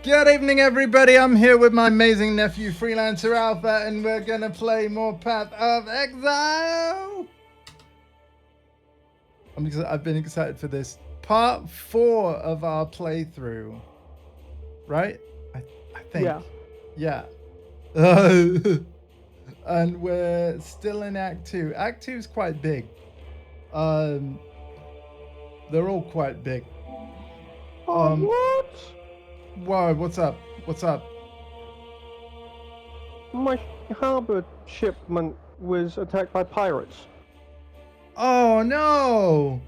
Good evening, everybody. I'm here with my amazing nephew, Freelancer Alpha, and we're gonna play more Path of Exile. I've been excited for this. Part 4 of our playthrough, right? I think. Yeah. And we're still in Act 2. Act 2 is quite big. They're all quite big. What? Whoa, what's up? What's up? My harbor shipment was attacked by pirates. Oh no!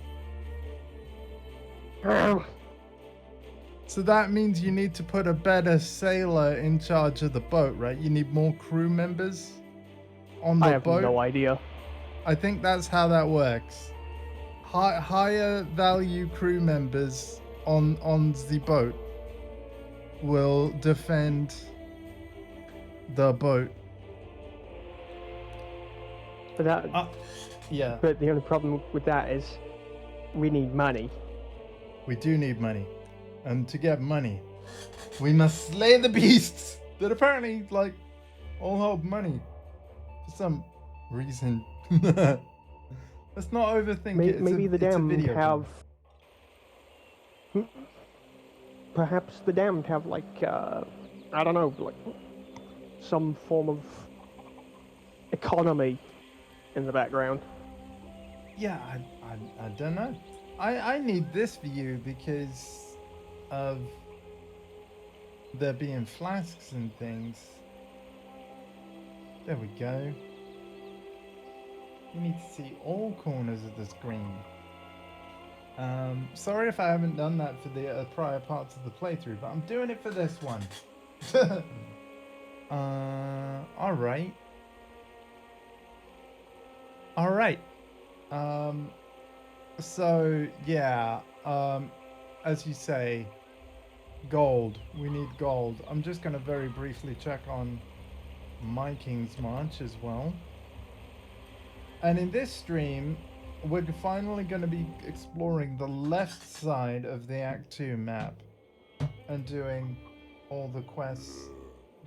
So that means you need to put a better sailor in charge of the boat, right? You need more crew members on the boat. I have no idea. I think that's how that works. Higher value crew members on the boat will defend the boat. But that, yeah. But the only problem with that is we need money. We do need money. And to get money, we must slay the beasts that apparently, like, all hold money for some reason. Let's not overthink it. Maybe the damned have... Perhaps the damned have, like, I don't know, like, some form of economy in the background. Yeah, I don't know. I need this view because of there being flasks and things. There we go. You need to see all corners of the screen. Sorry if I haven't done that for the prior parts of the playthrough, but I'm doing it for this one. Alright. Alright. So, yeah. As you say, gold. We need gold. I'm just going to very briefly check on my King's March as well. And in this stream, we're finally going to be exploring the left side of the Act 2 map and doing all the quests.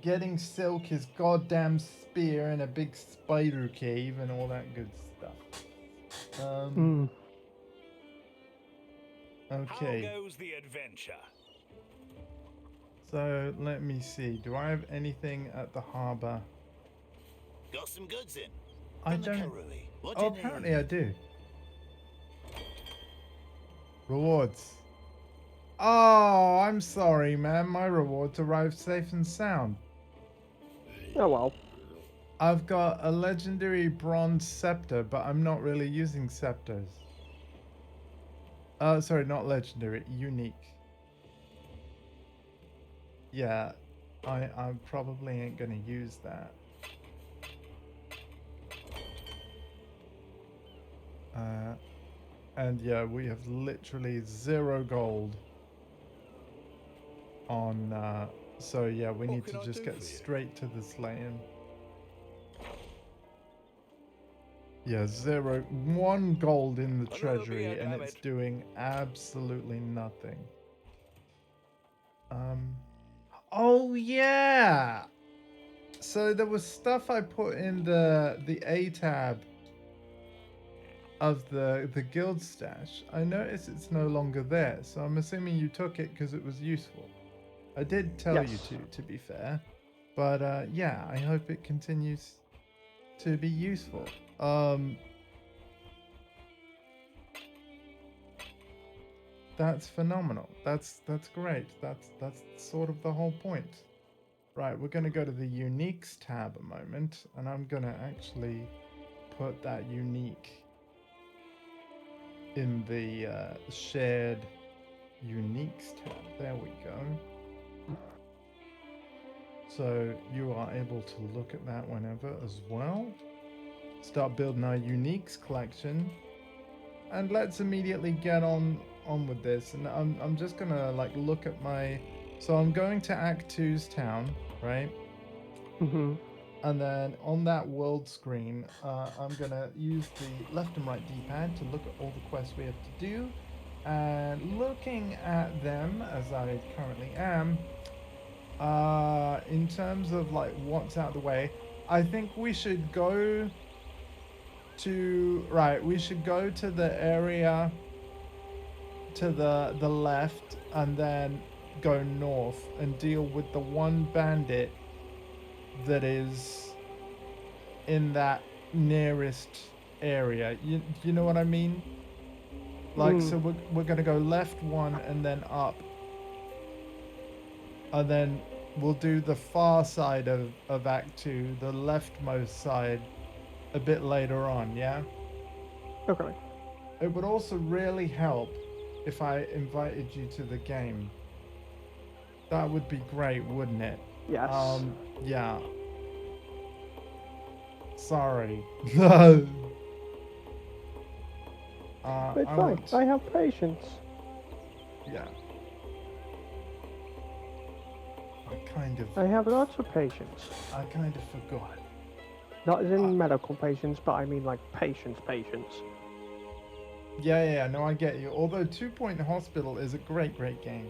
Getting Silk, his goddamn spear, and a big spider cave and all that good stuff. Okay. How goes the adventure? So let me see. Do I have anything at the harbor? Got some goods in. I don't. Oh, apparently I do. Rewards. Oh, I'm sorry, man. My rewards arrived safe and sound. Oh well. I've got a legendary bronze scepter, but I'm not really using scepters. Sorry, not legendary, unique. Yeah, I probably ain't gonna use that. And yeah, we have literally 0 gold on, so yeah, we need to just get straight to the slaying. Yeah, 1 gold in the treasury, and it's doing absolutely nothing. Oh yeah! So there was stuff I put in the A tab of the guild stash. I noticed it's no longer there, so I'm assuming you took it because it was useful. I did tell you to be fair. But yeah, I hope it continues to be useful. That's phenomenal. That's great. That's sort of the whole point. Right, we're going to go to the uniques tab a moment, and I'm going to actually put that unique in the shared uniques tab. There we go. So you are able to look at that whenever as well. Start building our uniques collection, and let's immediately get on with this. And I'm just gonna like look at my, so I'm going to Act 2's town, right? And then on that world screen, I'm gonna use the left and right D-pad to look at all the quests we have to do, and looking at them as I currently am, In terms of like what's out of the way, I think we should go to we should go to the area to the left and then go north and deal with the one bandit that is in that nearest area. You know what I mean? Like, so we're gonna go left one and then up, and then we'll do the far side of Act 2, the leftmost side, a bit later on, yeah? Okay. It would also really help if I invited you to the game. That would be great, wouldn't it? Yes. Yeah. Sorry. No. It's fine. I have patience. Yeah. I have lots of patience. I kind of forgot. Not as in medical patience, but I mean like patience. Yeah, no, I get you. Although 2 Point Hospital is a great game.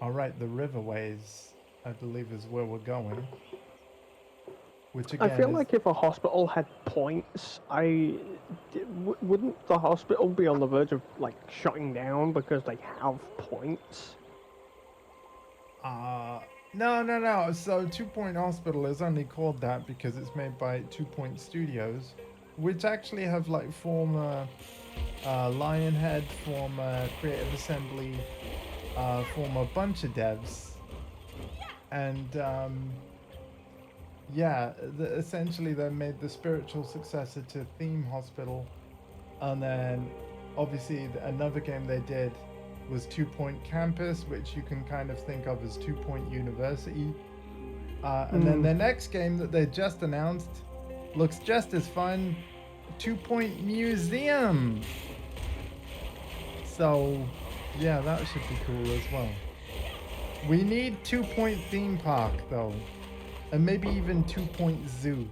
Alright, the Riverways, I believe, is where we're going. Which again I feel like if a hospital had points, wouldn't the hospital be on the verge of like shutting down because they have points? No. So 2 Point Hospital is only called that because it's made by 2 Point Studios, which actually have like former Lionhead, former Creative Assembly, former bunch of devs, and essentially they made the spiritual successor to Theme Hospital, and then obviously another game they did was 2 Point Campus, which you can kind of think of as 2 Point University. And then their next game that they just announced looks just as fun, 2 Point Museum. So, yeah, that should be cool as well. We need 2 Point Theme Park, though. And maybe even 2 Point Zoo.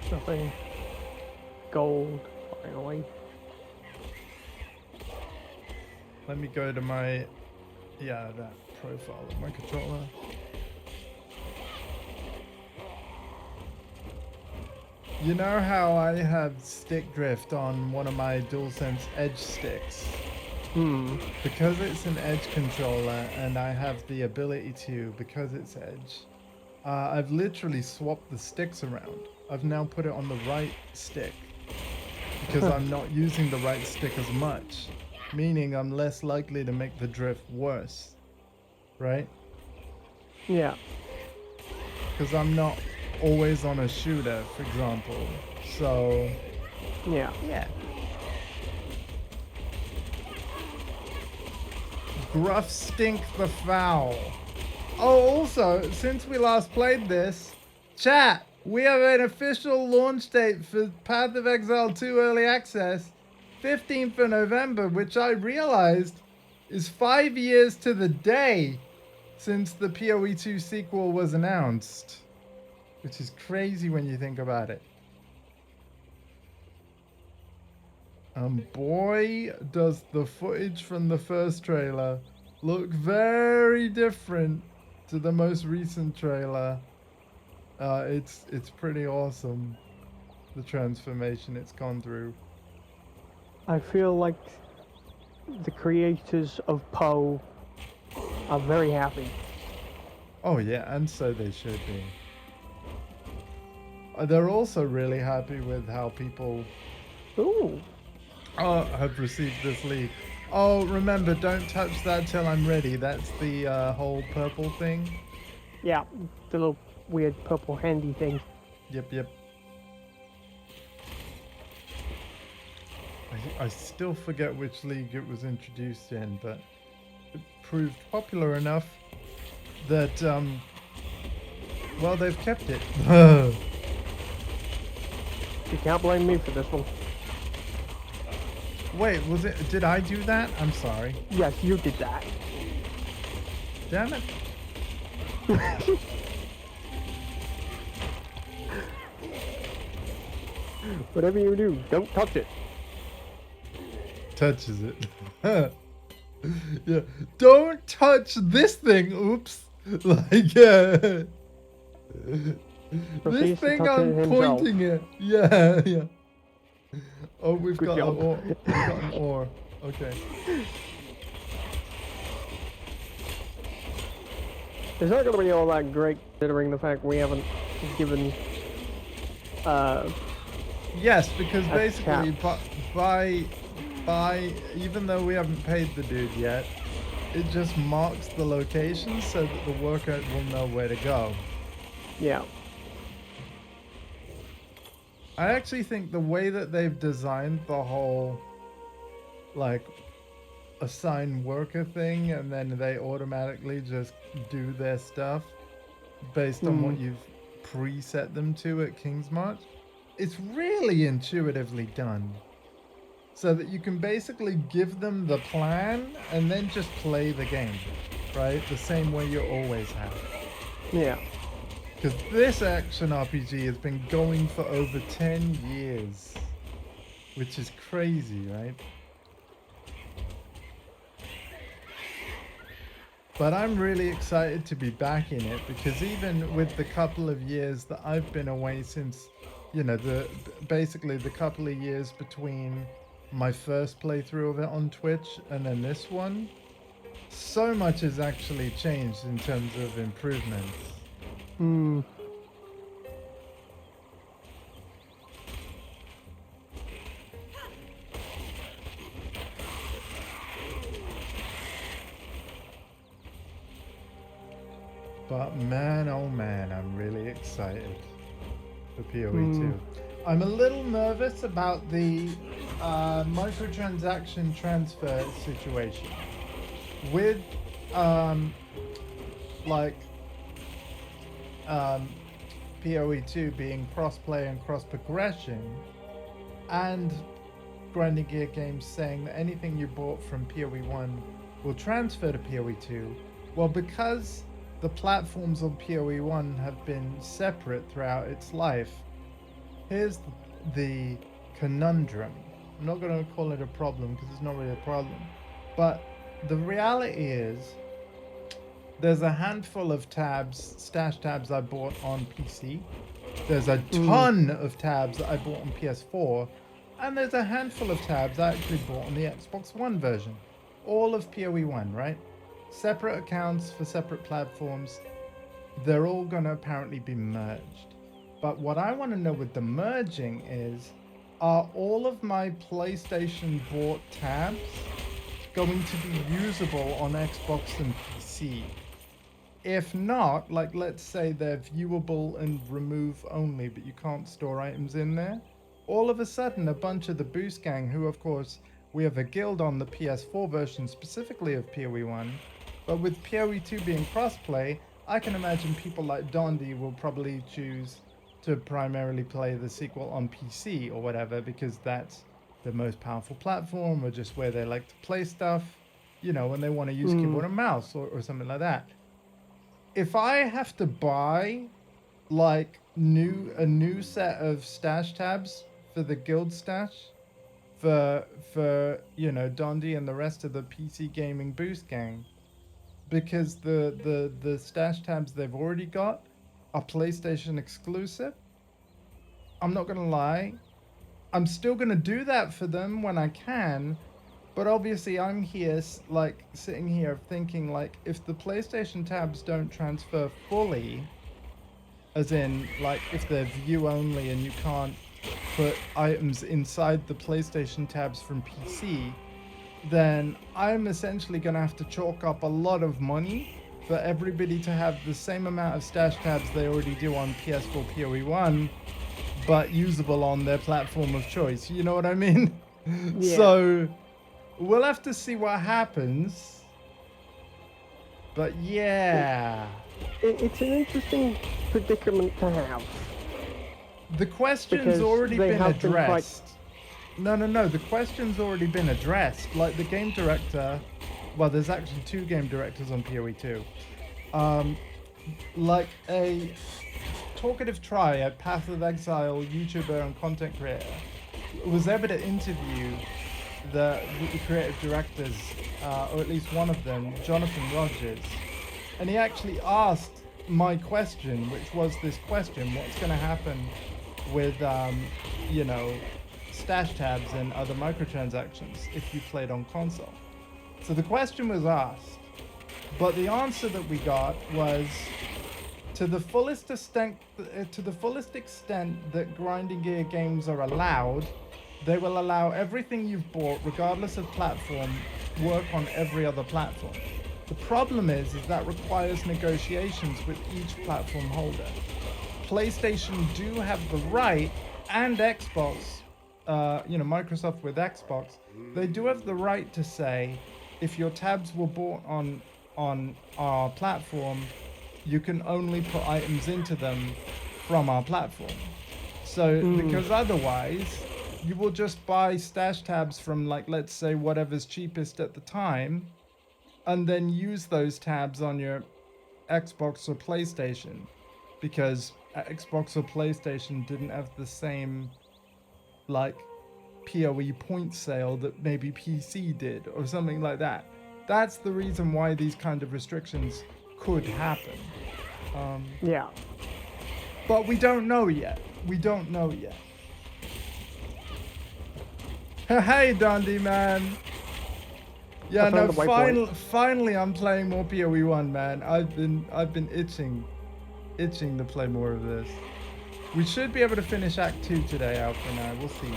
Nothing. Gold, finally. Let me go to my, that profile of my controller. You know how I have stick drift on one of my DualSense Edge sticks? Because it's an Edge controller and I have the ability to, because it's Edge, I've literally swapped the sticks around. I've now put it on the right stick because I'm not using the right stick as much, meaning I'm less likely to make the drift worse, right? Yeah. Because I'm not always on a shooter, for example. So, yeah. Gruff Stink the Foul. Oh, also, since we last played this, chat, we have an official launch date for Path of Exile 2 Early Access, 15th of November, which I realized is 5 years to the day since the PoE 2 sequel was announced. Which is crazy when you think about it. Boy, does the footage from the first trailer look very different to the most recent trailer. It's pretty awesome, the transformation it's gone through. I feel like the creators of Poe are very happy. Oh yeah, and so they should be. They're also really happy with how people have received this leak. Oh, remember, don't touch that till I'm ready. That's the whole purple thing. Yeah, the little weird purple handy thing. Yep. I still forget which league it was introduced in, but it proved popular enough that, well, they've kept it. You can't blame me for this one. Wait, did I do that? I'm sorry. Yes, you did that. Damn it. Whatever you do, don't touch it. Touches it. Yeah. Don't touch this thing. Oops. Like, yeah. This Refuse to thing touch it I'm himself. pointing at. Yeah, yeah. Oh, we've Good got job. an ore. We've got an ore. Okay. It's not going to be all that great considering the fact we haven't given Yes, because basically, chaps. by even though we haven't paid the dude yet, it just marks the location so that the worker will know where to go. Yeah. I actually think the way that they've designed the whole, like, assign worker thing and then they automatically just do their stuff based on what you've preset them to at King's March, it's really intuitively done. So that you can basically give them the plan and then just play the game, right? The same way you always have. Yeah. Because this action RPG has been going for over 10 years, which is crazy, right? But I'm really excited to be back in it because even with the couple of years that I've been away since, you know, basically the couple of years between my first playthrough of it on Twitch and then this one, so much has actually changed in terms of improvements. But man, oh man, I'm really excited for PoE 2. I'm a little nervous about the microtransaction transfer situation. With PoE 2 being cross-play and cross-progression, and Grinding Gear Games saying that anything you bought from PoE 1 will transfer to PoE 2, well, because the platforms on PoE 1 have been separate throughout its life, here's the conundrum. I'm not going to call it a problem because it's not really a problem. But the reality is there's a handful of tabs, stash tabs I bought on PC. There's a ton of tabs that I bought on PS4. And there's a handful of tabs I actually bought on the Xbox One version. All of PoE 1, right? Separate accounts for separate platforms. They're all going to apparently be merged. But what I want to know with the merging is, are all of my PlayStation bought tabs going to be usable on Xbox and PC? If not, like let's say they're viewable and remove only, but you can't store items in there, all of a sudden a bunch of the Boost Gang, who of course we have a guild on the PS4 version specifically of PoE 1, but with PoE 2 being crossplay, I can imagine people like Dondi will probably choose to primarily play the sequel on PC or whatever, because that's the most powerful platform, or just where they like to play stuff, you know, when they want to use keyboard and mouse or something like that. If I have to buy like a new set of stash tabs for the guild stash for you know Dondi and the rest of the PC gaming Boost Gang, because the stash tabs they've already got are PlayStation exclusive, I'm not gonna lie, I'm still gonna do that for them when I can. But obviously I'm here like sitting here thinking, like, if the PlayStation tabs don't transfer fully, as in like if they're view only and you can't put items inside the PlayStation tabs from PC, then I'm essentially going to have to chalk up a lot of money for everybody to have the same amount of stash tabs they already do on PS4 PoE 1, but usable on their platform of choice. You know what I mean? Yeah. So we'll have to see what happens. But yeah. It's an interesting predicament to have. The question's Because already they been have been addressed. No. The question's already been addressed. Like, the game director well, there's actually 2 game directors on PoE 2. Like a talkative triad, Path of Exile YouTuber and content creator, was able to interview the creative directors, or at least one of them, Jonathan Rogers, and he actually asked my question, which was this question: what's going to happen with, you know, stash tabs and other microtransactions if you played on console? So the question was asked, but the answer that we got was, to the fullest extent that grinding gear games are allowed, they will allow everything you've bought, regardless of platform, work on every other platform. The problem is that requires negotiations with each platform holder. PlayStation do have the right, and Xbox, you know, Microsoft with Xbox, they do have the right to say, if your tabs were bought on our platform, you can only put items into them from our platform. So, because otherwise, you will just buy stash tabs from, like, let's say whatever's cheapest at the time, and then use those tabs on your Xbox or PlayStation, because Xbox or PlayStation didn't have the same, like, PoE point sale that maybe PC did, or something like that. That's the reason why these kind of restrictions could happen. Yeah. But we don't know yet. We don't know yet. Hey, Dundee, man. Yeah, no, finally I'm playing more PoE 1, man. I've been itching to play more of this. We should be able to finish Act 2 today, Alpha and I. We'll see.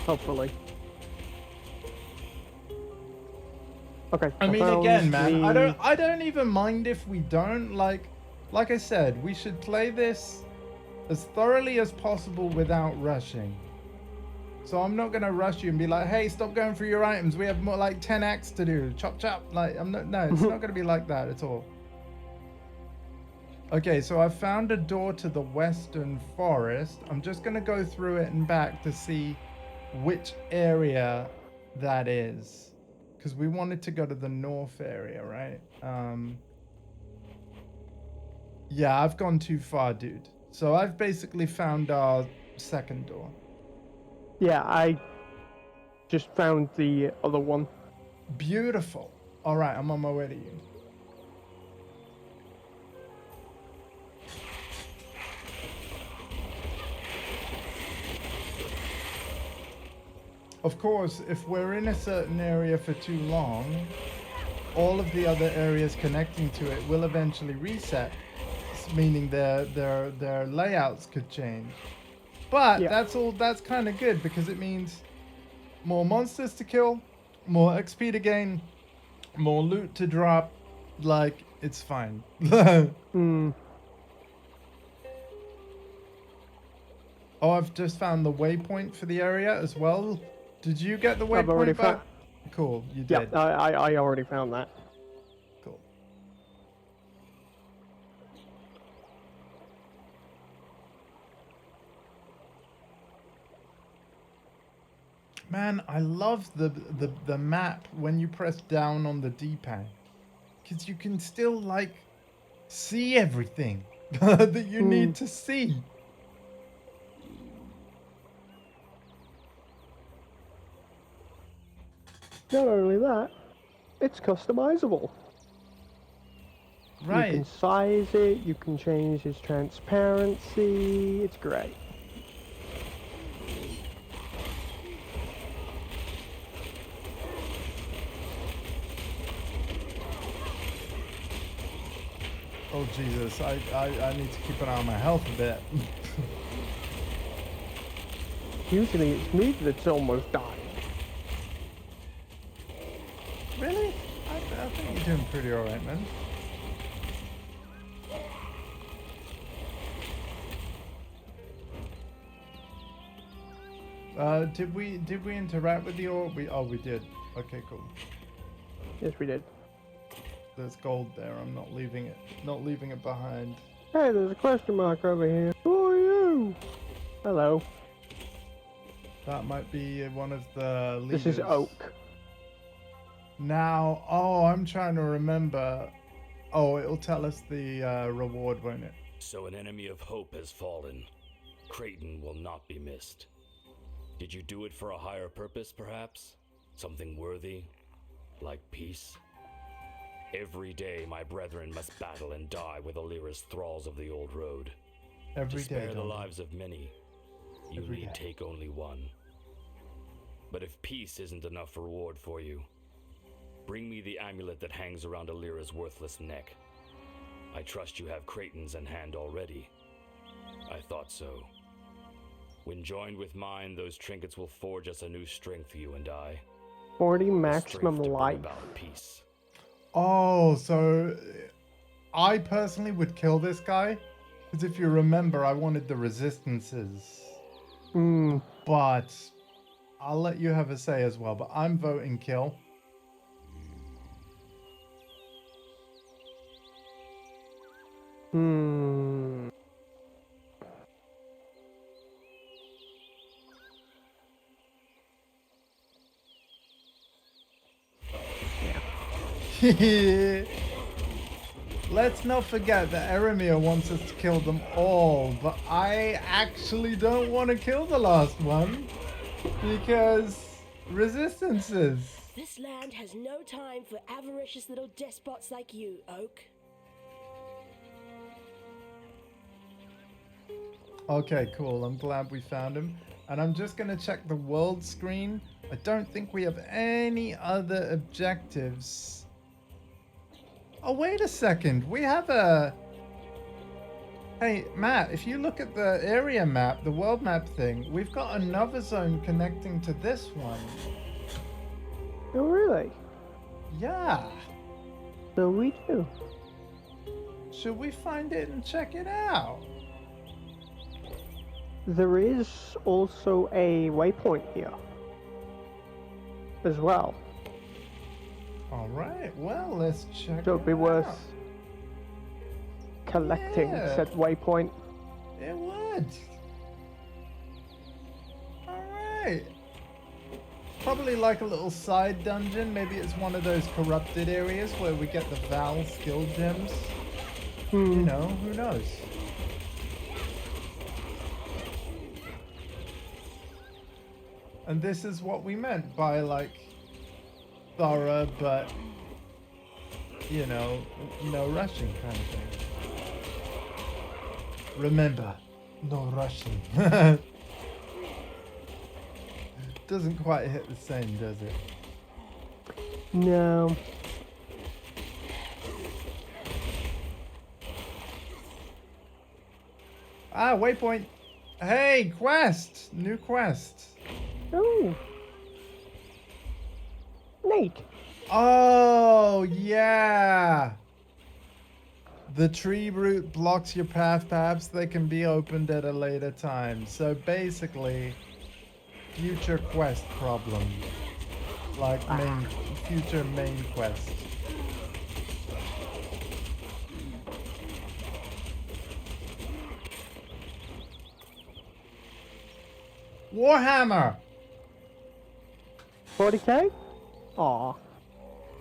Hopefully. Okay. I mean, again, man, I don't even mind if we don't. Like I said, we should play this as thoroughly as possible without rushing. So I'm not gonna rush you and be like, hey, stop going through your items. We have more like 10 acts to do. Chop chop. Like, no, it's not gonna be like that at all. Okay, so I found a door to the western forest. I'm just gonna go through it and back to see which area that is, because we wanted to go to the north area, right? Yeah, I've gone too far, dude. So I've basically found our second door. Yeah, I just found the other one. Beautiful. All right, I'm on my way to you. Of course, if we're in a certain area for too long, all of the other areas connecting to it will eventually reset, meaning their layouts could change. But Yeah. that's kind of good, because it means more monsters to kill, more XP to gain, more loot to drop. Like, it's fine. Oh, I've just found the waypoint for the area as well. Did you get the I've already waypoint back? found. Cool, you Yeah, did. I already found that. Cool. Man, I love the map when you press down on the D-pad, because you can still, like, see everything that you need to see. Not only that, it's customizable. Right. You can size it, you can change its transparency, it's great. Oh Jesus, I need to keep an eye on my health a bit. Usually it's me that's almost dying. Really? I think you're doing pretty alright, man. Did we interact with the orb? We did. Okay, cool. Yes, we did. There's gold there. I'm not leaving it behind. Hey, there's a question mark over here. Who are you? Hello. That might be one of the leaders. This is Oak. Now, oh, I'm trying to remember. Oh, it'll tell us the reward, won't it? So an enemy of hope has fallen. Creighton will not be missed. Did you do it for a higher purpose, perhaps? Something worthy? Like peace? Every day my brethren must battle and die with Alira's thralls of the old road. Every To day. spare the Dalton. lives of many, you Every need day. take only one. But if peace isn't enough reward for you, bring me the amulet that hangs around Alira's worthless neck. I trust you have Creighton's in hand already. I thought so. When joined with mine, those trinkets will forge us a new strength, you and I. 40 The maximum strength to bring life. about peace. Oh, so I personally would kill this guy. Because if you remember, I wanted the resistances. Hmm. But I'll let you have a say as well. But I'm voting kill. Hmm. Let's not forget that Eремir wants us to kill them all, but I actually don't want to kill the last one because resistances. This land has no time for avaricious little despots like you, Oak. Okay, cool. I'm glad we found him. And I'm just going to check the world screen. I don't think we have any other objectives. Oh, wait a second. We have a... Hey, Matt, if you look at the area map, the world map thing, we've got another zone connecting to this one. Oh, really? Yeah. So we do. Should we find it and check it out? There is also a waypoint here as well. All right. Well, let's check So it'd be it worth out. collecting Yeah. said waypoint. It would. All right. Probably like a little side dungeon. Maybe it's one of those corrupted areas where we get the Val skill gems. You know, who knows? And this is what we meant by like thorough, but you know, no rushing kind of thing. Remember, no rushing. Doesn't quite hit the same, does it? No. Ah, waypoint. Hey, quest. New quest. Oh. Neat. Oh, yeah. The tree root blocks your path. Perhaps they can be opened at a later time. So basically, future quest problem. Like future main quest. Warhammer! 40k? Aw.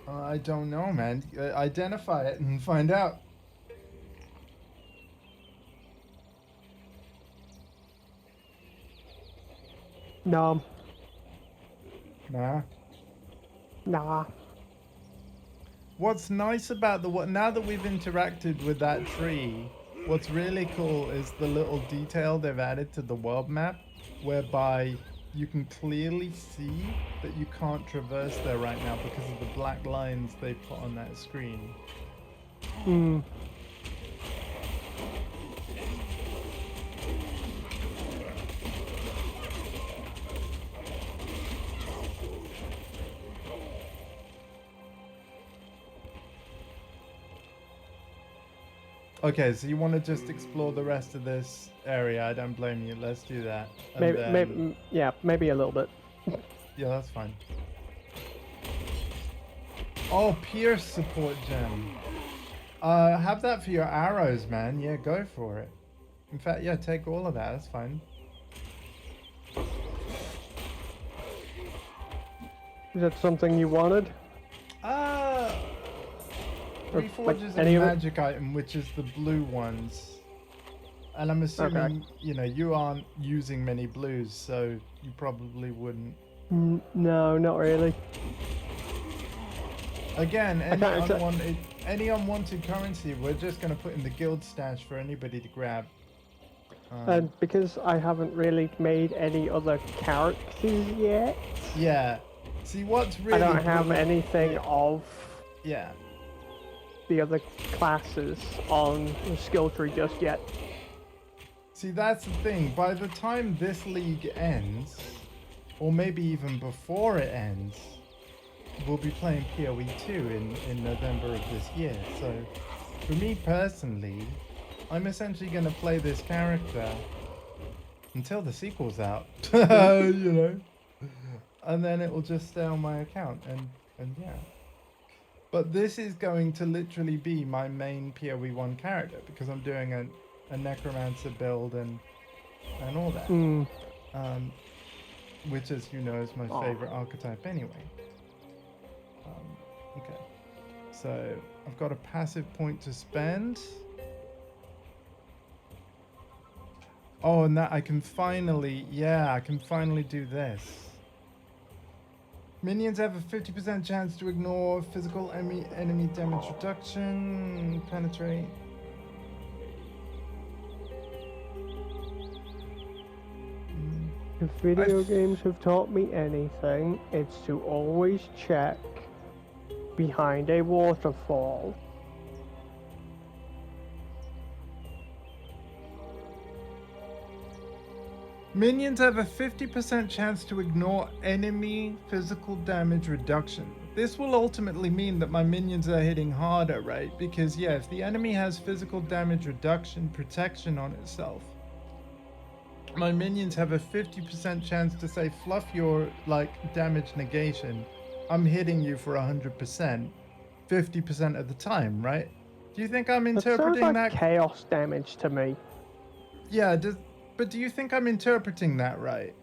I don't know, man. Identify it and find out. No. Nah. Nah. What's nice about now that we've interacted with that tree, what's really cool is the little detail they've added to the world map, whereby you can clearly see that you can't traverse there right now because of the black lines they put on that screen. Hmm. Okay, so you want to just explore the rest of this area? I don't blame you. Let's do that. And Maybe, then- yeah, maybe a little bit. Yeah, that's fine. Oh, Pierce support gem. Have that for your arrows, man. Yeah, go for it. In fact, yeah, take all of that. That's fine. Is that something you wanted? Uh, Or, Reforge is a any of it? magic item, which is the blue ones. And I'm assuming, you know, you aren't using many blues, so you probably wouldn't. No, not really. Again, can't any unwanted currency, we're just going to put in the guild stash for anybody to grab. And because I haven't really made any other characters yet, Yeah. See, what's really I don't have good- anything of Yeah. the other classes on the skill tree just yet. See, that's the thing. By the time this league ends, or maybe even before it ends, we'll be playing PoE 2 in November of this year. So, for me personally, I'm essentially going to play this character until the sequel's out. You know? And then it will just stay on my account, and yeah. But this is going to literally be my main PoE 1 character, because I'm doing a Necromancer build and all that. Which, as you know, is my favorite archetype anyway. Okay. So, I've got a passive point to spend. Oh, and that I can finally do this. Minions have a 50% chance to ignore physical enemy damage reduction, penetrate. If video games have taught me anything, it's to always check behind a waterfall. Minions have a 50% chance to ignore enemy physical damage reduction. This will ultimately mean that my minions are hitting harder, right? Because yeah, if the enemy has physical damage reduction protection on itself, my minions have a 50% chance to say, fluff your like damage negation. I'm hitting you for 100%, 50% of the time, right? Do you think I'm interpreting sounds that? like chaos damage to me. Yeah, but do you think I'm interpreting that right?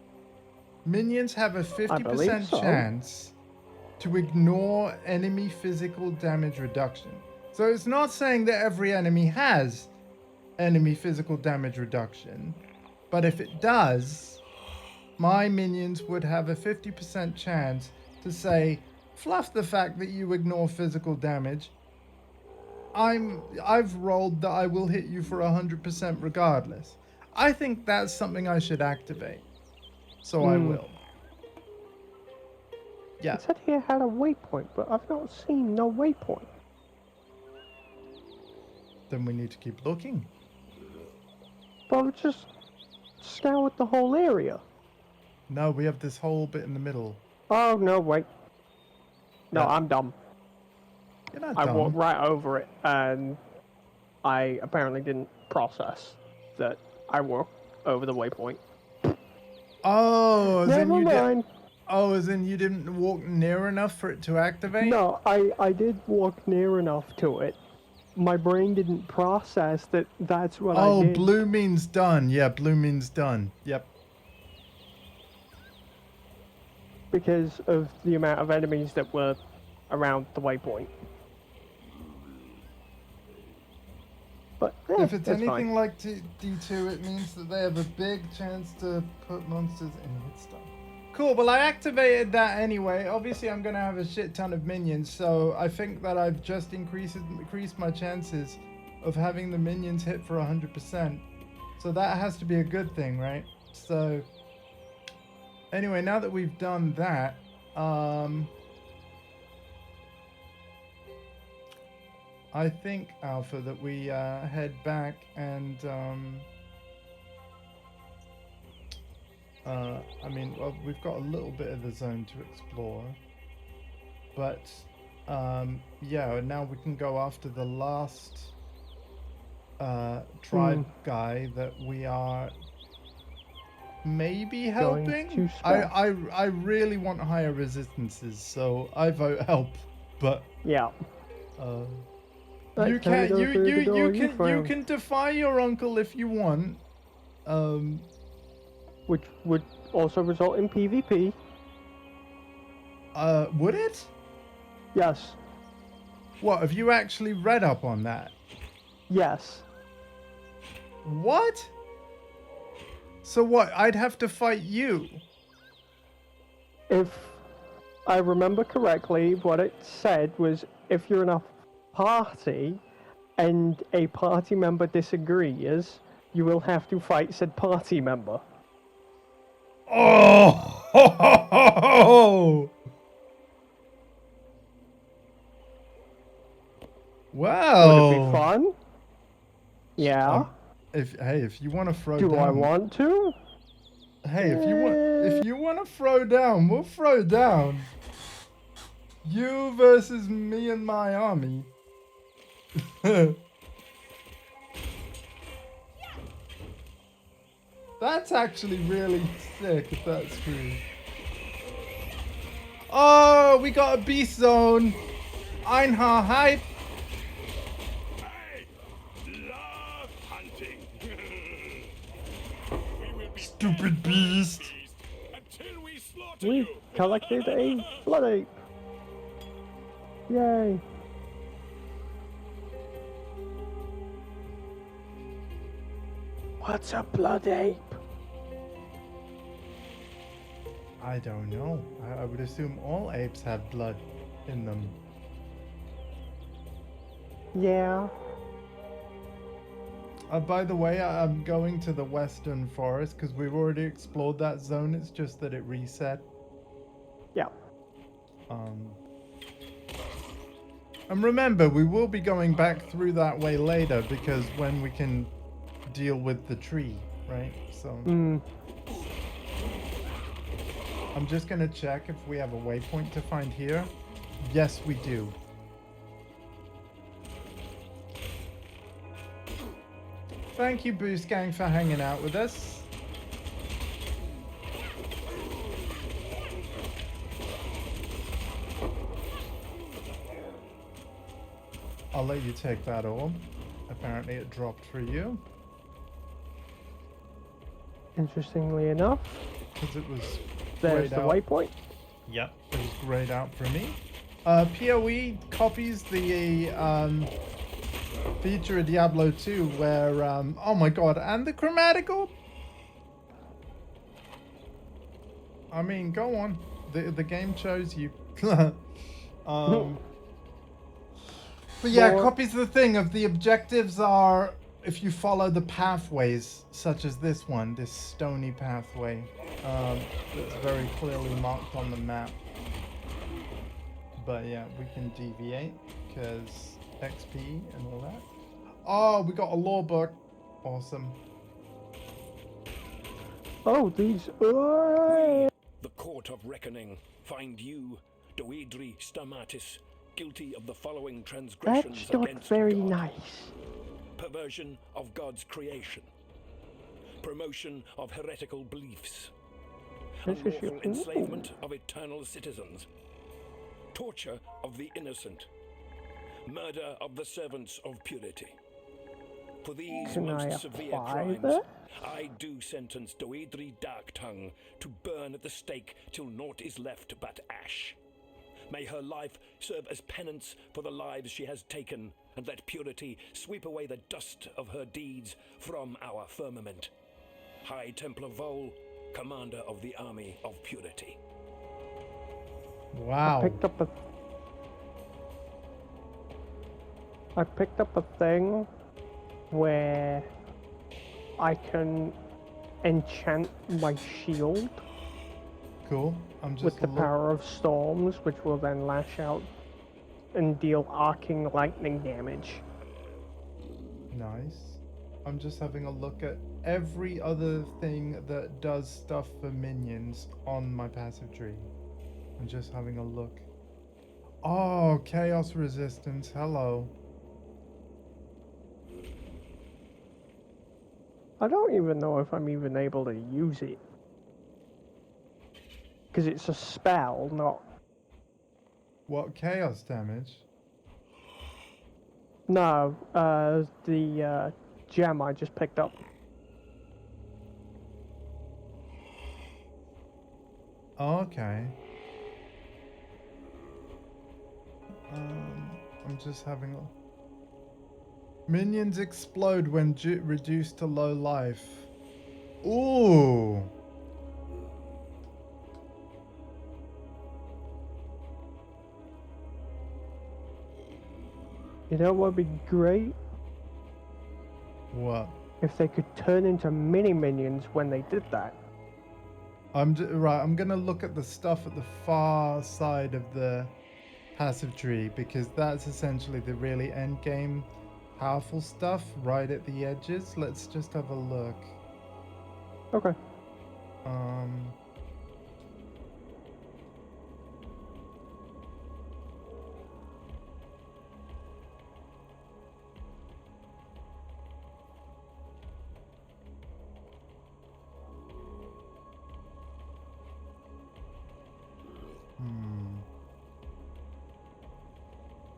Minions have a 50% so. chance to ignore enemy physical damage reduction. So it's not saying that every enemy has enemy physical damage reduction, but if it does, my minions would have a 50% chance to say, fluff the fact that you ignore physical damage. I've rolled that I will hit you for 100% regardless. I think that's something I should activate. So I will. Yeah. It said here had a waypoint, but I've not seen no waypoint. Then we need to keep looking. But I've just scoured the whole area. No, we have this whole bit in the middle. Oh, no, wait. No, Yeah. I'm dumb. You're not I dumb. walked right over it, and I apparently didn't process that I walked over the waypoint. Oh, as in Never you mind. as in you didn't walk near enough for it to activate? No, I did walk near enough to it. My brain didn't process that that's what I did. Oh, blue means done. Yeah, blue means done. Yep. Because of the amount of enemies that were around the waypoint. But If it's that's anything fine. like D2, it means that they have a big chance to put monsters in hit stun. Cool, well I activated that anyway. Obviously I'm going to have a shit ton of minions, so I think that I've just increased my chances of having the minions hit for 100%. So that has to be a good thing, right? So anyway, now that we've done that, I think, Alpha, that we head back and I mean, well, we've got a little bit of the zone to explore, but yeah, now we can go after the last tribe guy that we are maybe helping. to spec. I really want higher resistances, so I vote help. But Yeah. you Time to can go through the door you found. can defy your uncle if you want. Which would also result in PvP. Would it? Yes. What, have you actually read up on that? Yes. What? So what, I'd have to fight you? If I remember correctly, what it said was if you're in a party and a party member disagrees, you will have to fight said party member. Oh! Would it be Well, fun? Yeah. if you want to throw Do I down, want to? hey, if you want to throw down, we'll throw down. You versus me and my army. That's actually really sick if that's true. Oh, we got a beast zone. Einhar hype. I love hunting. Stupid beast. Until we slaughter We you. collected a blood ape. Yay. What's a blood ape? I don't know. I would assume all apes have blood in them. Yeah. By the way, I'm going to the Western Forest because we've already explored that zone. It's just that it reset. Yeah. And remember, we will be going back through that way later because when we can deal with the tree, right? So I'm just going to check if we have a waypoint to find here. Yes, we do. Thank you, Boost Gang, for hanging out with us. I'll let you take that orb. Apparently it dropped for you. Interestingly enough, Because it was there's grayed the out. waypoint. Yep, it was grayed out for me. PoE copies the feature of Diablo 2 where, oh my god, and the chromatic orb? I mean, go on. The game chose you. But yeah, More- copies the thing of the objectives are if you follow the pathways, such as this one, this stony pathway, that's very clearly marked on the map. But yeah, we can deviate because XP and all that. Oh, we got a law book. Awesome. Oh, these. The Court of Reckoning find you, Doedri Stamatis, guilty of the following transgressions That's not against very God. nice. Perversion of God's creation. Promotion of heretical beliefs. This is your- Unlawful enslavement of eternal citizens. Torture of the innocent. Murder of the servants of purity. For these Can I most severe apply crimes, that? I do sentence Doedri Darktongue to burn at the stake till naught is left but ash. May her life serve as penance for the lives she has taken, and let purity sweep away the dust of her deeds from our firmament. High Templar Vol, Commander of the Army of Purity. Wow. I picked up a thing where I can enchant my shield Cool. I'm just with the power of storms, which will then lash out and deal arcing lightning damage. Nice. I'm just having a look at every other thing that does stuff for minions on my passive tree. I'm just having a look. Oh, chaos resistance. Hello. I don't even know if I'm even able to use it. Because it's a spell, not... What chaos damage? No, the gem I just picked up. Okay. I'm just having a... Minions explode when reduced to low life. Ooh. You know what would be great? What? If they could turn into mini minions when they did that. Right, I'm gonna look at the stuff at the far side of the passive tree, because that's essentially the really end game powerful stuff right at the edges. Let's just have a look. Okay. Um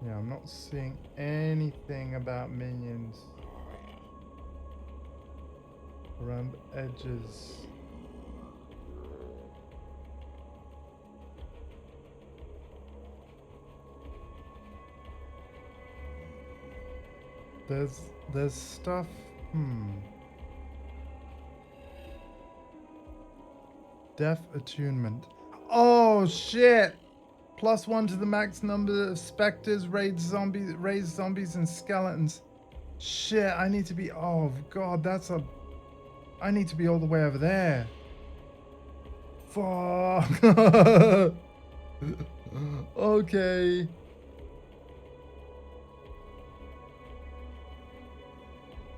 Yeah, I'm not seeing anything about minions around edges. There's stuff. Deaf attunement. Oh shit! +1 to the max number of specters, raised zombies, and skeletons. Shit, I need to be. Oh god, that's a. I need to be all the way over there. Fuck. Okay.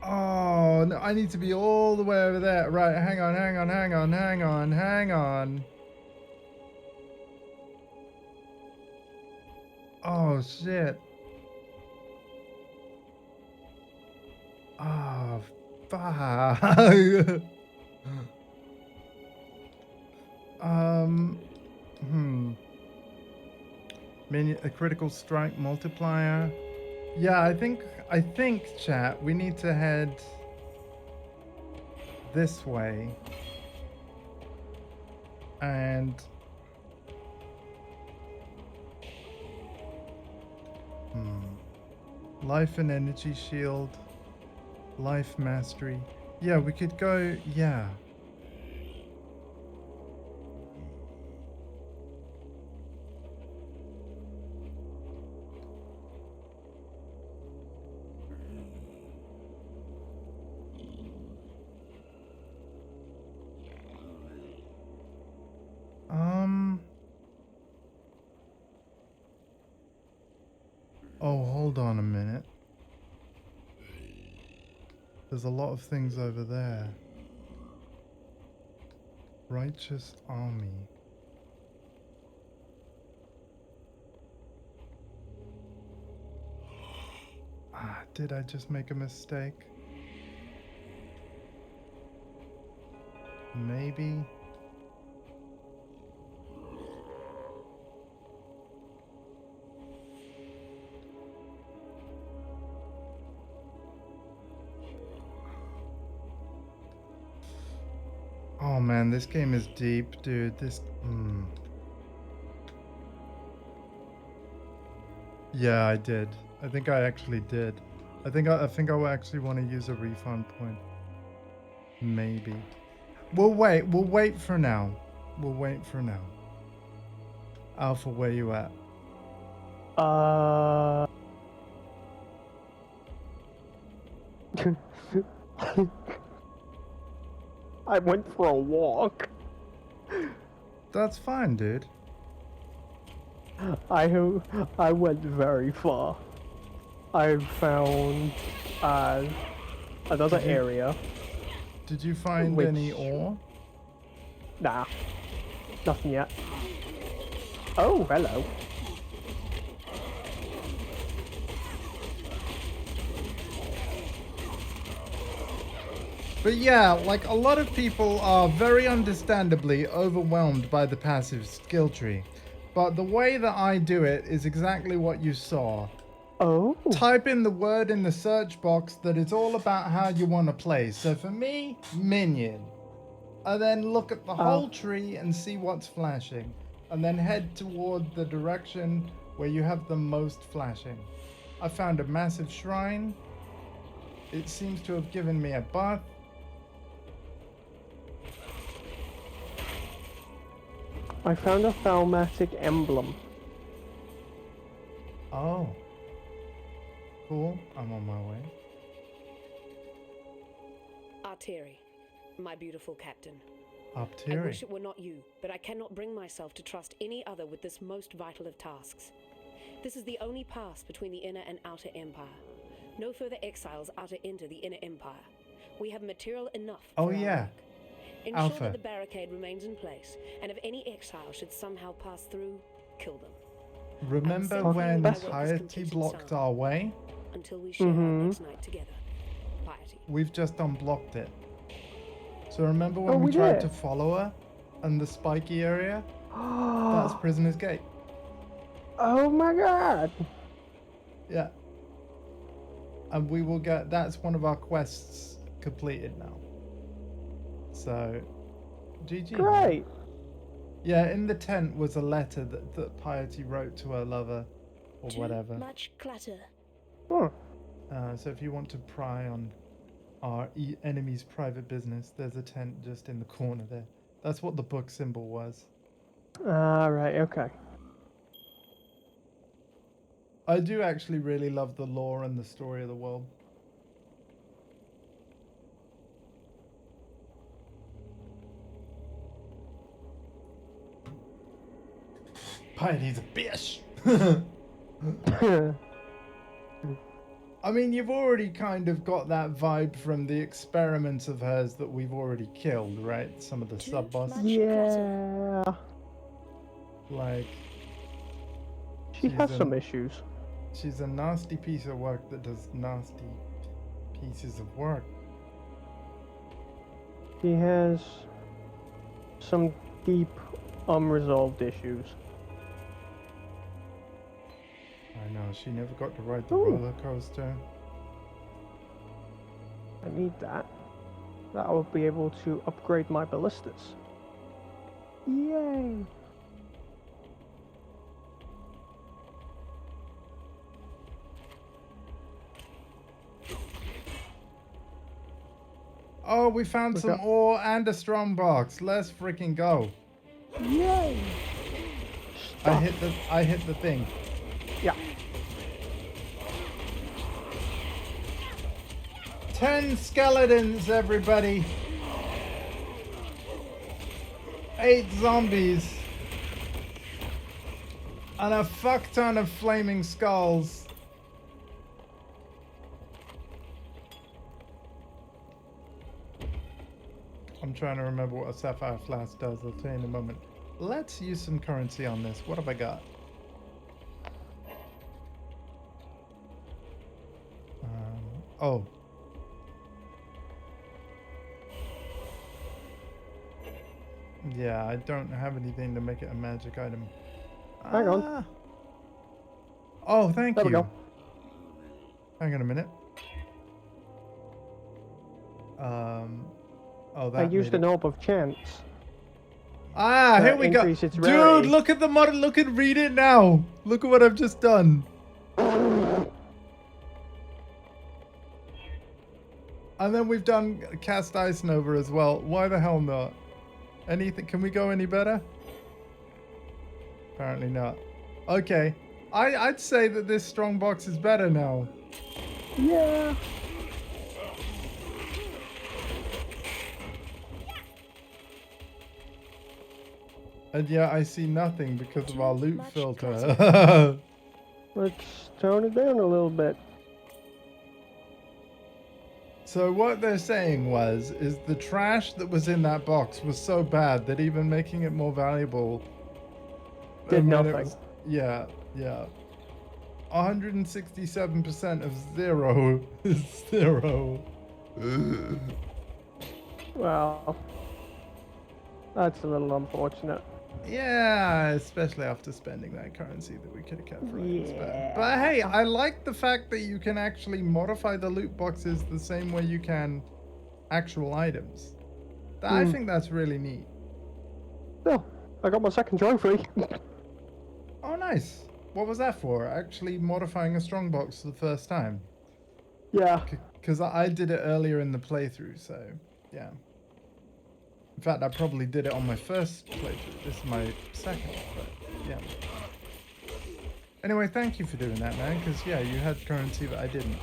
Oh no, I need to be all the way over there. Right, hang on. Oh shit. Oh fuck. A critical strike multiplier. Yeah, I think chat, we need to head this way. And life and energy shield, life mastery. Yeah, we could go, yeah. Oh, hold on a minute. There's a lot of things over there. Righteous army. Ah, did I just make a mistake? Maybe. Oh man, this game is deep, dude. Yeah, I did. I think I actually did. I think I will actually want to use a refund point. Maybe. We'll wait for now. Alpha, where you at? I went for a walk. That's fine, dude. I went very far. I found another area. Did you find any ore? Nah, nothing yet. Oh, hello. But yeah, like a lot of people are very understandably overwhelmed by the passive skill tree. But the way that I do it is exactly what you saw. Oh. Type in the word in the search box that it's all about how you want to play. So for me, minion. And then look at the whole tree and see what's flashing. And then head toward the direction where you have the most flashing. I found a massive shrine. It seems to have given me a bath. I found a Thalmatic emblem. Oh. Cool. I'm on my way. Arteri, my beautiful captain. I Arteri. wish it were not you, but I cannot bring myself to trust any other with this most vital of tasks. This is the only pass between the inner and outer empire. No further exiles are to enter the inner empire. We have material enough for our yeah. work. Ensure Alpha. that the barricade remains in place, and if any exile should somehow pass through, kill them. Remember send when you my work is Piety completed, blocked son. our way? Until we share our next night together. Piety. We've just unblocked it. So remember when Oh, we we tried did? to follow her in the spiky area? That's Prisoner's Gate. Oh my god! Yeah. And we will get, that's one of our quests completed now. So, GG. Great! Yeah, in the tent was a letter that Piety wrote to her lover, or Too whatever. much clutter. Hmm. So if you want to pry on our enemy's private business, there's a tent just in the corner there. That's what the book symbol was. Right, okay. I do actually really love the lore and the story of the world. Piety's a bitch! I mean, you've already kind of got that vibe from the experiments of hers that we've already killed, right? Some of the Too sub-bosses. much Yeah. Like, She has some issues. she's a nasty piece of work that does nasty pieces of work. She has some deep, unresolved issues. I know, she never got to ride the Ooh. roller coaster. I need that. That I will be able to upgrade my ballistas. Yay! Oh, we found Look some up. ore and a strong box. Let's freaking go. Yay! I hit the thing. Yeah. 10 skeletons, everybody. 8 zombies. And a fuck ton of flaming skulls. I'm trying to remember what a sapphire flask does. I'll tell you in a moment. Let's use some currency on this. What have I got? Oh. Yeah, I don't have anything to make it a magic item. Hang on. Oh, thank There you. we go. Hang on a minute. Oh, that I used made an it. orb of chance. Ah, here we go. increase its Dude, rarity. look at the mod. Look at read it now. Look at what I've just done. And then we've done cast ice nova as well. Why the hell not? Anything? Can we go any better? Apparently not. Okay. I'd say that this strong box is better now. Yeah. And yeah, I see nothing because of our loot much filter. Let's tone it down a little bit. So what they're saying is the trash that was in that box was so bad that even making it more valuable Did meant it nothing. was- yeah. 167% of 0 is 0. Well, that's a little unfortunate. Yeah, especially after spending that currency that we could have kept for items. Yeah. But hey, I like the fact that you can actually modify the loot boxes the same way you can actual items. I think that's really neat. Oh, I got my second trophy. Oh, nice. What was that for? Actually modifying a strongbox for the first time. Yeah. Because I did it earlier in the playthrough, so yeah. In fact, I probably did it on my first playthrough. This is my second, but yeah. Anyway, thank you for doing that, man, because yeah, you had currency that I didn't.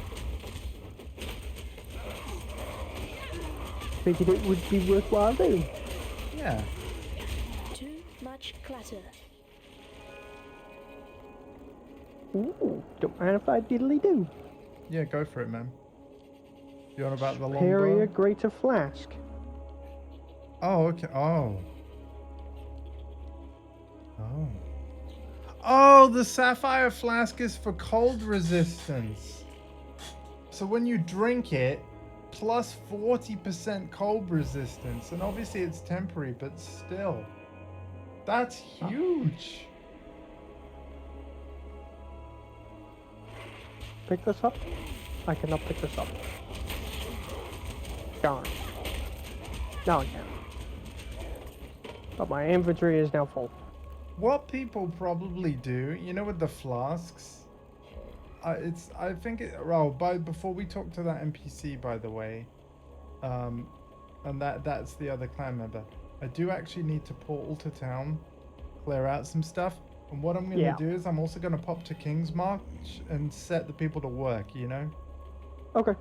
Figured it would be worthwhile doing. Yeah. Too much clutter. Ooh, don't mind if I diddly do. Yeah, go for it, man. You on about the Superior longbow? greater flask. Oh, okay. Oh. Oh. Oh, the sapphire flask is for cold resistance. So when you drink it, plus 40% cold resistance. And obviously it's temporary, but still. That's huge. Pick this up? I cannot pick this up. Darn. Now I can. But my inventory is now full. What people probably do, you know, with the flasks, before we talk to that NPC, by the way, and that's the other clan member, I do actually need to portal to town, clear out some stuff, and what I'm gonna do is I'm also gonna pop to King's March and set the people to work, you know. Okay.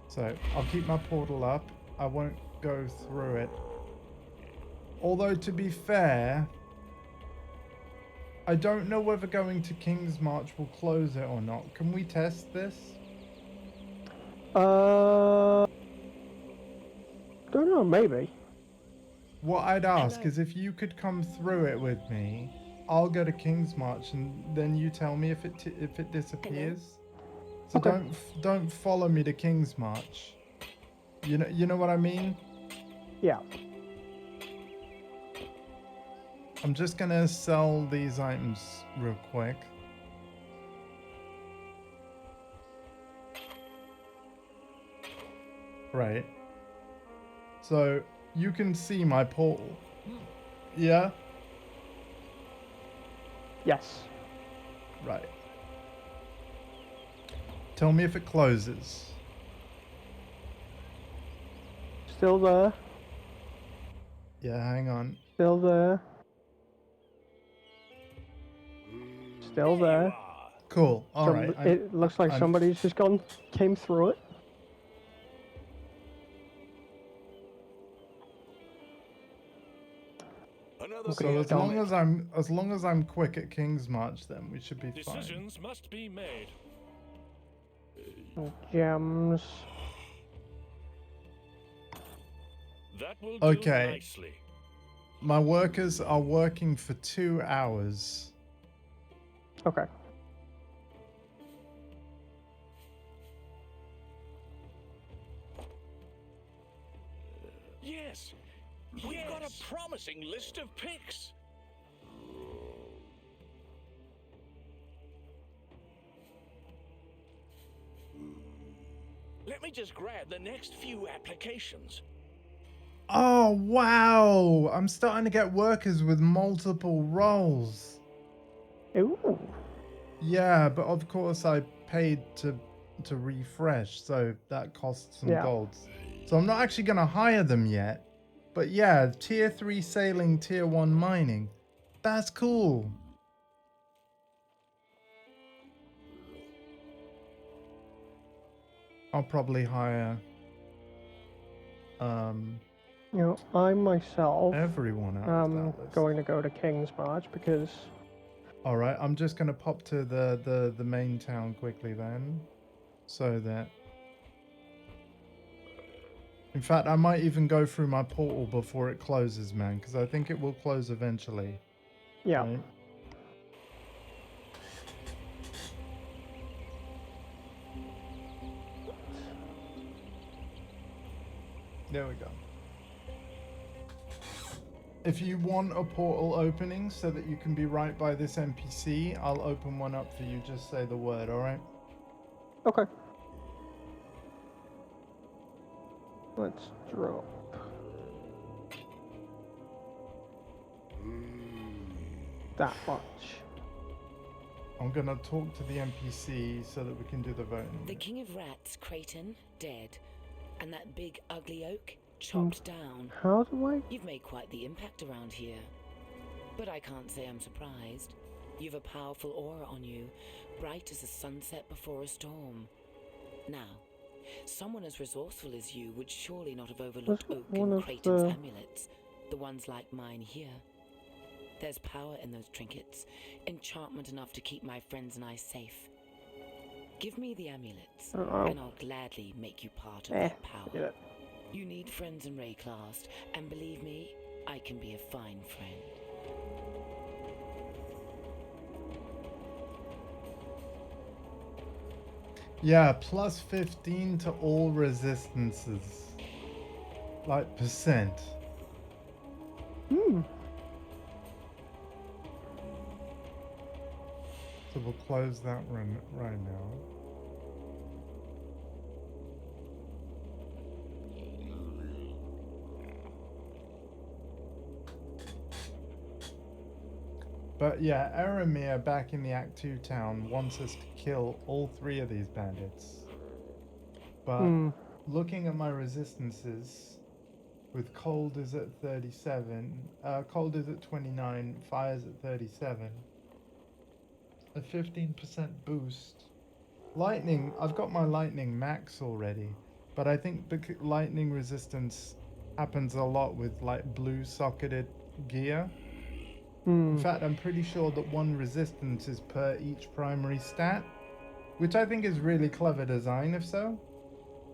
So I'll keep my portal up. I won't go through it. Although, to be fair, I don't know whether going to King's March will close it or not. Can we test this? Don't know, maybe. What I'd ask is if you could come through it with me, I'll go to King's March and then you tell me if it disappears. So Okay. don't follow me to King's March. You know what I mean? Yeah. I'm just gonna sell these items real quick. Right. So you can see my portal. Yeah? Yes. Right. Tell me if it closes. Still there. Yeah, hang on. Still there. Still there. Cool. All right. It looks like somebody's just came through it. Another Okay, So done. as long as I'm quick at King's March, then we should be fine. decisions must be made. Gems. That will do Okay. nicely. My workers are working for 2 hours. Okay. Yes, we've got a promising list of picks. Let me just grab the next few applications. Oh, wow. I'm starting to get workers with multiple roles. Ooh. Yeah, but of course I paid to refresh, so that costs some gold. So I'm not actually going to hire them yet. But yeah, tier 3 sailing, tier 1 mining. That's cool. I'll probably hire You know, I myself everyone out of that list. going to go to King's March because All right, I'm just going to pop to the main town quickly then. So that... In fact, I might even go through my portal before it closes, man, because I think it will close eventually. yeah. Right? There we go. If you want a portal opening so that you can be right by this NPC, I'll open one up for you. Just say the word, alright? Okay. Let's drop. that much. I'm gonna talk to the NPC so that we can do the voting. The King of Rats, Creighton, dead. And that big ugly oak, chopped down. How do I? You've made quite the impact around here. But I can't say I'm surprised. You've a powerful aura on you, bright as a sunset before a storm. Now, someone as resourceful as you would surely not have overlooked Was Oak one and of Creighton's the- amulets, the ones like mine here. There's power in those trinkets, enchantment enough to keep my friends and I safe. Give me the amulets, Oh. and I'll gladly make you part of Eh, that power. yeah. You need friends in Rayclast, and believe me, I can be a fine friend. Yeah, plus 15 to all resistances. Like percent. Hmm. So we'll close that one right now. But yeah, Eramir back in the Act 2 town wants us to kill all 3 of these bandits. But looking at my resistances, with cold is at 37, cold is at 29, fire's at 37. A 15% boost. Lightning, I've got my lightning max already, but I think the lightning resistance happens a lot with like blue socketed gear. In fact, I'm pretty sure that 1 resistance is per each primary stat, which I think is really clever design if so.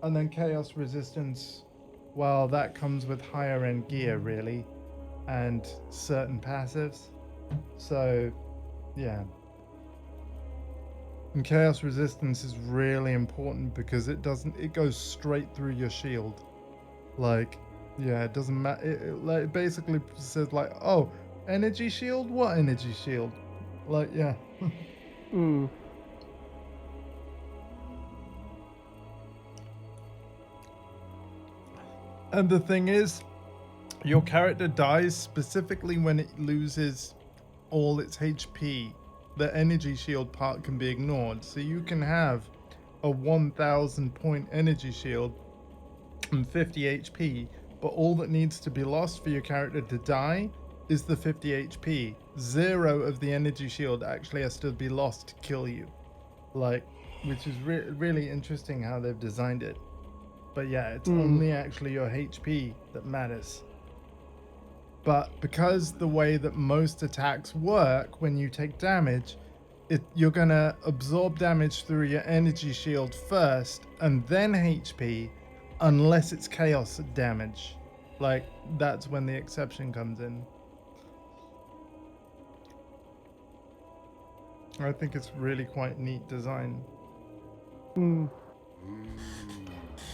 And then chaos resistance, well, that comes with higher end gear really, and certain passives. So, yeah. And chaos resistance is really important because it goes straight through your shield. Like, yeah, it doesn't matter. It basically says like, oh, energy shield? What energy shield? Like, yeah. And the thing is, your character dies specifically when it loses all its HP. The energy shield part can be ignored. So you can have a 1000 point energy shield and 50 HP, but all that needs to be lost for your character to die is the 50 HP. 0 of the energy shield actually has to be lost to kill you. Like, which is really interesting how they've designed it. But yeah, it's only actually your HP that matters. But because the way that most attacks work when you take damage, you're gonna absorb damage through your energy shield first and then HP, unless it's chaos damage. Like, that's when the exception comes in. I think it's really quite neat design.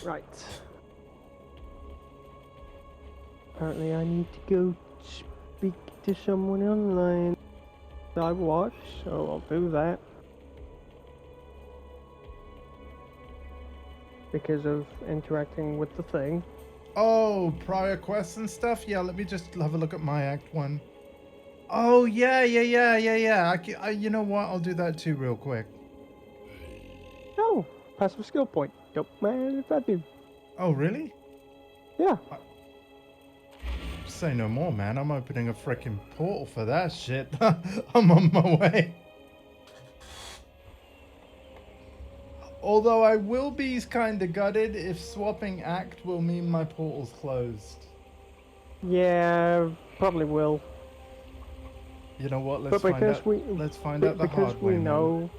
Right. Apparently I need to go speak to someone online that I watch, so I'll do that. Because of interacting with the thing. Oh, prior quests and stuff? Yeah, let me just have a look at my Act 1. Oh, yeah. You know what? I'll do that too real quick. Oh, passive skill point. Don't mind if I do. Oh, really? Yeah. Say no more, man. I'm opening a freaking portal for that shit. I'm on my way. Although I will be kind of gutted if swapping Act will mean my portal's closed. Yeah, probably will. You know what? But because Let's find out the hard way, man.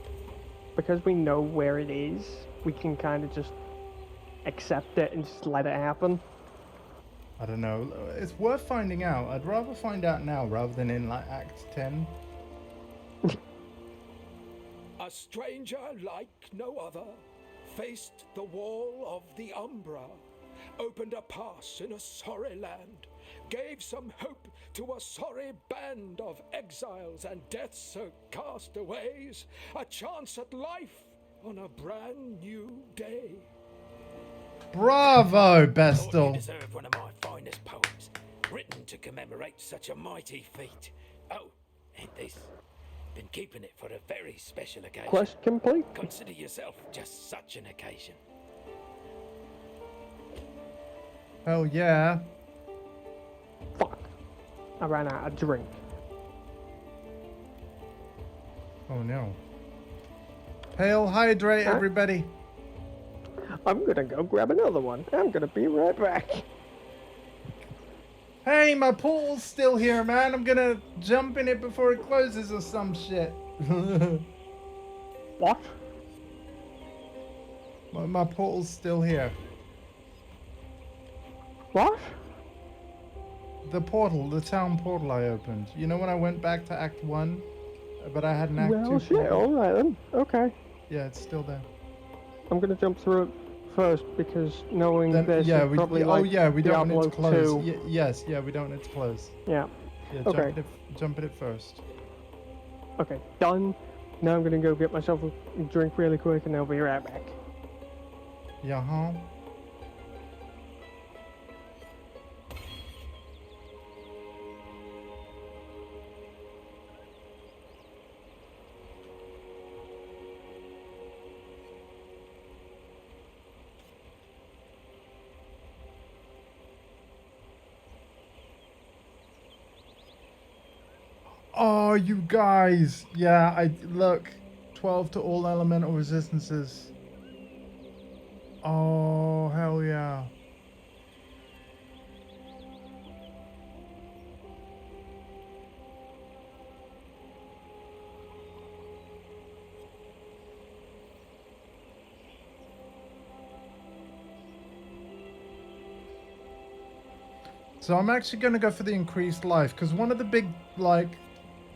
Because we know where it is, we can kind of just accept it and just let it happen. I don't know. It's worth finding out. I'd rather find out now rather than in like Act 10. A stranger like no other faced the wall of the Umbra, opened a pass in a sorry land, gave some hope to a sorry band of exiles and death-soaked castaways, a chance at life on a brand new day. Bravo, You Bestel. deserve one of my finest poems, written to commemorate such a mighty feat. Oh, Ain't this? Been keeping it for a very special occasion. Quest complete. Consider yourself just such an occasion. Hell yeah. Fuck. I ran out of drink. Oh no. Hail hydrate, Huh? everybody. I'm gonna go grab another one. I'm gonna be right back. Hey, my pool's still here, man. I'm gonna jump in it before it closes or some shit. What? My portal's still here. What? The portal, the town portal I opened. You know when I went back to Act 1, but I had an Act 2 Well, shit, portal? alright then. Okay. Yeah, it's still there. I'm gonna jump through it first because knowing Then, this yeah, is we, probably oh like yeah, we don't Diablo want it to close. 2. Yes, yeah, we don't want it to close. Yeah. Yeah, Okay. jump at it first. Okay, done. Now I'm gonna go get myself a drink really quick and I'll be right back. Yeah, huh? Oh, you guys. Yeah, look. 12 to all elemental resistances. Oh, hell yeah. So I'm actually going to go for the increased life, because one of the big, like,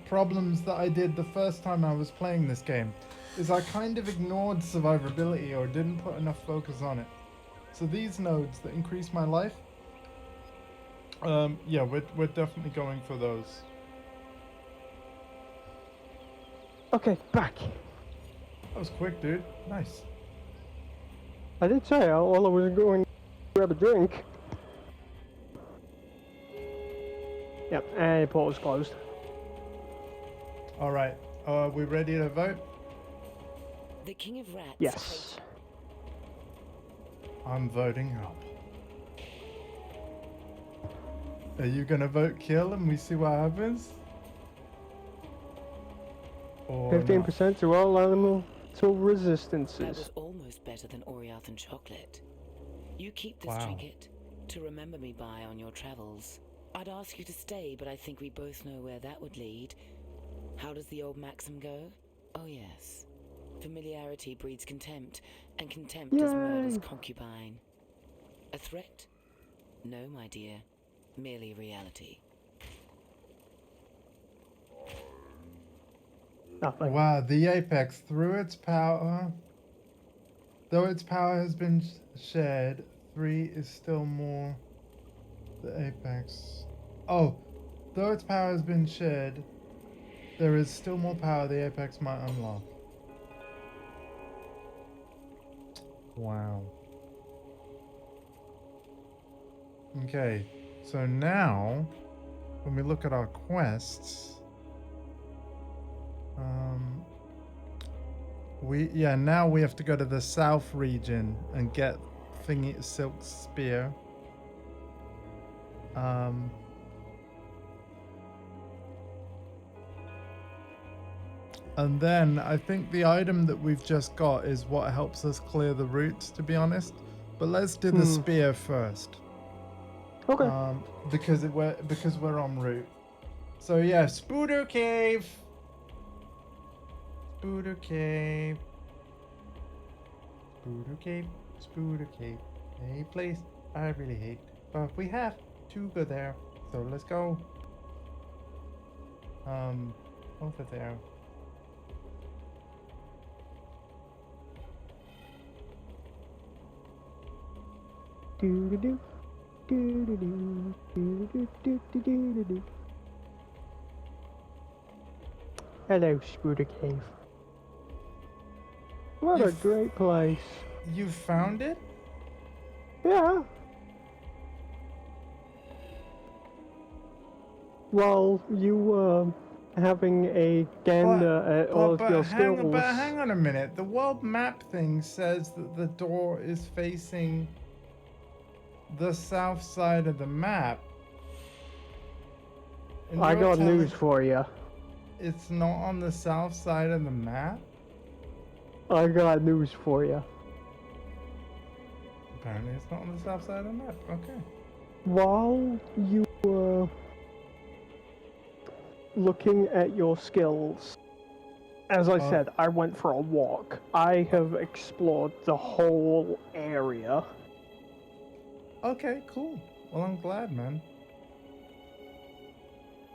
problems that I did the first time I was playing this game is I kind of ignored survivability or didn't put enough focus on it. So these nodes that increase my life, yeah, we're definitely going for those. Okay, back. That was quick, dude. Nice. I did say all I was going to grab a drink. Yep, and the portal's closed. All right. Are we ready to vote? The King of Rats. Yes. I'm voting up. Are you gonna vote kill and we see what happens? Or 15% to all elemental That resistances. was almost better than Oriath and chocolate. You keep this Wow. trinket to remember me by on your travels. I'd ask you to stay, but I think we both know where that would lead. How does the old maxim go? Oh yes. Familiarity breeds contempt, and contempt is murder's Yay. concubine. A threat? No, my dear. Merely reality. Nothing. Wow, the apex, through its power, though its power has been shared, 3 is still more. The apex. Oh, though its power has been shared, there is still more power the apex might unlock. Wow. Okay, so now, when we look at our quests, now we have to go to the south region and get thingy silk spear. And then I think the item that we've just got is what helps us clear the routes, to be honest. But let's do the spear first. Okay. Because we're en route. So yeah, Spooder Cave. Spooder Cave. Spooder Cave. Spooder Cave. A place I really hate, but we have to go there. So let's go. Over there. Doo-doo-doo. Doo-doo-doo. Doo-doo-doo-doo-doo-doo-doo. Hello, Spooder Cave. What a great place. You found it? Yeah. While you having a gander at all of your skills. But hang on a minute. The world map thing says that the door is facing the south side of the map. And I you're got telling news for you. It's not on the south side of the map? I got news for you. Apparently it's not on the south side of the map. Okay. While you were looking at your skills, as I said, I went for a walk. I have explored the whole area. Okay, cool. Well, I'm glad, man.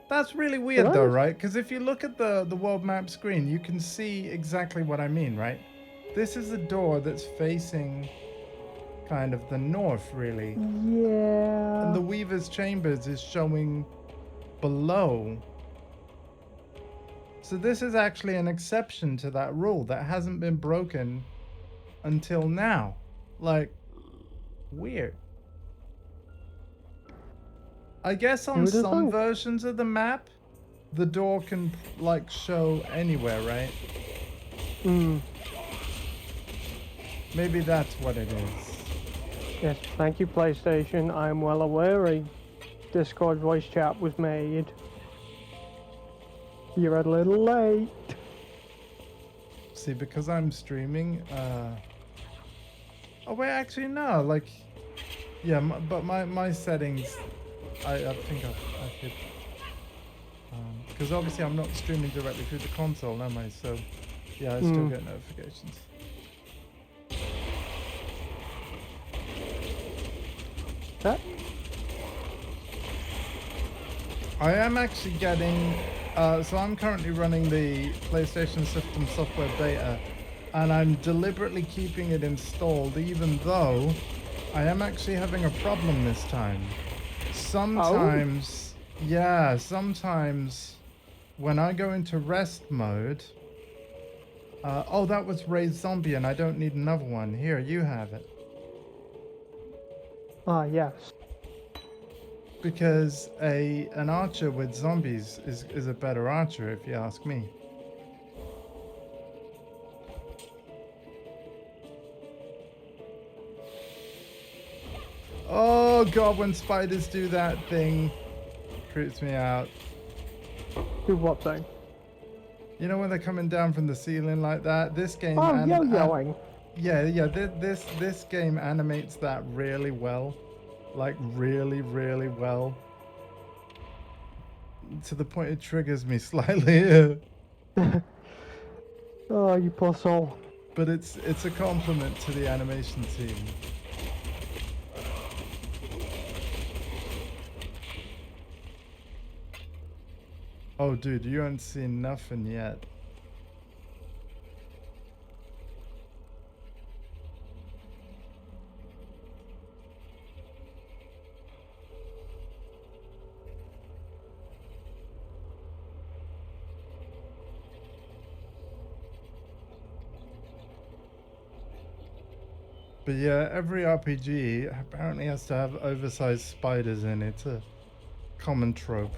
That's really weird though, right? Because if you look at the world map screen, you can see exactly what I mean, right? This is a door that's facing kind of the north, really. Yeah. And the Weaver's Chambers is showing below. So this is actually an exception to that rule that hasn't been broken until now. Like, weird. I guess on some versions of the map, the door can, like, show anywhere, right? Maybe that's what it is. Yes, thank you, PlayStation. I'm well aware a Discord voice chat was made. You're a little late. See, because I'm streaming, oh wait, actually no, like, yeah, but my settings, I think I could, because obviously I'm not streaming directly through the console, am I? So, yeah, I still get notifications. Huh? I am actually getting, so I'm currently running the PlayStation System software beta, and I'm deliberately keeping it installed, even though I am actually having a problem this time. Sometimes, yeah, sometimes when I go into rest mode, oh, that was Raised Zombie, and I don't need another one. Here, you have it. Ah, yes. Because an archer with zombies is a better archer, if you ask me. Oh god, when spiders do that thing, creeps me out. Do what thing? You know when they're coming down from the ceiling like that? This game yo-yoing. Yeah, this game animates that really well. Like really, really well. To the point it triggers me slightly. Oh, you poor soul. But it's a compliment to the animation team. Oh dude, you haven't seen nothing yet. But yeah, every RPG apparently has to have oversized spiders in it. It's a common trope.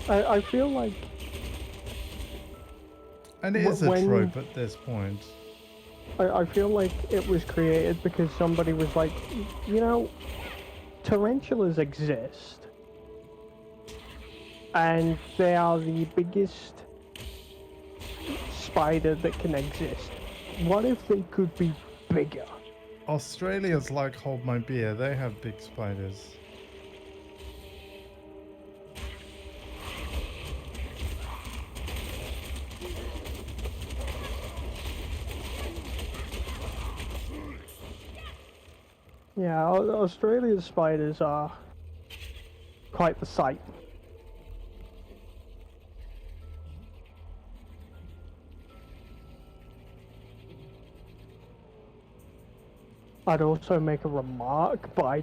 I feel like... And it is a trope at this point. I feel like it was created because somebody was like, you know, tarantulas exist. And they are the biggest spider that can exist. What if they could be bigger? Australia's like Hold My Beer. They have big spiders. Yeah, Australia's spiders are quite the sight. I'd also make a remark, but I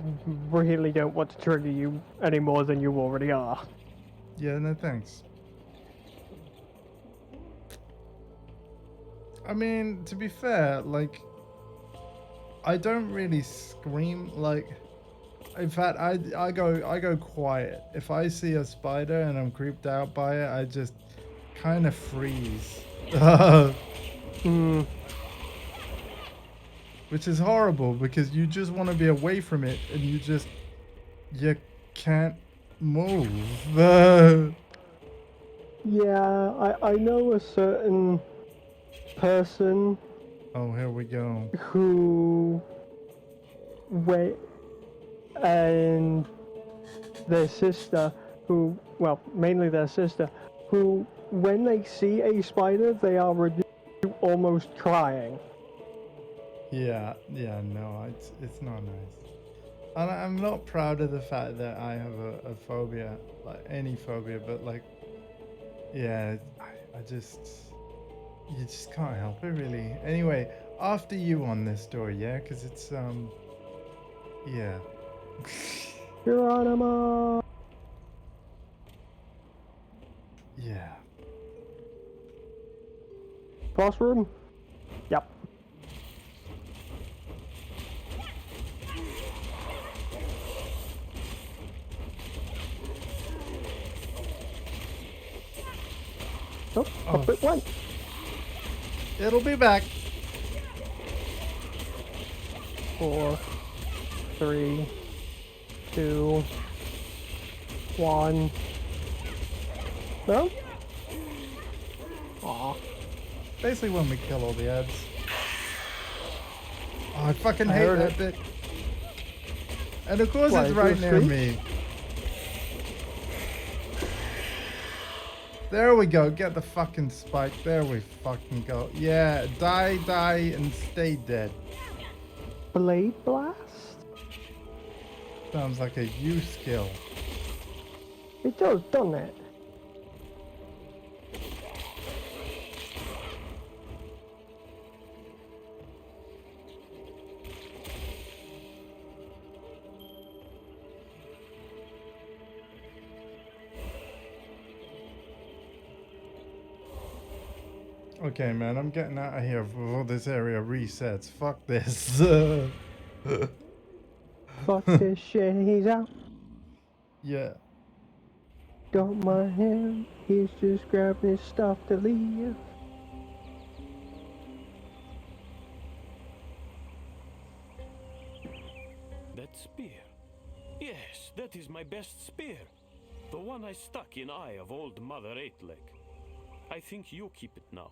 really don't want to trigger you any more than you already are. Yeah, no thanks. I mean, to be fair, like, I don't really scream like. In fact, I go quiet. If I see a spider and I'm creeped out by it, I just kind of freeze. Hmm. Which is horrible because you just want to be away from it and you can't move. Yeah, I know a certain person Oh, here we go. who went and their sister who, well, mainly their sister, who when they see a spider they are reduced to almost crying. Yeah, no, it's not nice. And I'm not proud of the fact that I have a phobia, like any phobia, but like, yeah, I just, you just can't help it really. Anyway, after you on this story, yeah, because it's, yeah. Geronimo! Yeah. Boss room? Yep. Oh, Oh. up it went. It'll be back. 4, 3, 2, 1. No? Aw. Basically when we kill all the ads. Oh, I fucking I hate heard that it. bit. And of course What, it's is it right a near streak? me. There we go. Get the fucking spike. There we fucking go. Yeah, die, and stay dead. Blade Blast? Sounds like a you skill. It does, doesn't it? Okay, man, I'm getting out of here before this area resets. Fuck this. Fuck this shit, he's out. Yeah. Don't mind him, he's just grabbing his stuff to leave. That spear. Yes, that is my best spear. The one I stuck in eye of old Mother Eightleg. I think you keep it now.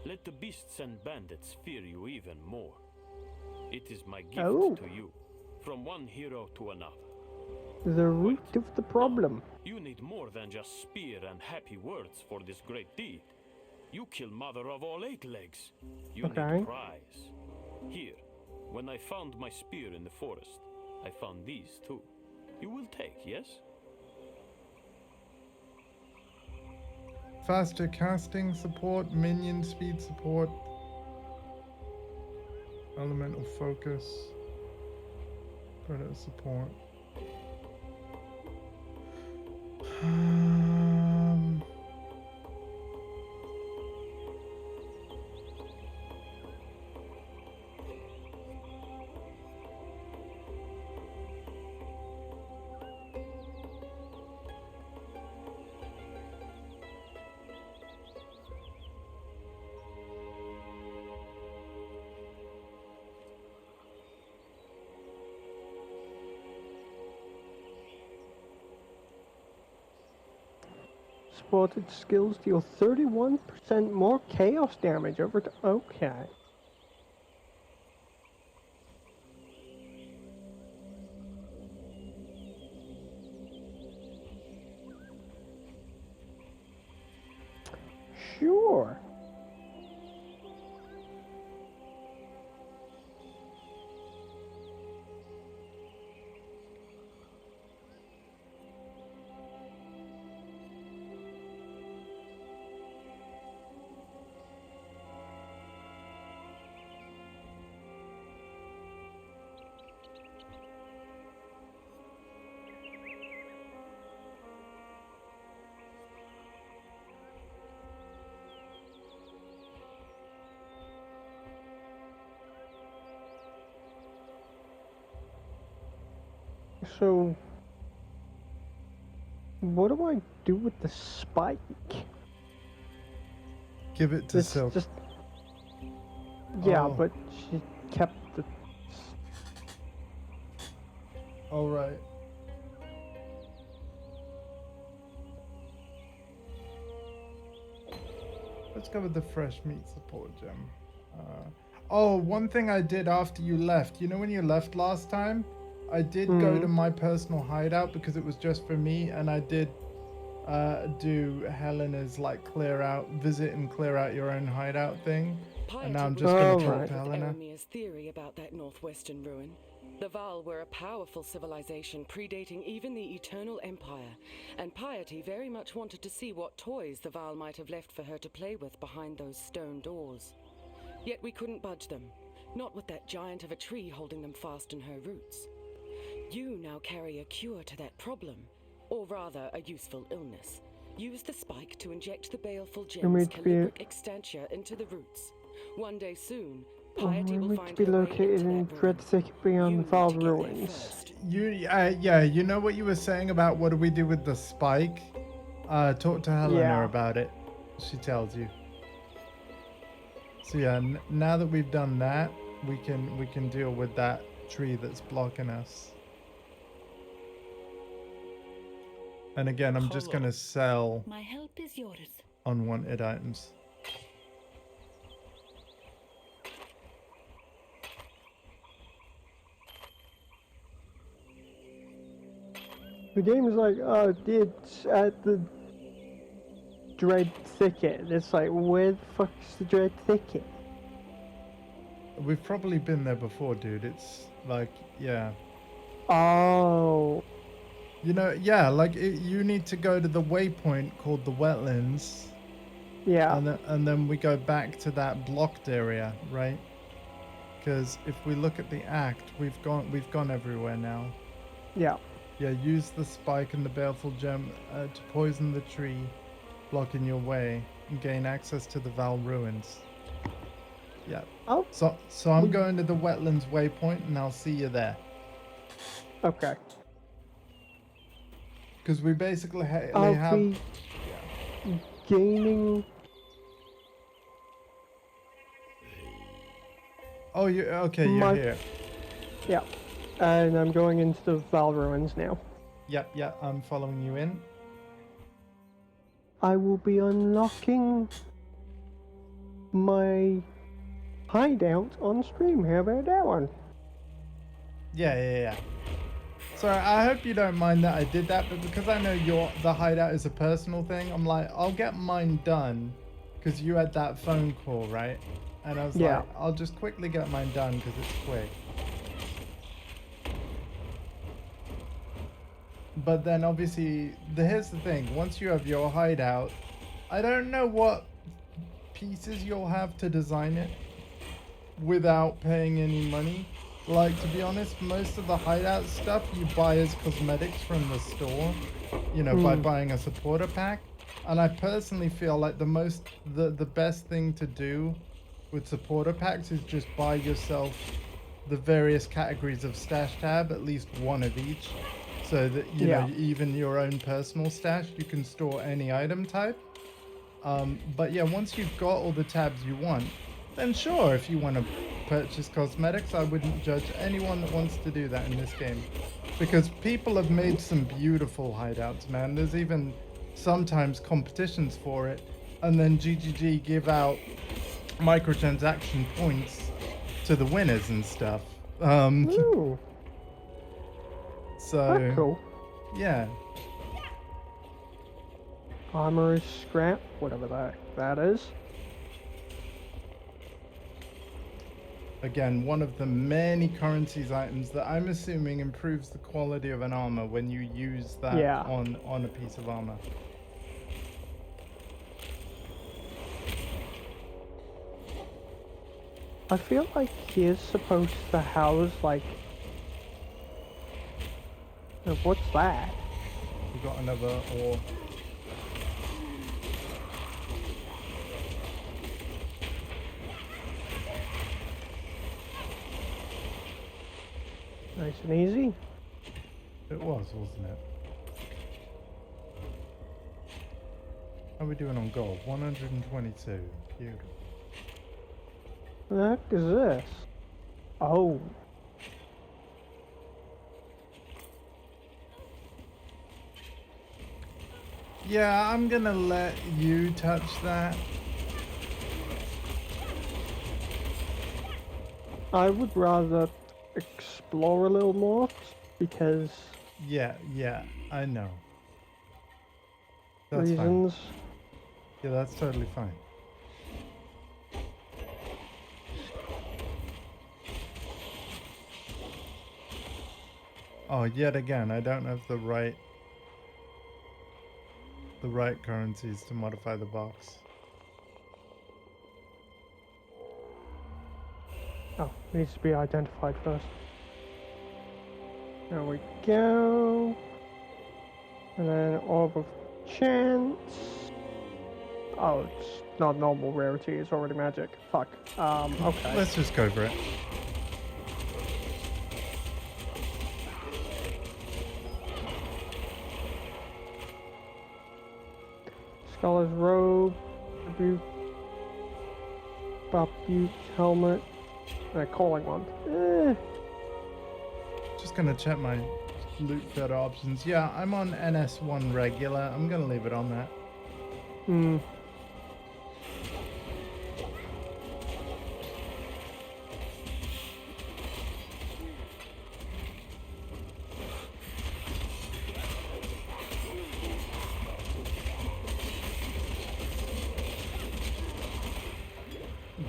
Let the beasts and bandits fear you even more. It is my gift Oh. to you, from one hero to another. The root Wait, of the problem. You need more than just spear and happy words for this great deed. You kill Mother of all Eight Legs. You Okay. need prize. Here, when I found my spear in the forest, I found these too. You will take, yes? Faster casting support, minion speed support, elemental focus, predator support. Spotted skills deal 31% more chaos damage over time. Okay. Sure. So, what do I do with the spike? Give it to It's Silk. just. Yeah, Oh. but she kept the. All right. Let's go with the fresh meat support gem. Oh, one thing I did after you left. You know when you left last time? I did go to my personal hideout because it was just for me, and I did do Helena's like visit and clear out your own hideout thing. And now I'm just going to talk to Helena. Eramir's theory about that northwestern ruin. The Val were a powerful civilization predating even the Eternal Empire, and Piety very much wanted to see what toys the Val might have left for her to play with behind those stone doors. Yet we couldn't budge them, not with that giant of a tree holding them fast in her roots. You now carry a cure to that problem, or rather a useful illness. Use the spike to inject the baleful gem's calibric extantia into the roots. One day soon, Piety will find be her way located into in that Dread ruin. Thicket beyond the You Val need to get there ruins. first. Yeah, you know what you were saying about what do we do with the spike? Talk to Helena Yeah. about it. She tells you. So yeah, now that we've done that, we can deal with that tree that's blocking us. And again, I'm just gonna sell My help is yours. unwanted items. The game is like, oh, it's at the Dread Thicket. It's like, where the fuck is the Dread Thicket? We've probably been there before, dude. It's like, yeah. Oh. You know, yeah, like you need to go to the waypoint called the wetlands. Yeah. And then we go back to that blocked area, right? Because if we look at the act, we've gone everywhere now. Yeah. Yeah, use the spike and the baleful gem to poison the tree blocking your way and gain access to the Val ruins. Yeah. Oh. So I'm going to the wetlands waypoint and I'll see you there. Okay. Because we basically I'll have be gaining. Oh, you okay? You're here. Yeah. And I'm going into the Val ruins now. Yep, I'm following you in. I will be unlocking my hideout on stream. How about that one? Yeah. Sorry, I hope you don't mind that I did that, but because I know the hideout is a personal thing, I'm like, I'll get mine done because you had that phone call, right? And I was like, I'll just quickly get mine done because it's quick. But then obviously, here's the thing. Once you have your hideout, I don't know what pieces you'll have to design it without paying any money. Like, to be honest, most of the hideout stuff you buy as cosmetics from the store, you know, by buying a supporter pack. And I personally feel like the best thing to do with supporter packs is just buy yourself the various categories of stash tab, at least one of each. So that, you know, even your own personal stash, you can store any item type. But yeah, once you've got all the tabs you want, then sure, if you want to purchase cosmetics, I wouldn't judge anyone that wants to do that in this game. Because people have made some beautiful hideouts, man. There's even sometimes competitions for it. And then GGG give out microtransaction points to the winners and stuff. Ooh. So, that's cool. Yeah. Armor is scrap, whatever that is. Again, one of the many currencies items that I'm assuming improves the quality of an armor when you use that on a piece of armor. I feel like he is supposed to house, like... What's that? We got another ore. Nice and easy. It was, wasn't it? How are we doing on gold? 122. Beautiful. What the heck is this? Oh. Yeah, I'm gonna let you touch that. I would rather explore a little more because Yeah, I know. That's fine. reasons. Yeah, that's totally fine. Oh, yet again, I don't have the right currencies to modify the box. Oh, it needs to be identified first. There we go. And then Orb of Chance. Oh, it's not normal rarity, it's already magic. Fuck. Okay. Let's just go for it. Scholar's Robe, Babute Helmet, and a Calling Wand. Just gonna check my loot fed options. Yeah, I'm on NS1 regular. I'm gonna leave it on that. Hmm.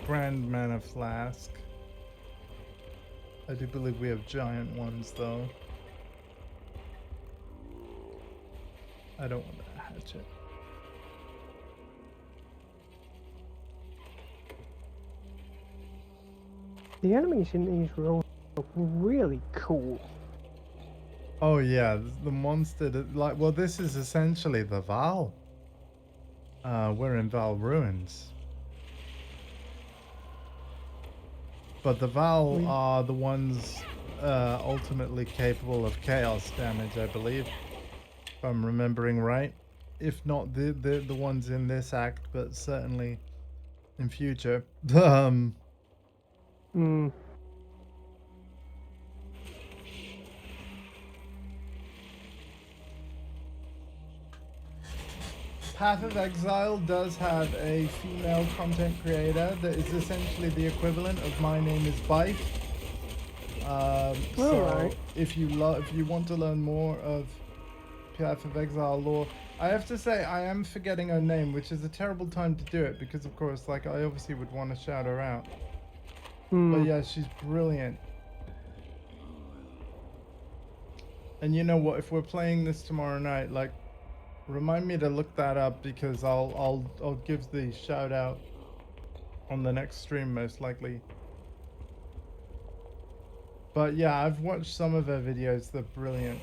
Grand Mana Flask. I do believe we have giant ones though. I don't want that hatchet. The enemies in these rows look really cool. Oh yeah, the monster that, like, well, this is essentially the Val. We're in Val Ruins. But the Val are the ones ultimately capable of chaos damage, I believe. If I'm remembering right. If not the ones in this act, but certainly in future. Hmm. Path of Exile does have a female content creator that is essentially the equivalent of My Name is Bife. So Alright. if you want to learn more of Path of Exile lore, I have to say I am forgetting her name, which is a terrible time to do it because of course, like, I obviously would want to shout her out. But yeah, she's brilliant. And you know what? If we're playing this tomorrow night, like, remind me to look that up because I'll give the shout out on the next stream most likely. But yeah, I've watched some of her videos. They're brilliant.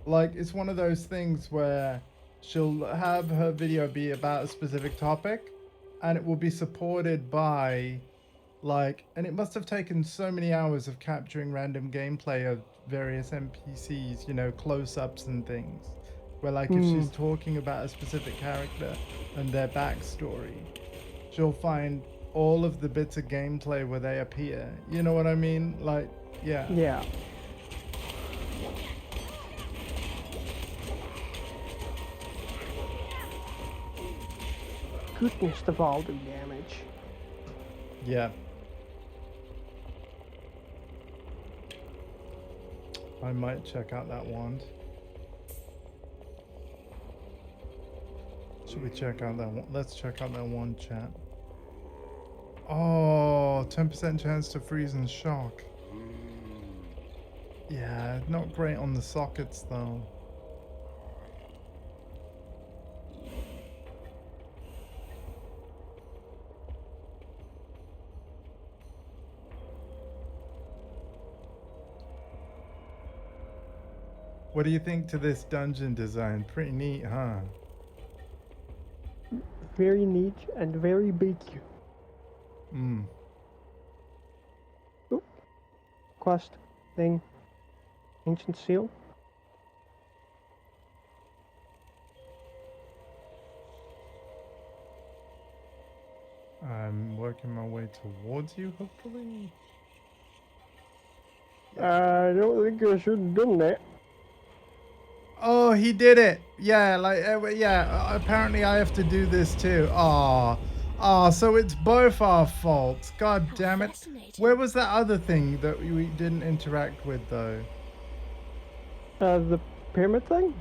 Like, it's one of those things where she'll have her video be about a specific topic and it will be supported by, like, and it must have taken so many hours of capturing random gameplay of various NPCs, you know, close-ups and things, where, like, if she's talking about a specific character and their backstory, she'll find all of the bits of gameplay where they appear. You know what I mean? Like, yeah. Yeah. Goodness, the Val do damage. Yeah. I might check out that wand. Should we check out that one? Let's check out that one, chat. Oh, 10% chance to freeze and shock. Yeah, not great on the sockets though. What do you think to this dungeon design? Pretty neat, huh? Very neat and very big. Hmm. Oh. quest thing? Ancient seal? I'm working my way towards you, hopefully. I don't think I should have done that. Oh, he did it. Yeah, like, apparently I have to do this too. So it's both our faults. God How damn it. fascinating. Where was that other thing that we didn't interact with, though? The pyramid thing?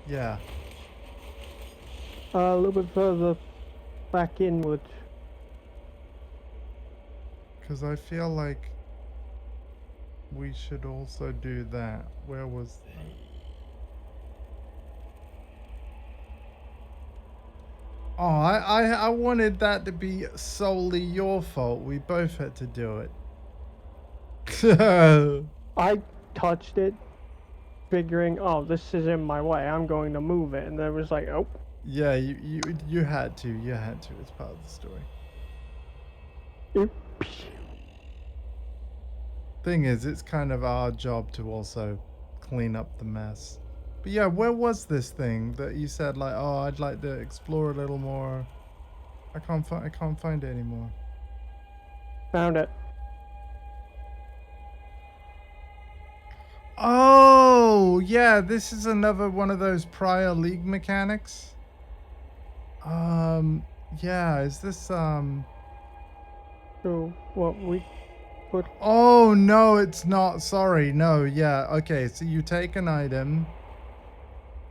Yeah. A little bit further back inward. Because I feel like we should also do that. Where was that? Oh, I wanted that to be solely your fault. We both had to do it. I touched it, figuring, oh, this is in my way. I'm going to move it, and then it was like, oh. Yeah, you had to. You had to. It's part of the story. Oops. Thing is, it's kind of our job to also clean up the mess. But yeah, where was this thing that you said like, oh, I'd like to explore a little more? I can't find it anymore. Found it. Oh, yeah, this is another one of those prior league mechanics. Yeah, is this So what we put? Oh, no, it's not. Sorry. No, yeah. Okay, so you take an item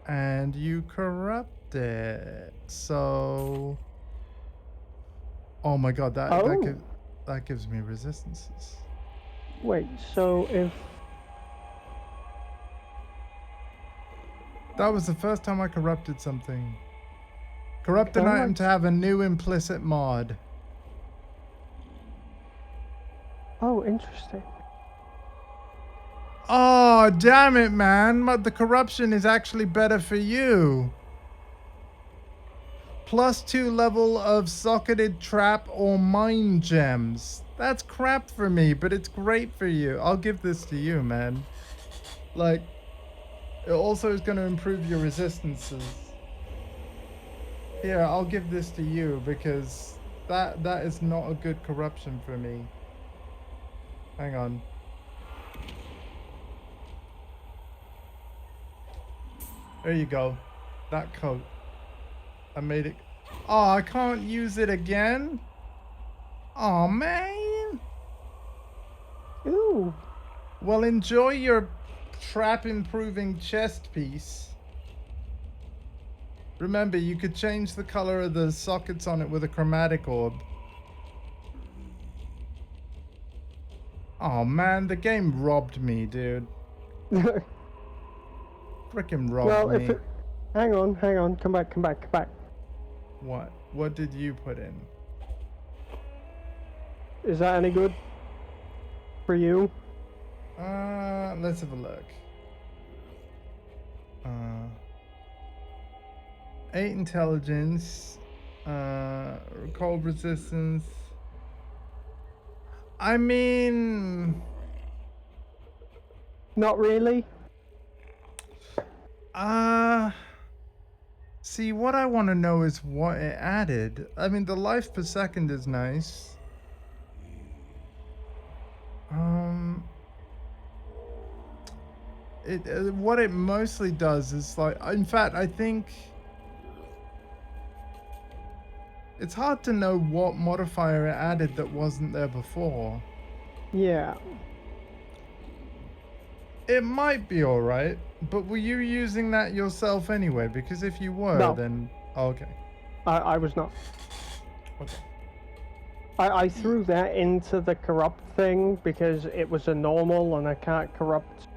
and you corrupt it. So oh my god, that gives me resistances. Wait, so if That was the first time I corrupted something. Corrupt an Okay, item like- to have a new implicit mod. oh, interesting. Oh, damn it, man. The corruption is actually better for you. +2 level of socketed trap or mind gems. That's crap for me, but it's great for you. I'll give this to you, man. Like, it also is going to improve your resistances. Here, I'll give this to you because that is not a good corruption for me. Hang on. There you go. That coat. I made it. Oh, I can't use it again? Oh, man. Ooh. Well, enjoy your trap improving chest piece. Remember, you could change the color of the sockets on it with a chromatic orb. Oh man, the game robbed me, dude. Frickin' robbed me. Hang on, come back. What? What did you put in? Is that any good for you? Let's have a look. 8 intelligence, cold resistance. I mean, Not really. see, what I want to know is what it added. I mean, the life per second is nice. What it mostly does is like, in fact, I think it's hard to know what modifier it added that wasn't there before. Yeah. It might be alright, but were you using that yourself anyway? Because if you were, No. then... Oh, okay. I was not. Okay. I threw that into the corrupt thing because it was a normal and I can't corrupt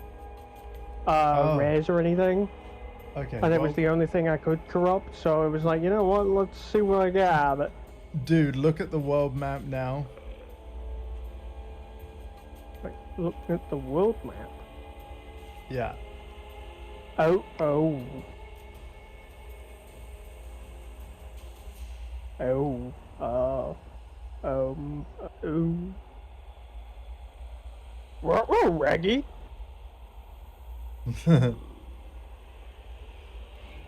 rares or anything. Okay. And it was the only thing I could corrupt, so it was like, you know what, let's see what I get out of it. Dude, look at the world map now. Like, look at the world map. Yeah. Oh. Ruh-roh, Reggie.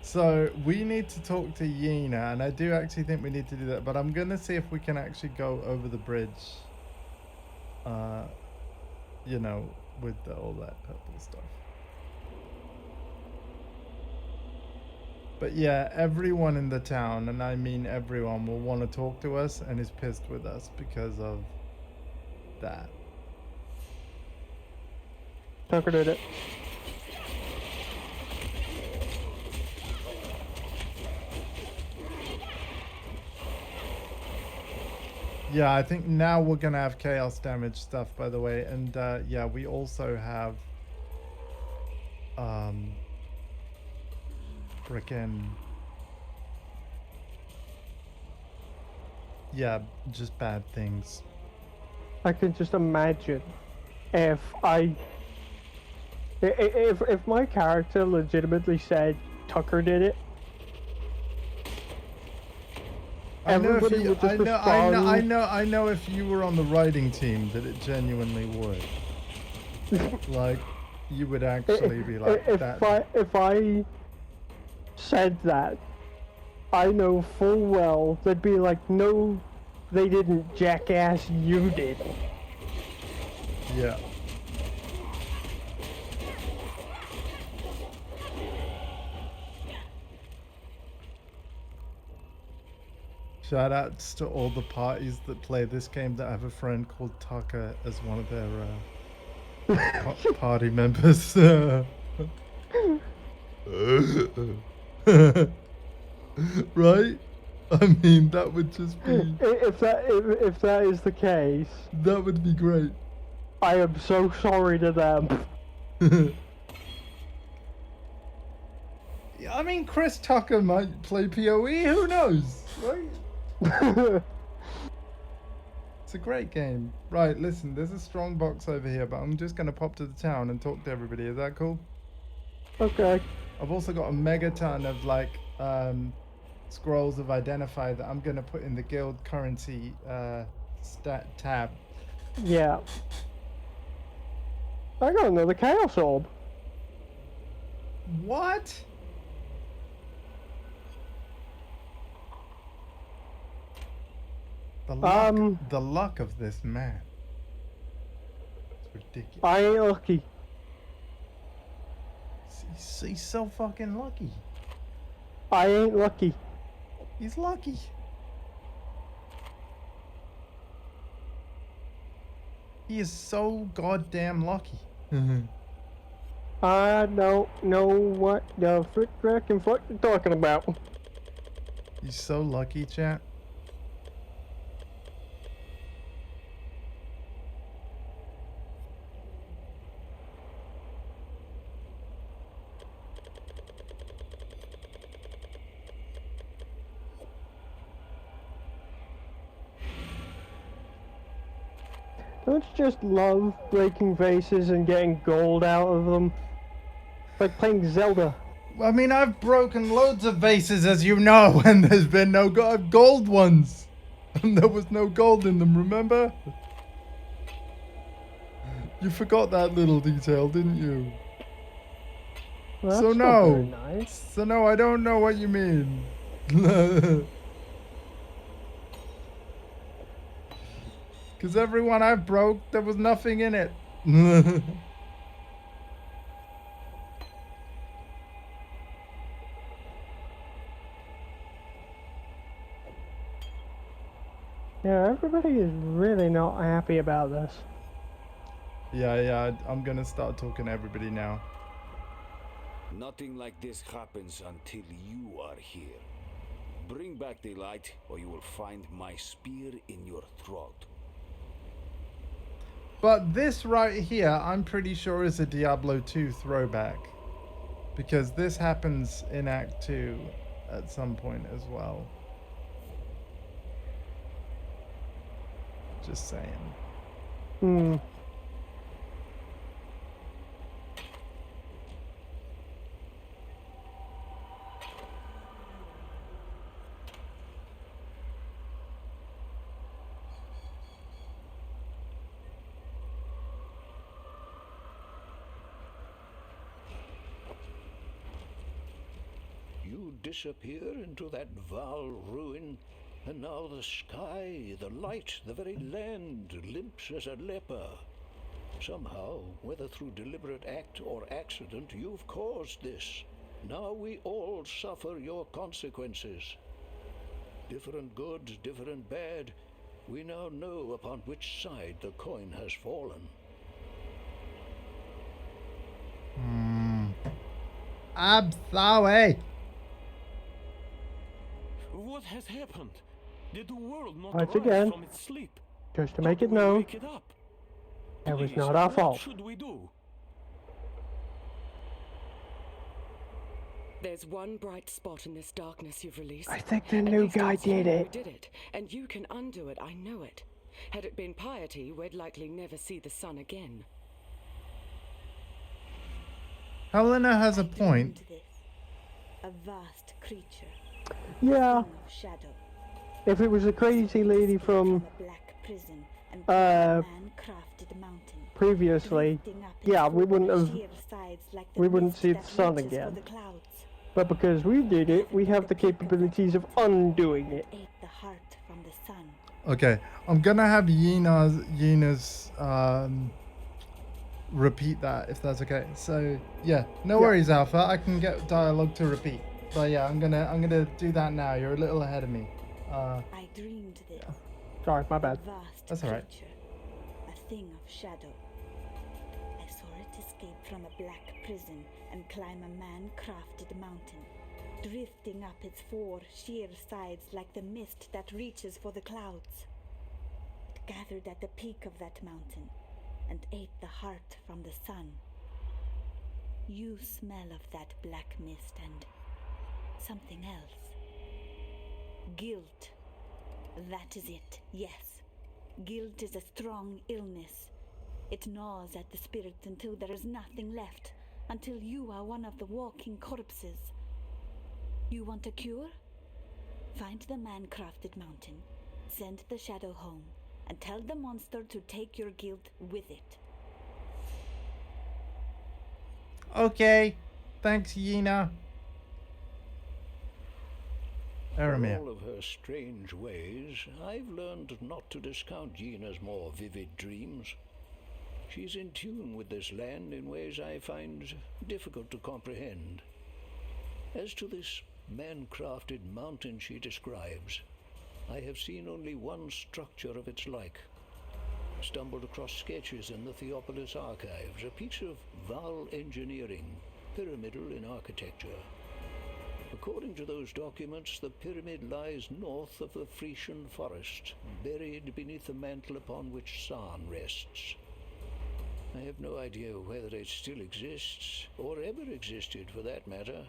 So we need to talk to Yena, and I do actually think we need to do that, but I'm gonna see if we can actually go over the bridge. You know, with all that purple stuff. But yeah, everyone in the town, and I mean everyone, will want to talk to us and is pissed with us because of that. Tucker did it. Yeah, I think now we're gonna have chaos damage stuff, by the way, and yeah, we also have frickin' yeah, just bad things. I can just imagine if if my character legitimately said Tucker did it. Everybody would just respond. I know if you were on the writing team that it genuinely would. Like, you would actually be like that. If I said that, I know full well they'd be like, no, they didn't, jackass, you did. Yeah. Shout outs to all the parties that play this game that have a friend called Tucker as one of their party members. Right? I mean, that would just be... If that is the case... That would be great. I am so sorry to them. I mean, Chris Tucker might play PoE, who knows, right? It's a great game. Right, listen, there's a strong box over here, but I'm just going to pop to the town and talk to everybody. Is that cool? Okay. I've also got a megaton of, like, scrolls of Identify that I'm going to put in the guild currency stat tab. Yeah. I got another Chaos Orb. What? The luck of this man. It's ridiculous. I ain't lucky. He's so fucking lucky. I ain't lucky. He's lucky. He is so goddamn lucky. I don't know what the frickin' fuck you're talking about. He's so lucky, chat. Don't you just love breaking vases and getting gold out of them? Like playing Zelda. I mean, I've broken loads of vases, as you know, and there's been no gold ones. And there was no gold in them, remember? You forgot that little detail, didn't you? Well, so that's no. not very nice. So no, I don't know what you mean. Because everyone I broke, there was nothing in it. Yeah, everybody is really not happy about this. Yeah, I'm gonna start talking to everybody now. Nothing like this happens until you are here. Bring back the light, or you will find my spear in your throat. But this right here, I'm pretty sure is a Diablo 2 throwback. Because this happens in Act 2 at some point as well. Just saying. you disappear into that Val ruin, and now the sky, the light, the very land limps as a leper. Somehow, whether through deliberate act or accident, you've caused this. Now we all suffer your consequences. Different good, different bad, we now know upon which side the coin has fallen. I'm sorry. What has happened? Did the world not Once rise again, from its sleep? just to How make do it we known, wake it up? it was Please, not our what fault. should we do? There's one bright spot in this darkness you've released. I think the At new least guy it's you did who it. did it, and you can undo it, I know it. Had it been piety, we'd likely never see the sun again. Helena has a I point. dreamed this. A vast creature. Yeah, Thing of shadow. if it was a crazy lady from a black prison and a man-crafted mountain. previously, Lifting up its yeah, we wouldn't four have, sheer sides like the we wouldn't mist see the that sun reaches for again. the clouds. But because we did it, we have the capabilities of undoing it. Ate the heart from the sun. Okay, I'm gonna have Yena's repeat that if that's okay. So yeah, no worries, Alpha. I can get dialogue to repeat. But yeah, I'm gonna do that now. You're a little ahead of me. I dreamed this. Sorry, my bad. A vast That's all right. creature. A thing of shadow. I saw it escape from a black prison and climb a man-crafted mountain, drifting up its four sheer sides like the mist that reaches for the clouds. It gathered at the peak of that mountain and ate the heart from the sun. You smell of that black mist and something else. Guilt. That is it, yes. Guilt is a strong illness. It gnaws at the spirit until there is nothing left, until you are one of the walking corpses. You want a cure? Find the man-crafted mountain, send the shadow home, and tell the monster to take your guilt with it. Okay, thanks, Yena. For Aramir. all of her strange ways, I've learned not to discount Yena's more vivid dreams. She's in tune with this land in ways I find difficult to comprehend. As to this man-crafted mountain she describes, I have seen only one structure of its like. Stumbled across sketches in the Theopolis archives, a piece of Val engineering, pyramidal in architecture. According to those documents, the pyramid lies north of the Frisian forest, buried beneath the mantle upon which San rests. I have no idea whether it still exists, or ever existed for that matter.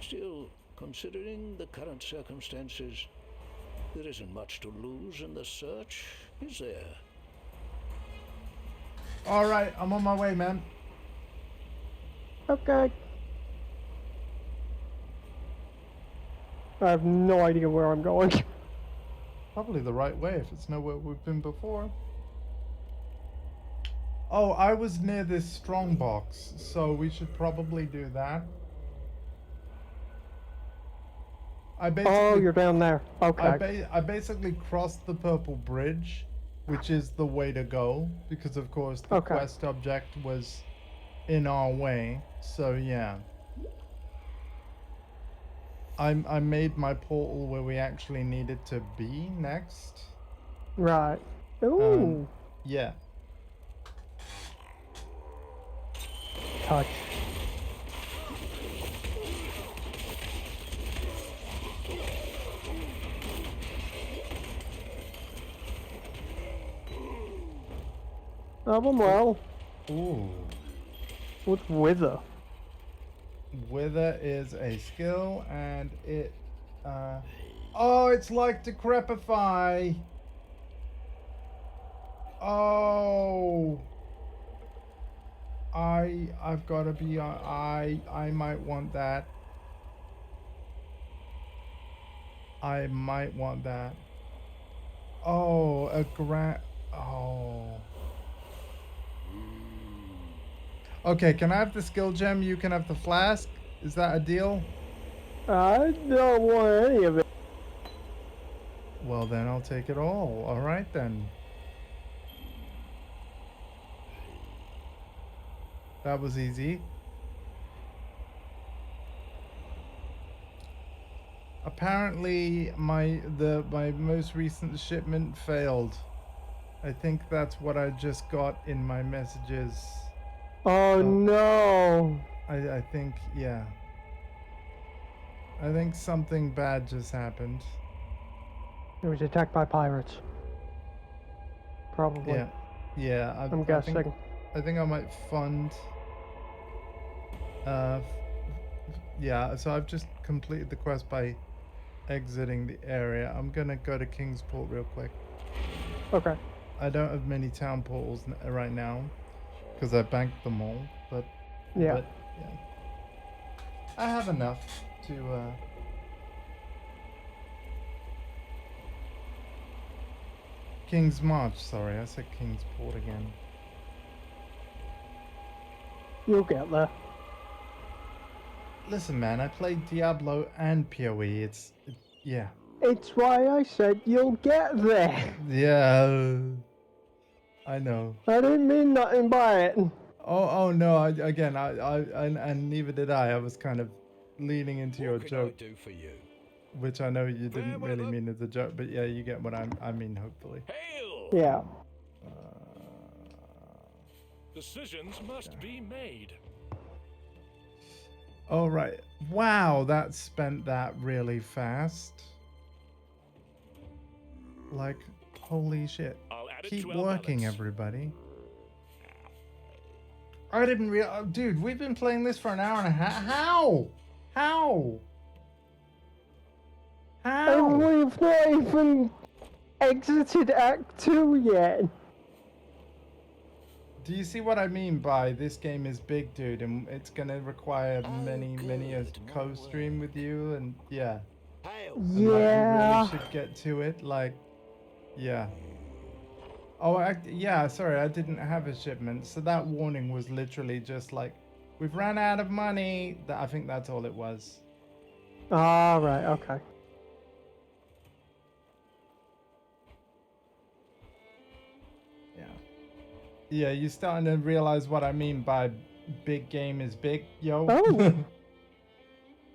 Still, considering the current circumstances, there isn't much to lose in the search, is there? Alright, I'm on my way, man. Okay. I have no idea where I'm going. Probably the right way if it's nowhere we've been before. Oh, I was near this strong box, so we should probably do that. Oh, you're down there. Okay. I basically crossed the purple bridge, which is the way to go, because of course the quest object was in our way. So yeah. I made my portal where we actually needed to be next. Right. Ooh. Yeah. Touch. Well. Ooh. What's Wither? Wither is a skill, and it oh, it's like Decrepify. Oh, I've got to be on. I might want that. I might want that. Oh, a oh. Okay, can I have the skill gem? You can have the flask. Is that a deal? I don't want any of it. Well, then I'll take it all. All right, then. That was easy. Apparently, my most recent shipment failed. I think that's what I just got in my messages. Oh no! I think, yeah. I think something bad just happened. It was attacked by pirates. Probably. Yeah. Yeah, I'm guessing. I think I might fund. Yeah, so I've just completed the quest by exiting the area. I'm gonna go to Kingsport real quick. Okay. I don't have many town portals right now because I banked them all, but yeah, I have enough to. King's March, sorry, I said Kingsport again. You'll get there. Listen, man, I played Diablo and PoE. Yeah. It's why I said you'll get there. Yeah. I know. I didn't mean nothing by it. Oh no! And neither did I. I was kind of leaning into your joke. What can I do for you? Which I know you didn't really mean as a joke, but yeah, you get what I mean, hopefully. Hail! Yeah. Decisions must be made. All right. Wow, that spent that really fast. Like, holy shit. Keep working, everybody. I didn't realize... Dude, we've been playing this for an hour and a half. How? How? And we've not even exited Act 2 yet. Do you see what I mean by this game is big, dude, and it's gonna require many a co-stream with you, and yeah. And, yeah. Like, we really should get to it, like, yeah. Oh, yeah, sorry, I didn't have a shipment, so that warning was literally just like, we've ran out of money. I think that's all it was. All right, okay. Yeah, you're starting to realize what I mean by big game is big, yo. Oh.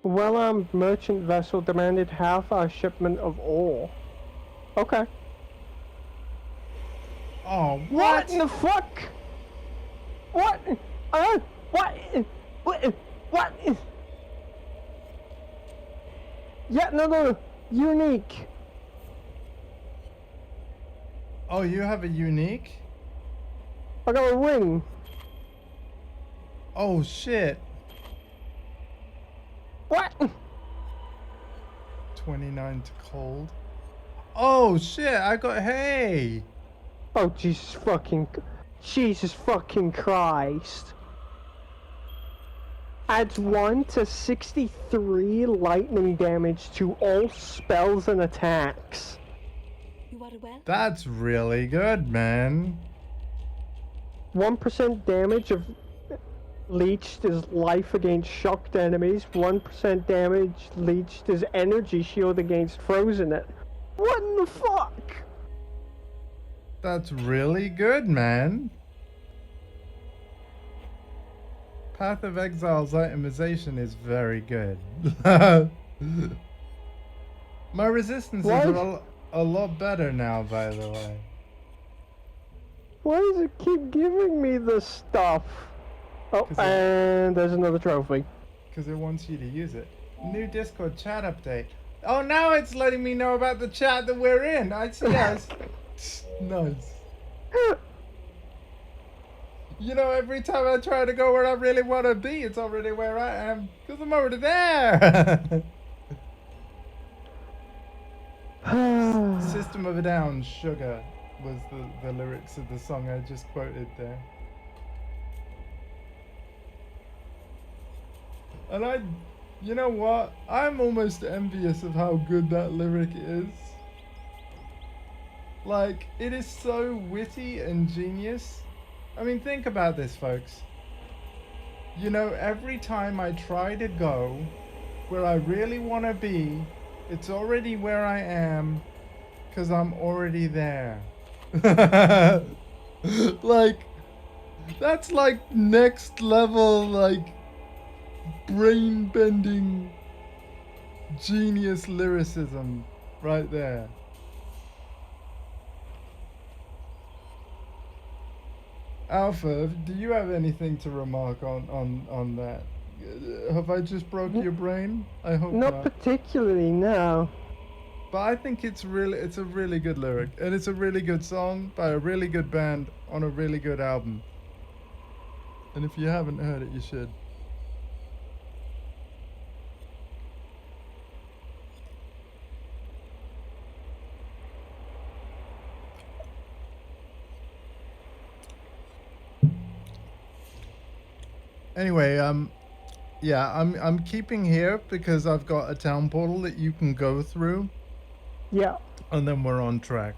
Well, merchant vessel demanded half our shipment of ore. Okay. Oh, what in the fuck? What? What? What? Yet another unique. Oh, you have a unique? I got a ring. Oh shit. What? 29 to cold. Oh shit, I got, hey. Oh Jesus fucking Christ. Adds 1 to 63 lightning damage to all spells and attacks. You are well? That's really good, man. 1% damage of leeched is life against shocked enemies. 1% damage leeched is energy shield against frozen it. What in the fuck? That's really good, man. Path of Exile's itemization is very good. My resistances are a lot better now, by the way. Why does it keep giving me this stuff? Oh, and there's another trophy. Because it wants you to use it. New Discord chat update. Oh, now it's letting me know about the chat that we're in. I see. Yes. Nice. You know, every time I try to go where I really want to be, it's already where I am. Because I'm already there. System of a Down, Sugar was the lyrics of the song I just quoted there. And you know what? I'm almost envious of how good that lyric is. Like, it is so witty and genius. I mean, think about this, folks. You know, every time I try to go where I really want to be. It's already where I am, because I'm already there. Like, that's like next level, like, brain bending genius lyricism right there. Alpha, do you have anything to remark on that? Have I just broke your brain? I hope Not not. particularly, no. But I think it's a really good lyric, and it's a really good song by a really good band on a really good album. And if you haven't heard it, you should. Anyway, yeah, I'm keeping here because I've got a town portal that you can go through, Yeah. and then we're on track.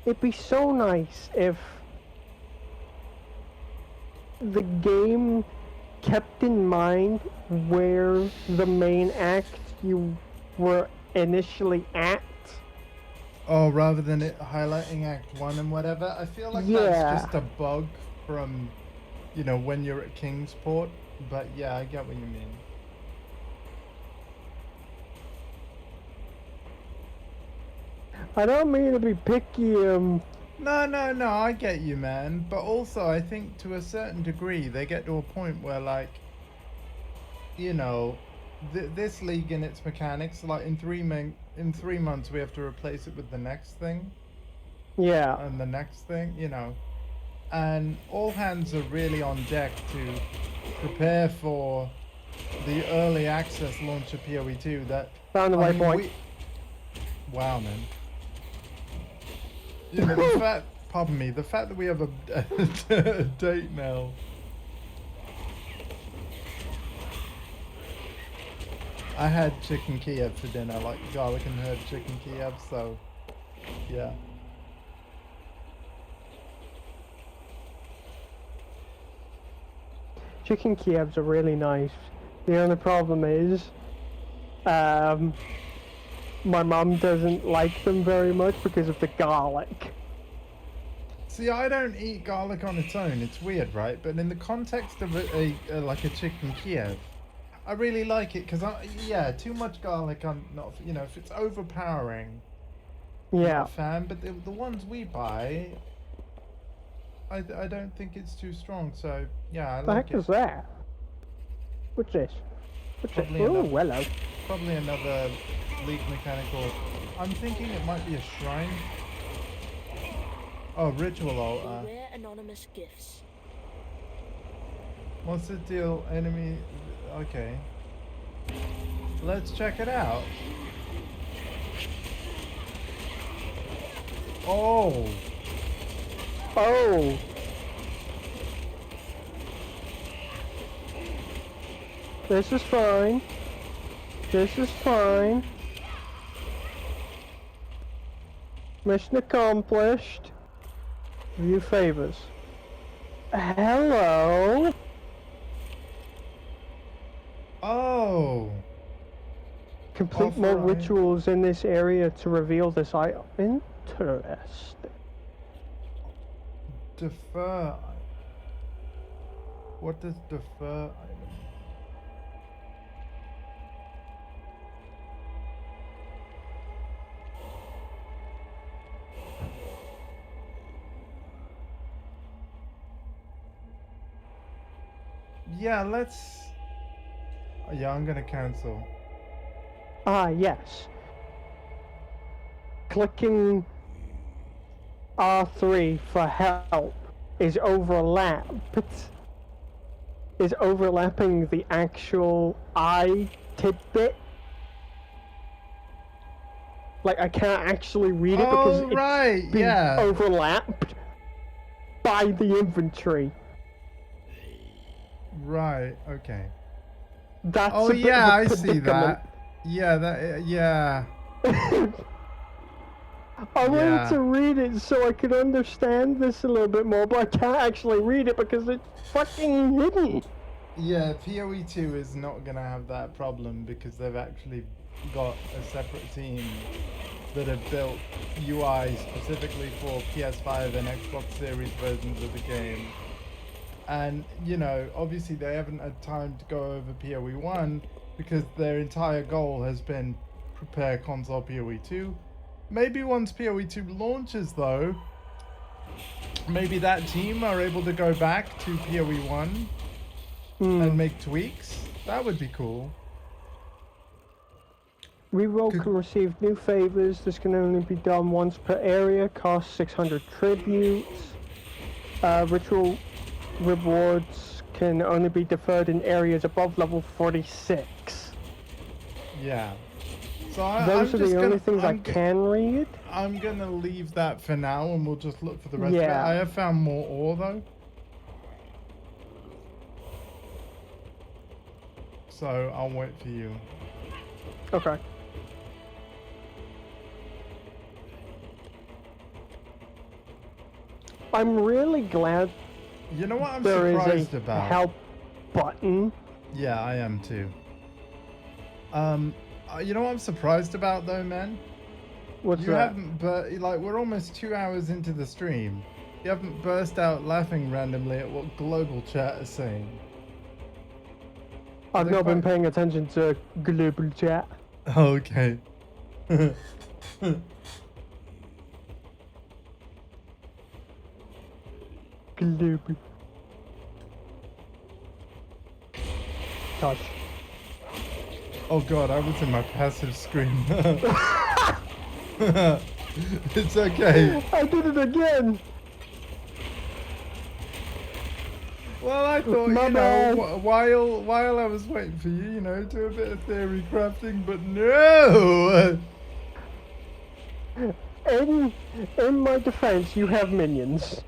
It'd be so nice if the game kept in mind where the main act you were initially at. Oh, rather than it highlighting Act 1 and whatever, I feel like Yeah. that's just a bug from, you know, when you're at Kingsport. But yeah, I get what you mean. I don't mean to be picky, No, I get you, man. But also, I think to a certain degree, they get to a point where, like, you know, this league and its mechanics, like in 3 months, we have to replace it with the next thing. Yeah. And the next thing, you know. And all hands are really on deck to prepare for the early access launch of PoE2. That Found the right point. Wow, man. You know, the fact, pardon me, the fact that we have a date now. I had chicken Kiev for dinner, like garlic and herb chicken Kiev, so yeah. Chicken Kievs are really nice. The only problem is, my mum doesn't like them very much because of the garlic. See, I don't eat garlic on its own. It's weird, right? But in the context of like a chicken Kiev, I really like it because yeah, too much garlic. I'm not, you know, if it's overpowering. I'm Yeah. not a fan, but the ones we buy, I don't think it's too strong. So yeah, I The like heck it. is that? What's this? What's this? Probably Oh, another- hello. Probably another league mechanical. I'm thinking it might be a shrine. Oh, ritual altar. Beware anonymous gifts. What's the deal? Enemy. Okay. Let's check it out. Oh. Oh. This is fine. This is fine. Mission accomplished. View favors. Hello. Oh. Complete more Alright. rituals in this area to reveal this item. Interesting. Defer. What does defer item? Yeah, let's. Yeah, I'm gonna cancel. Ah, yes. Clicking R3 for help is overlapping the actual I tidbit. Like, I can't actually read it because Oh, right, it's being yeah. overlapped by the inventory. Right. Okay. That's Oh a bit yeah, of a I see predicament. that. Yeah, yeah. I wanted Yeah. to read it so I could understand this a little bit more, but I can't actually read it because it's fucking hidden. Yeah, PoE 2 is not going to have that problem because they've actually got a separate team that have built UI specifically for PS5 and Xbox Series versions of the game. And, you know, obviously they haven't had time to go over PoE 1 because their entire goal has been prepare console PoE 2. Maybe once PoE 2 launches, though, maybe that team are able to go back to PoE 1 and make tweaks. That would be cool. Reroll can receive new favors. This can only be done once per area. Cost 600 tributes. Ritual rewards can only be deferred in areas above level 46. Yeah. So Those are the only things I can read. I'm gonna leave that for now, and we'll just look for the rest of it. Yeah. I have found more ore though, so I'll wait for you. Okay. I'm really glad You know what I'm there surprised is a about? help button. Yeah, I am too. You know what I'm surprised about though, man? What's You that? haven't, but like we're almost 2 hours into the stream. You haven't burst out laughing randomly at what global chat is saying. I've not been paying attention to global chat. Okay. Global. Touch. Oh god, I was in my passive screen. It's okay. I did it again. Well, I thought, My you know, bad. while I was waiting for you, you know, do a bit of theory crafting, but no! In my defense, you have minions.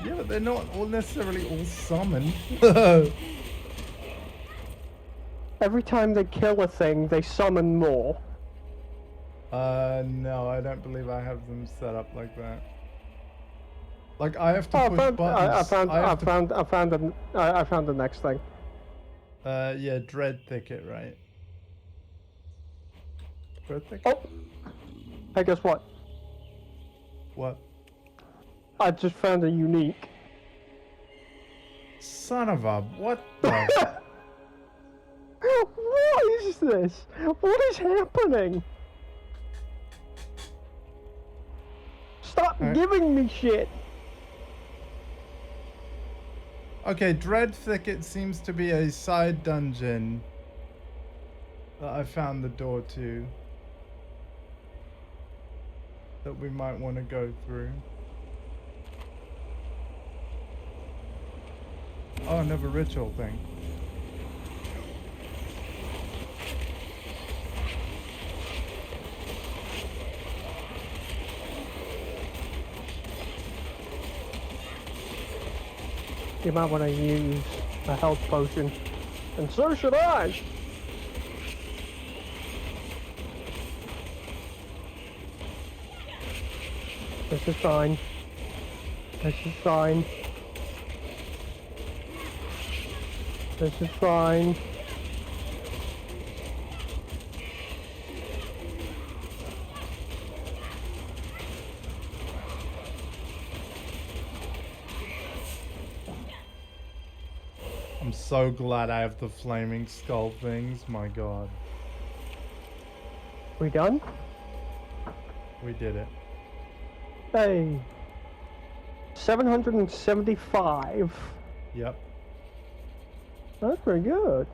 Yeah, but they're not all necessarily all summoned. Every time they kill a thing, they summon more. No, I don't believe I have them set up like that. Like, I have to Oh, push buttons. I found the next thing. Yeah, Dread Thicket, right? Dread Thicket? Oh! Hey, guess what? What? I just found a unique. Son of a... What the... What is this? What is happening? Stop giving me shit! Okay, Dread Thicket seems to be a side dungeon that I found the door to that we might want to go through. Oh, another ritual thing. You might want to use a health potion. And so should I! This is fine. This is fine. This is fine. I'm so glad I have the flaming skull things, my god. We done? We did it. Hey. 775. Yep. That's pretty good.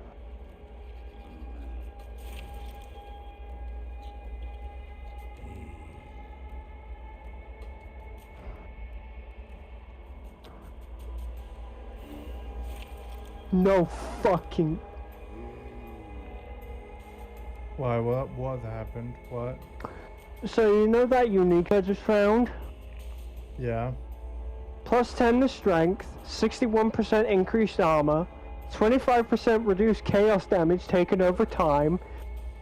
No fucking... Why, what happened? What? So you know that unique I just found? Yeah. Plus 10 to strength, 61% increased armor, 25% reduced chaos damage taken over time,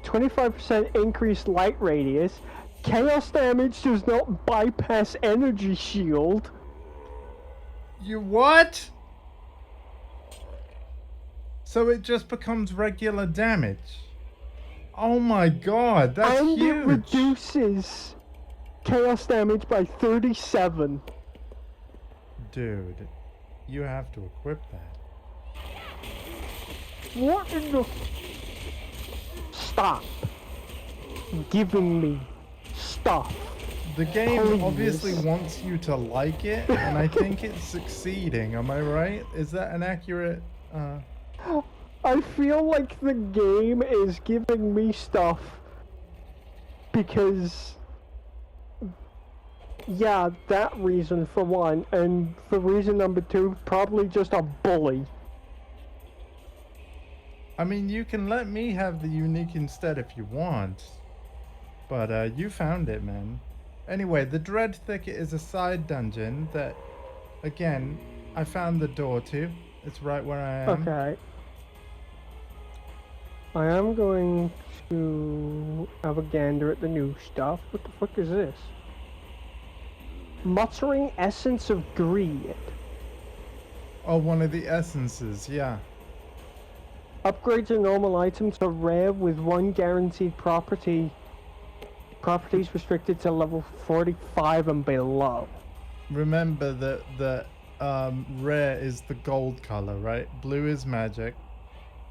25% increased light radius. Chaos damage does not bypass energy shield. You what? So it just becomes regular damage. Oh my god, that's and huge. it reduces chaos damage by 37. Dude, you have to equip that. What in the... Stop giving me stuff. The game Please. obviously wants you to like it, and I think it's succeeding. Am I right? Is that an accurate... I feel like the game is giving me stuff because... Yeah, that reason for one, and for reason number two, probably just a bully. I mean, you can let me have the unique instead if you want. But you found it, man. Anyway, the Dread Thicket is a side dungeon that, again, I found the door to. It's right where I am. Okay. I am going to have a gander at the new stuff. What the fuck is this? Muttering Essence of Greed. Oh, one of the essences, yeah. Upgrades a normal item to rare with one guaranteed property. Properties restricted to level 45 and below. Remember that rare is the gold color, right? Blue is magic.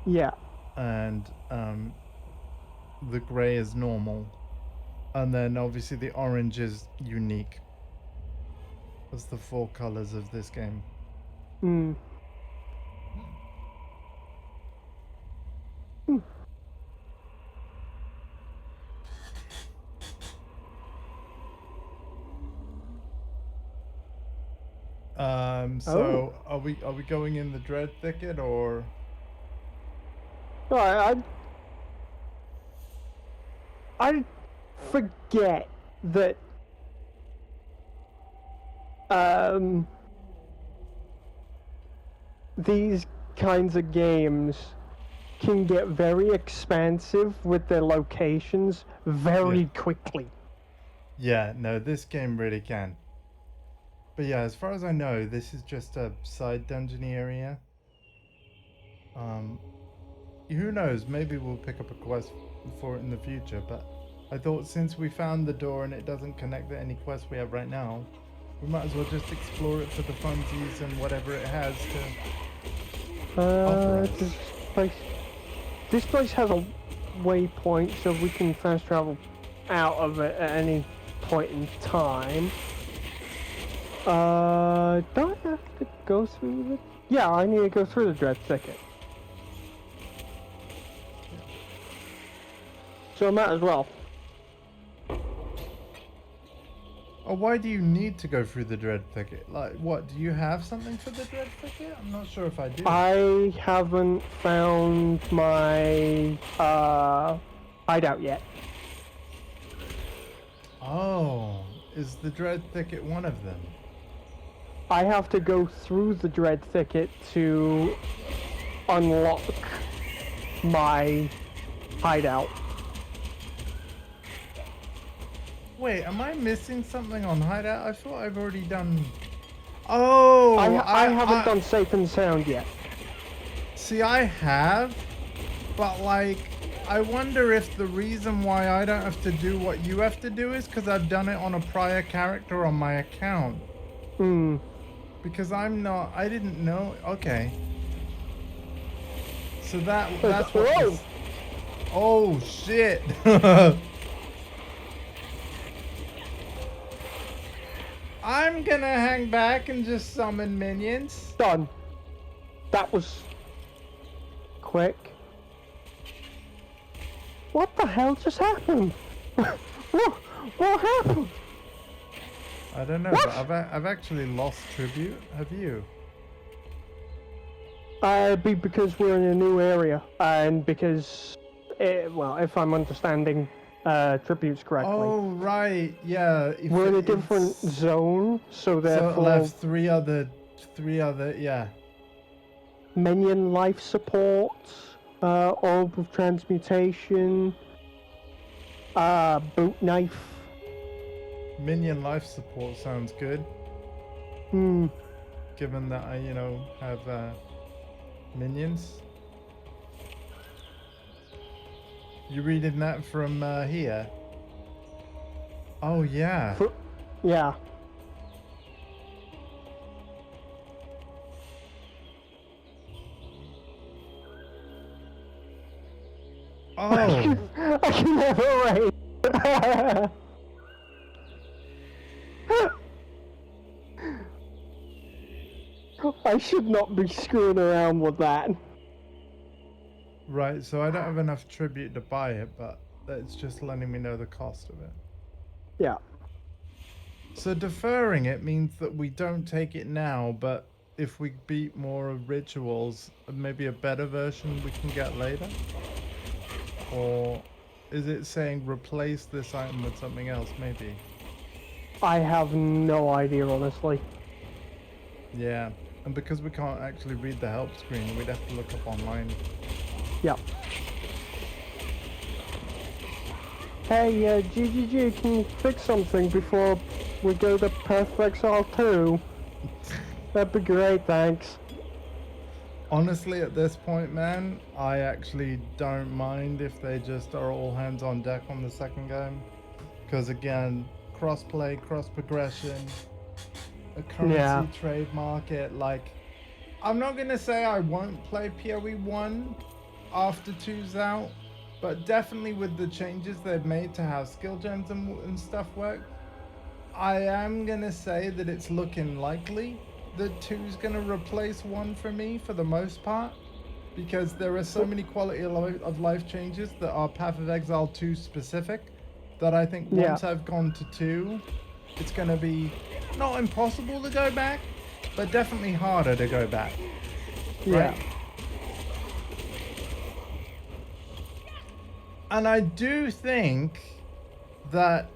Yeah. And the gray is normal. And then obviously the orange is unique. That's the 4 colors of this game. Hmm. So are we going in the Dread Thicket or? I forget that these kinds of games can get very expansive with their locations very quickly. Yeah, no, this game really can. But yeah, as far as I know, this is just a side dungeon area. Who knows? Maybe we'll pick up a quest for it in the future. But I thought since we found the door and it doesn't connect to any quest we have right now, we might as well just explore it for the funsies and whatever it has to offer us. This place has a waypoint, so we can fast travel out of it at any point in time. Do I have to go through the... Yeah, I need to go through the Dread Thicket. So I might as well. Oh, why do you need to go through the Dread Thicket? Like, what, do you have something for the Dread Thicket? I'm not sure if I do. I haven't found my hideout yet. Oh, is the Dread Thicket one of them? I have to go through the Dread Thicket to unlock my hideout. Wait, am I missing something on hideout? I thought I've already done... Oh! I haven't done Safe and Sound yet. See, I have, but like, I wonder if the reason why I don't have to do what you have to do is because I've done it on a prior character on my account. Hmm. Because I didn't know. Okay. So that's what... Whoa! Was, oh, shit! I'm gonna hang back and just summon minions. Done. That was quick. What the hell just happened? What happened? I don't know, but I've actually lost tribute. Have you? Because we're in a new area, and because, well, if I'm understanding tributes correctly. Oh right, yeah. We're in a different zone, so therefore. So left three other, yeah. Minion life support, orb of transmutation, Boot knife. Minion life support sounds good. Hmm. Given that I, have minions. You reading that from here? Oh yeah. Yeah. Oh. I can never wait. I should not be screwing around with that. Right, so I don't have enough tribute to buy it, but it's just letting me know the cost of it. Yeah. So deferring it means that we don't take it now, but if we beat more rituals, maybe a better version we can get later? Or is it saying replace this item with something else, maybe? I have no idea, honestly. Yeah, and because we can't actually read the help screen, we'd have to look up online. Yep. Hey, GGG, can you fix something before we go to Path of Exile 2? That'd be great, thanks. Honestly, at this point, man, I actually don't mind if they just are all hands on deck on the second game. Because again, cross-play, cross-progression, a currency trade market, like... I'm not going to say I won't play PoE 1 after 2's out, but definitely with the changes they've made to how skill gems and stuff work, I am going to say that it's looking likely that 2's going to replace 1 for me for the most part, because there are so many quality of life changes that are Path of Exile 2 specific, that I think once I've gone to 2, it's going to be not impossible to go back, but definitely harder to go back. Right? Yeah. And I do think that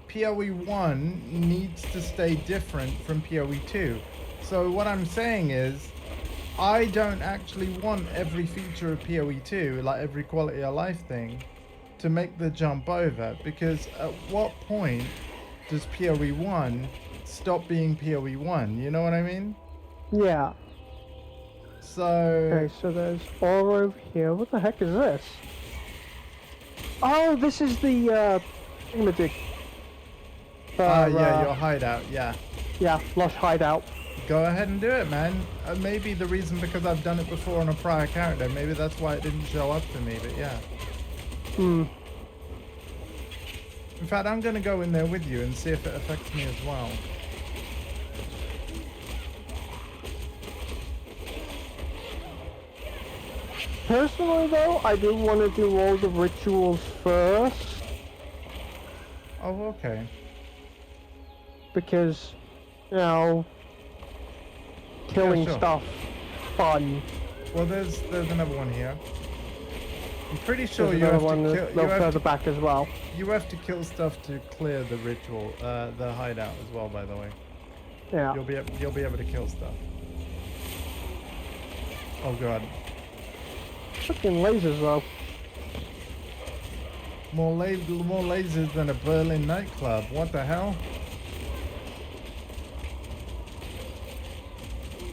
PoE 1 needs to stay different from PoE 2. So what I'm saying is, I don't actually want every feature of PoE 2, like every quality of life thing, to make the jump over, because at what point does PoE 1 stop being PoE 1? You know what I mean? Yeah. So... Okay, so there's ore over here. What the heck is this? Oh, this is the, thingamajig. Yeah, your hideout, yeah. Yeah, lush hideout. Go ahead and do it, man. Maybe the reason because I've done it before on a prior character. Maybe that's why it didn't show up for me, but yeah. Hmm. In fact, I'm going to go in there with you and see if it affects me as well. Personally, though, I do want to do all the rituals first. Oh, okay. Because, killing stuff, fun. Well, there's another one here. I'm pretty sure there's you have one to kill. a little further back as well. You have to kill stuff to clear the ritual, the hideout as well. By the way. Yeah. You'll be able to kill stuff. Oh god. Fucking lasers though. More lasers than a Berlin nightclub. What the hell?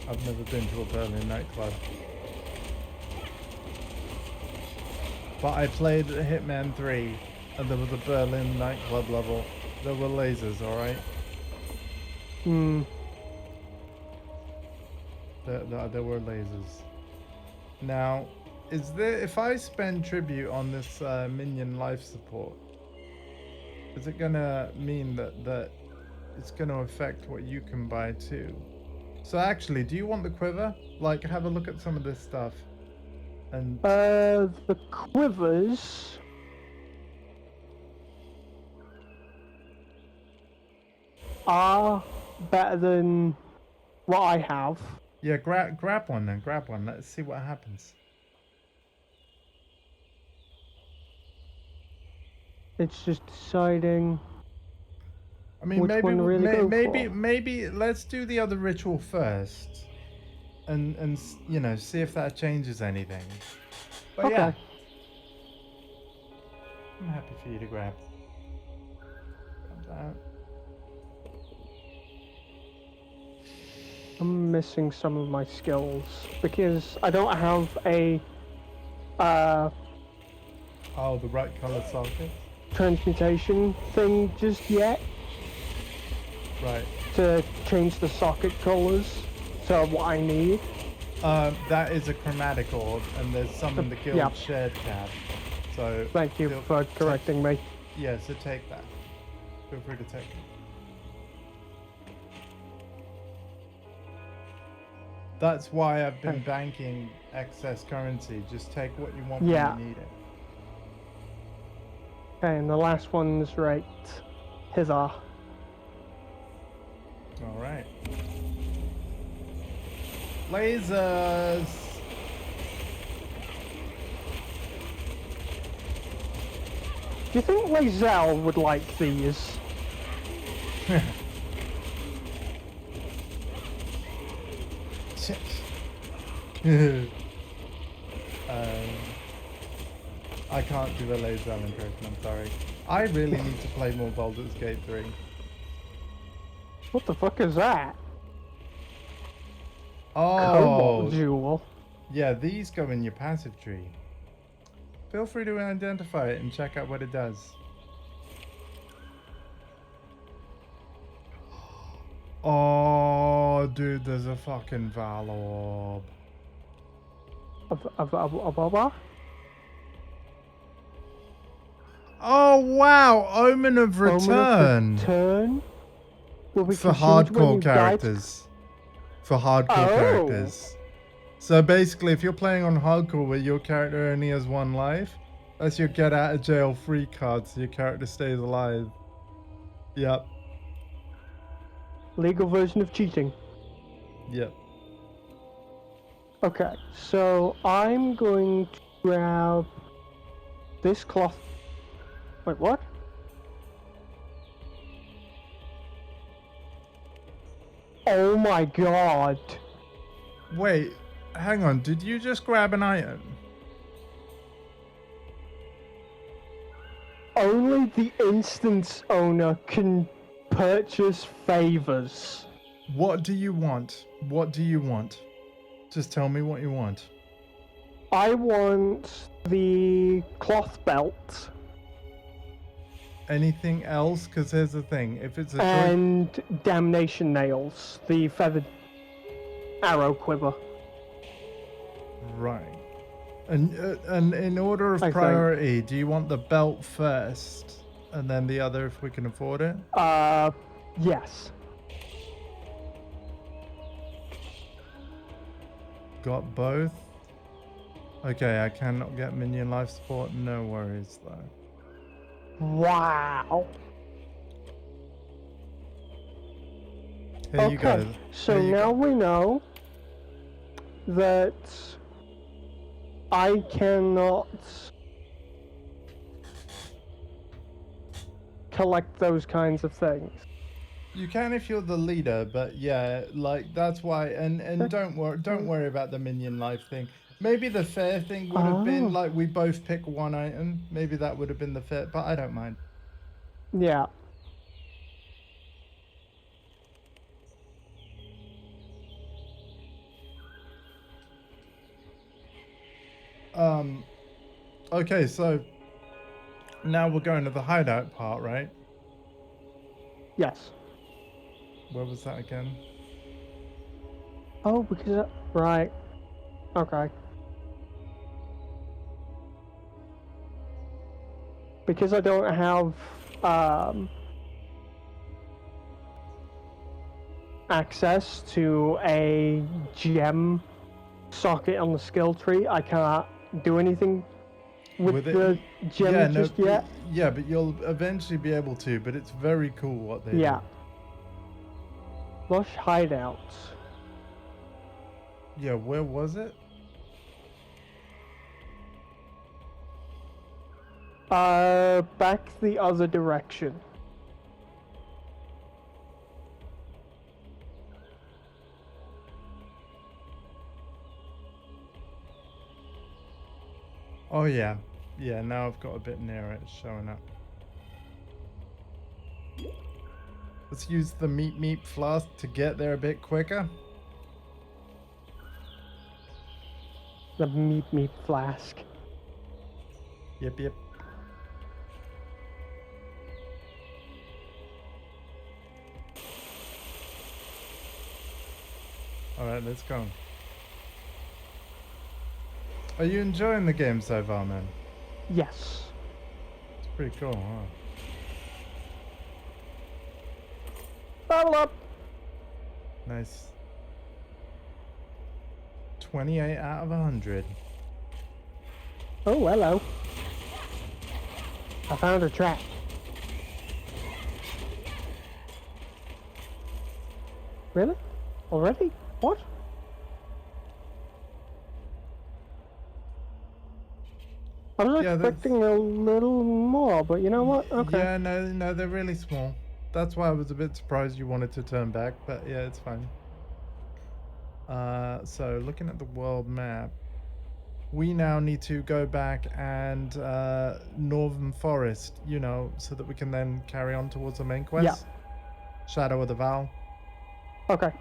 I've never been to a Berlin nightclub. But I played Hitman 3 and there was a Berlin nightclub level. There were lasers, alright? Hmm. There were lasers. Now, is there, if I spend tribute on this minion life support, is it gonna mean that it's gonna affect what you can buy too? So actually, do you want the quiver? Like, have a look at some of this stuff. And the quivers are better than what I have. yeah, grab one then. Grab one. Let's see what happens. It's just deciding. I mean, which one to really maybe let's do the other ritual first, and you know, see if that changes anything. But okay. yeah. I'm happy for you to grab that. I'm missing some of my skills because I don't have a Oh, the right color socket. transmutation thing just yet Right. to change the socket colors to what I need. That is a chromatic orb, and there's some in the guild Yeah. shared tab. So Thank you for correcting me. Yeah, so take that. Feel free to take it. That's why I've been banking excess currency. Just take what you want when you need it. Okay, and the last one's right. Hither. All right. Lasers. Do you think Exile would like these? I can't do a laser impression, I'm sorry. I really need to play more Baldur's Gate 3. What the fuck is that? Oh, Cobalt Jewel. Yeah, these go in your passive tree. Feel free to identify it and check out what it does. Oh, dude, there's a fucking Val orb. Oh, wow! Omen of Return. Will be For consumed when hardcore you characters. For hardcore characters. So basically, if you're playing on hardcore where your character only has one life, that's your get out of jail free card, so your character stays alive. Yep. Legal version of cheating. Yep. Okay, so I'm going to grab this cloth. Wait, what? Oh my god. Wait, hang on. Did you just grab an item? Only the instance owner can purchase favors. What do you want? What do you want? Just tell me what you want. I want the cloth belt. Anything else? Because here's the thing. If it's a choice... And damnation nails. The feathered arrow quiver. Right. And in order of priority, do you want the belt first? And then the other if we can afford it? Yes. Got both? Okay, I cannot get minion life support. No worries, though. Wow. Here you go. So now we know that I cannot collect those kinds of things. You can if you're the leader, but yeah, like that's why. And don't worry about the minion life thing. Maybe the fair thing would have been like we both pick one item. Maybe that would have been the fair, but I don't mind. Yeah. Okay, so now we're going to the hideout part, right? Yes. Where was that again? Oh, because right. Okay. Because I don't have access to a gem socket on the skill tree, I can't do anything with the gem just yet. Yeah, but you'll eventually be able to, but it's very cool what they do. Lush hideouts. Yeah, where was it? Back the other direction. Oh yeah. Yeah, now I've got a bit nearer, it's showing up. Let's use the meat flask to get there a bit quicker. The meat flask. Yep. Alright, let's go. Are you enjoying the game so far, man? Yes. It's pretty cool, huh? Level up! Nice. 28 out of 100. Oh, hello. I found a trap. Really? Already? What? I was expecting a little more, but you know what? Okay. Yeah, no, they're really small. That's why I was a bit surprised you wanted to turn back, but yeah, it's fine. So looking at the world map, we now need to go back and Northern Forest, you know, so that we can then carry on towards the main quest. Yeah. Shadow of the Val. Okay.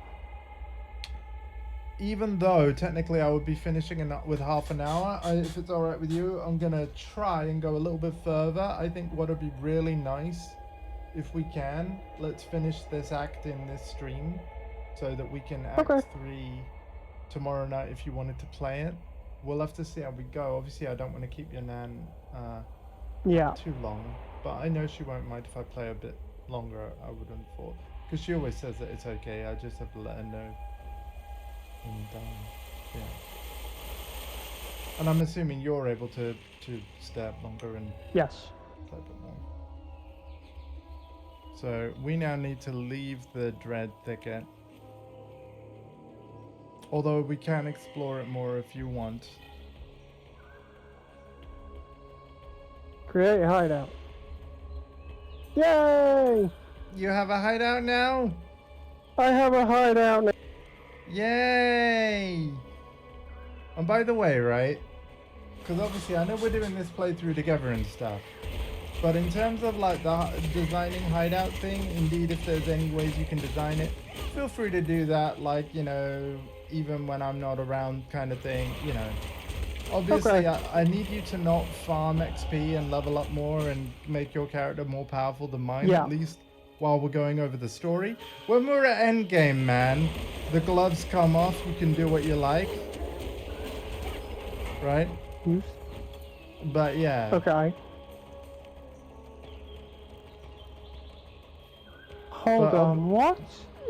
Even though technically I would be finishing with half an hour, if it's alright with you, I'm gonna try and go a little bit further. I think what would be really nice, if we can, let's finish this act in this stream, so that we can act 3 tomorrow night if you wanted to play it. We'll have to see how we go. Obviously I don't want to keep your nan too long, but I know she won't mind if I play a bit longer, I wouldn't have thought. Because she always says that it's okay, I just have to let her know. And yeah. And I'm assuming you're able to stay up longer and yes, play a bit more. So we now need to leave the Dread Thicket. Although we can explore it more if you want. Create a hideout. Yay! You have a hideout now? I have a hideout now. Yay! And by the way, right? Because obviously I know we're doing this playthrough together and stuff. But in terms of like the designing hideout thing, indeed if there's any ways you can design it, feel free to do that, like, you know, even when I'm not around kind of thing, you know. Obviously, I need you to not farm XP and level up more and make your character more powerful than mine, at least while we're going over the story. When we're at endgame, man, the gloves come off, you can do what you like. Right? But yeah. Okay. Hold on, what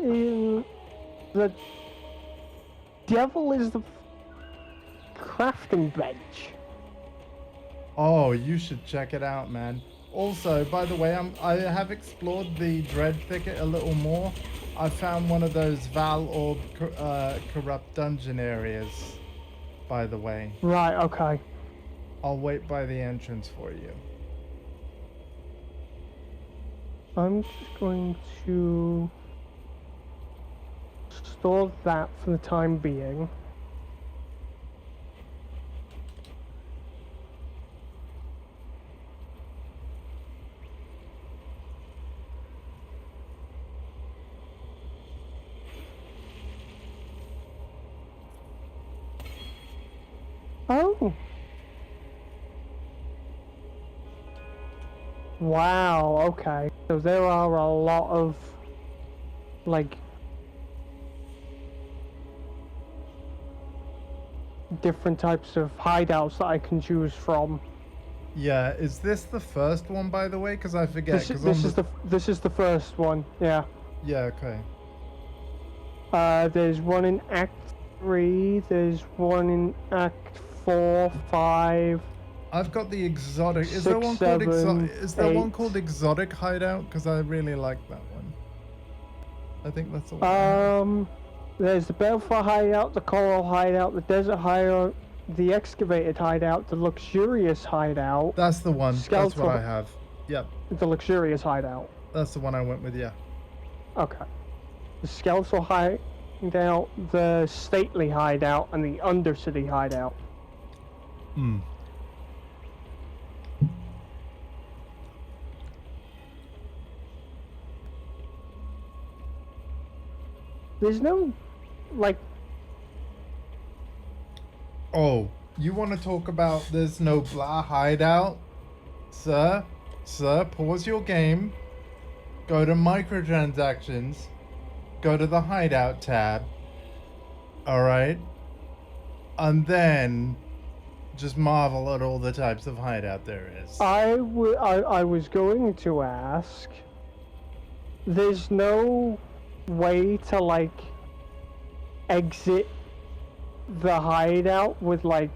in the devil is the crafting bench? Oh, you should check it out, man. Also, by the way, I have explored the Dread Thicket a little more. I found one of those Val Orb corrupt dungeon areas, by the way. Right, okay. I'll wait by the entrance for you. I'm just going to store that for the time being. Oh. Wow, okay. So there are a lot of, like, different types of hideouts that I can choose from. Yeah, is this the first one, by the way? Because I forget. This is the first one, yeah. Yeah, okay. There's one in Act 3, there's one in Act 4, 5... I've got the exotic. Is 6, there one called 7, Is there 8. one called Exotic Hideout? Because I really like that one. I think that's the one. There's the Baleful Hideout, the Coral Hideout, the Desert Hideout, the Excavated Hideout, the Luxurious Hideout. That's the one. That's what I have. Yep. The Luxurious Hideout. That's the one I went with. Yeah. Okay. The Skeletal Hideout, the Stately Hideout, and the Undercity Hideout. Hmm. There's no, like, Oh, you want to talk about there's no blah hideout? Sir, pause your game. Go to microtransactions. Go to the hideout tab. Alright? And then just marvel at all the types of hideout there is. I was going to ask, there's no way to, like, exit the hideout with, like,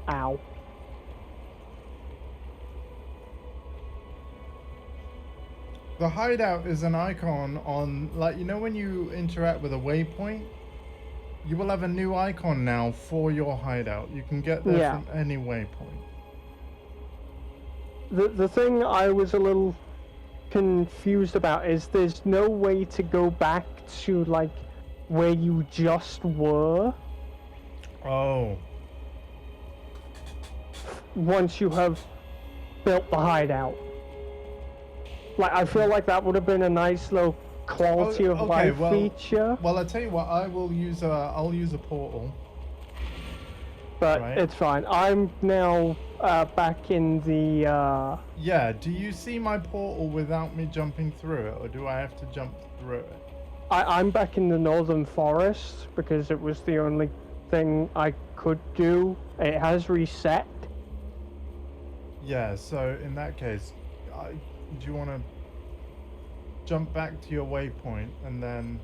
ow. The hideout is an icon on, like, you know when you interact with a waypoint? You will have a new icon now for your hideout. You can get there from any waypoint. The thing I was a little confused about is there's no way to go back to, like, where you just were. Oh. Once you have built the hideout. Like, I feel like that would have been a nice little quality of life feature. Well, I tell you what, I'll use a portal. But it's fine. I'm now back in the. Yeah. Do you see my portal without me jumping through it, or do I have to jump through it? I'm back in the northern forest because it was the only thing I could do. It has reset. Yeah. So in that case, do you want to jump back to your waypoint and then?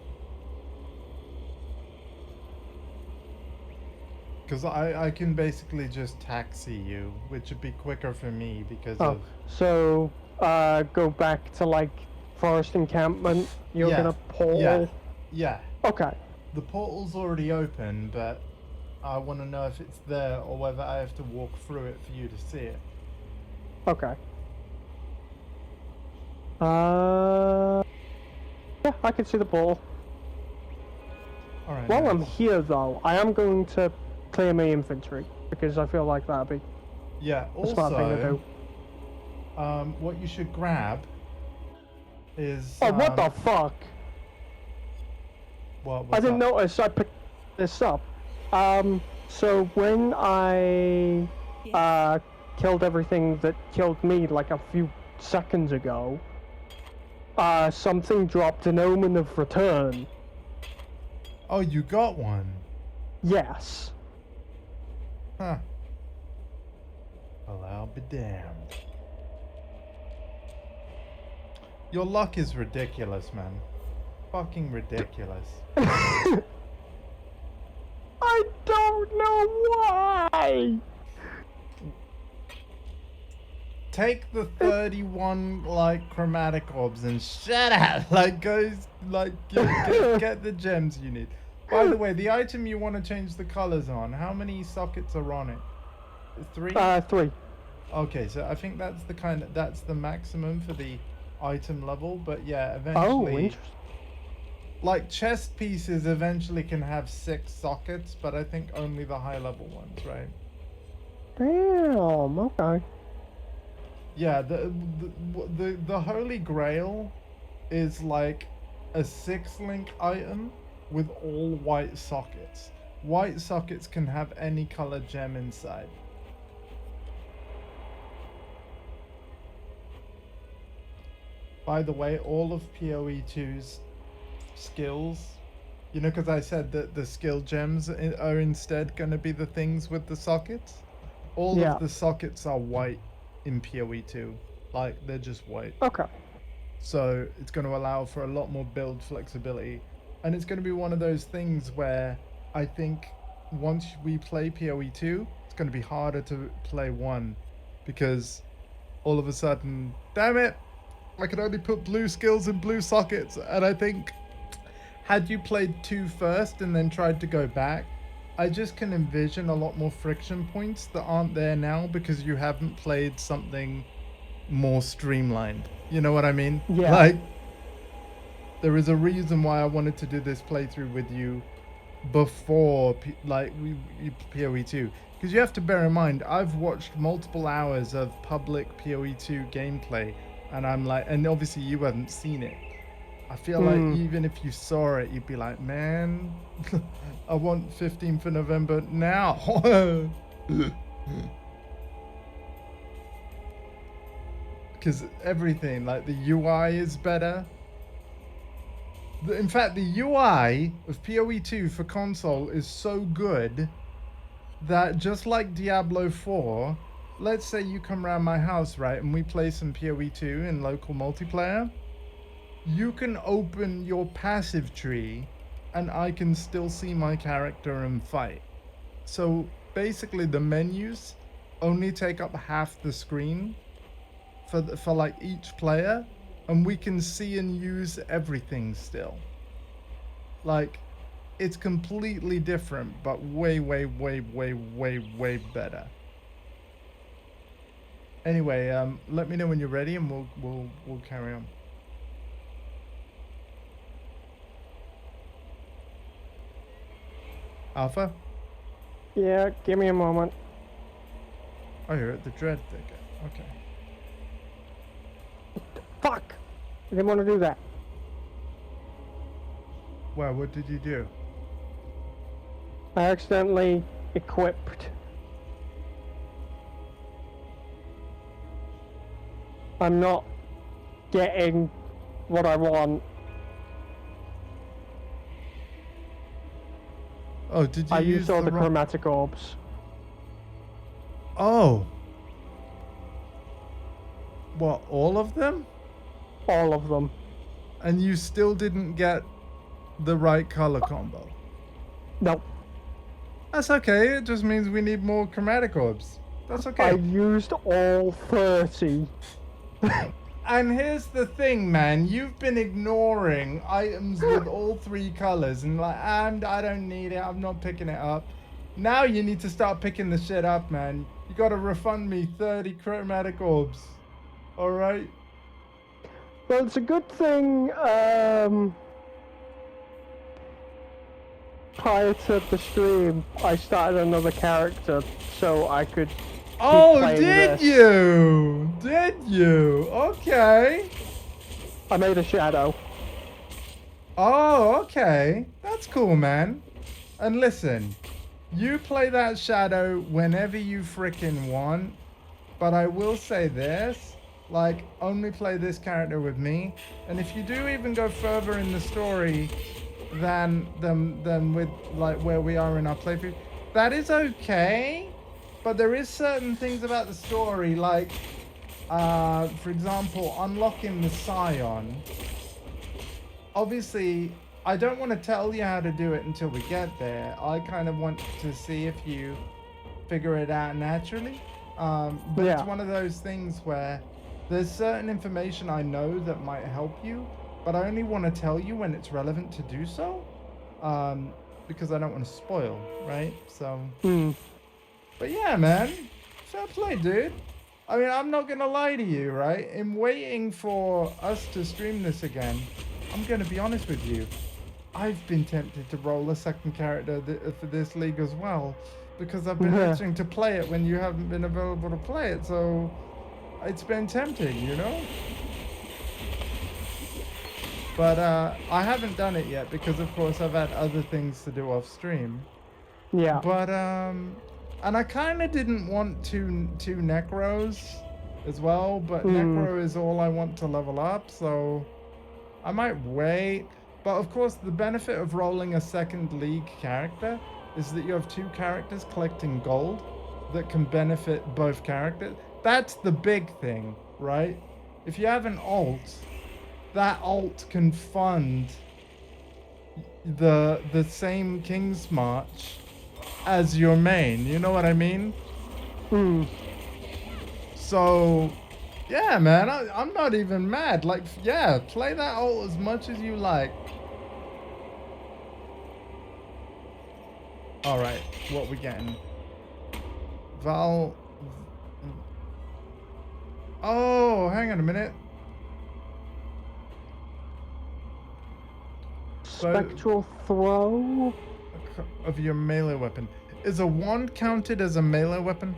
Because I can basically just taxi you, which would be quicker for me because of... So, go back to, like, forest encampment, you're gonna portal? Yeah. Okay. The portal's already open, but I want to know if it's there or whether I have to walk through it for you to see it. Okay. Yeah, I can see the portal. Alright. While I'm here, though, I am going to clear my inventory because I feel like that'd be a smart thing to do. What you should grab is... Oh, what the fuck? I didn't notice I picked this up. So when I killed everything that killed me like a few seconds ago, something dropped an omen of return. Oh, you got one? Yes. Huh. Well, I'll be damned. Your luck is ridiculous, man. Fucking ridiculous. I don't know why! Take the 31, like, chromatic orbs and shut up! Like, get the gems you need. By the way, the item you want to change the colors on, how many sockets are on it? 3? 3. Okay, so I think that's the maximum for the item level, but yeah, eventually... Oh, interesting. Like, chest pieces eventually can have 6 sockets, but I think only the high level ones, right? Damn, okay. Yeah, the Holy Grail is like a 6-link item with all white sockets. White sockets can have any color gem inside. By the way, all of PoE2's skills, you know, because I said that the skill gems are instead going to be the things with the sockets. All of the sockets are white in PoE2. Like, they're just white. Okay. So it's going to allow for a lot more build flexibility. And it's going to be one of those things where I think once we play PoE2, it's going to be harder to play 1. Because all of a sudden, damn it, I can only put blue skills in blue sockets. And I think, had you played 2 first and then tried to go back, I just can envision a lot more friction points that aren't there now because you haven't played something more streamlined. You know what I mean? Yeah. Like, there is a reason why I wanted to do this playthrough with you before, PoE2. Because you have to bear in mind, I've watched multiple hours of public PoE2 gameplay, and I'm like, and obviously you haven't seen it. I feel like even if you saw it, you'd be like, man, I want 15th of November now. Because everything, like the UI is better. In fact, the UI of PoE 2 for console is so good that just like Diablo 4, let's say you come around my house, right, and we play some PoE 2 in local multiplayer, you can open your passive tree and I can still see my character and fight. So basically the menus only take up half the screen for like each player, and we can see and use everything still. Like, it's completely different, but way better. Anyway, let me know when you're ready, and we'll carry on. Alpha? Yeah, give me a moment. Oh, you're at the Dread Thicket. Okay. Fuck! I didn't want to do that. Well, what did you do? I accidentally equipped. I'm not getting what I want. Oh, did you I use used all the wrong... chromatic orbs. Oh. What, all of them? All of them. And you still didn't get the right color combo? Nope. That's okay. It just means we need more chromatic orbs. That's okay. I used all 30. And here's the thing, man. You've been ignoring items with all 3 colors and like, I don't need it. I'm not picking it up. Now you need to start picking the shit up, man. You gotta refund me 30 chromatic orbs. All right? Well, it's a good thing, prior to the stream, I started another character so I could keep playing this. you? Did you? Okay. I made a shadow. Oh, okay. That's cool, man. And listen, you play that shadow whenever you frickin' want, but I will say this, like, only play this character with me, and if you do even go further in the story than with, like, where we are in our playthrough, that is okay, but there is certain things about the story, like, for example, unlocking the Scion. Obviously, I don't want to tell you how to do it until we get there. I kind of want to see if you figure it out naturally. But it's one of those things where there's certain information I know that might help you, but I only want to tell you when it's relevant to do so, because I don't want to spoil, right? So, but yeah, man, fair play, dude. I mean, I'm not gonna lie to you, right? In waiting for us to stream this again, I'm gonna be honest with you. I've been tempted to roll a second character for this league as well, because I've been itching to play it when you haven't been available to play it, so it's been tempting, you know? But I haven't done it yet because, of course, I've had other things to do off stream. Yeah. But, and I kind of didn't want two Necros as well, but Necro is all I want to level up, so I might wait. But, of course, the benefit of rolling a second league character is that you have 2 characters collecting gold that can benefit both characters. That's the big thing, right? If you have an alt, that alt can fund the same King's March as your main. You know what I mean? So, yeah, man, I'm not even mad. Like, yeah, play that alt as much as you like. All right, what we getting? Val. Oh, hang on a minute. Spectral throw of your melee weapon. Is a wand counted as a melee weapon?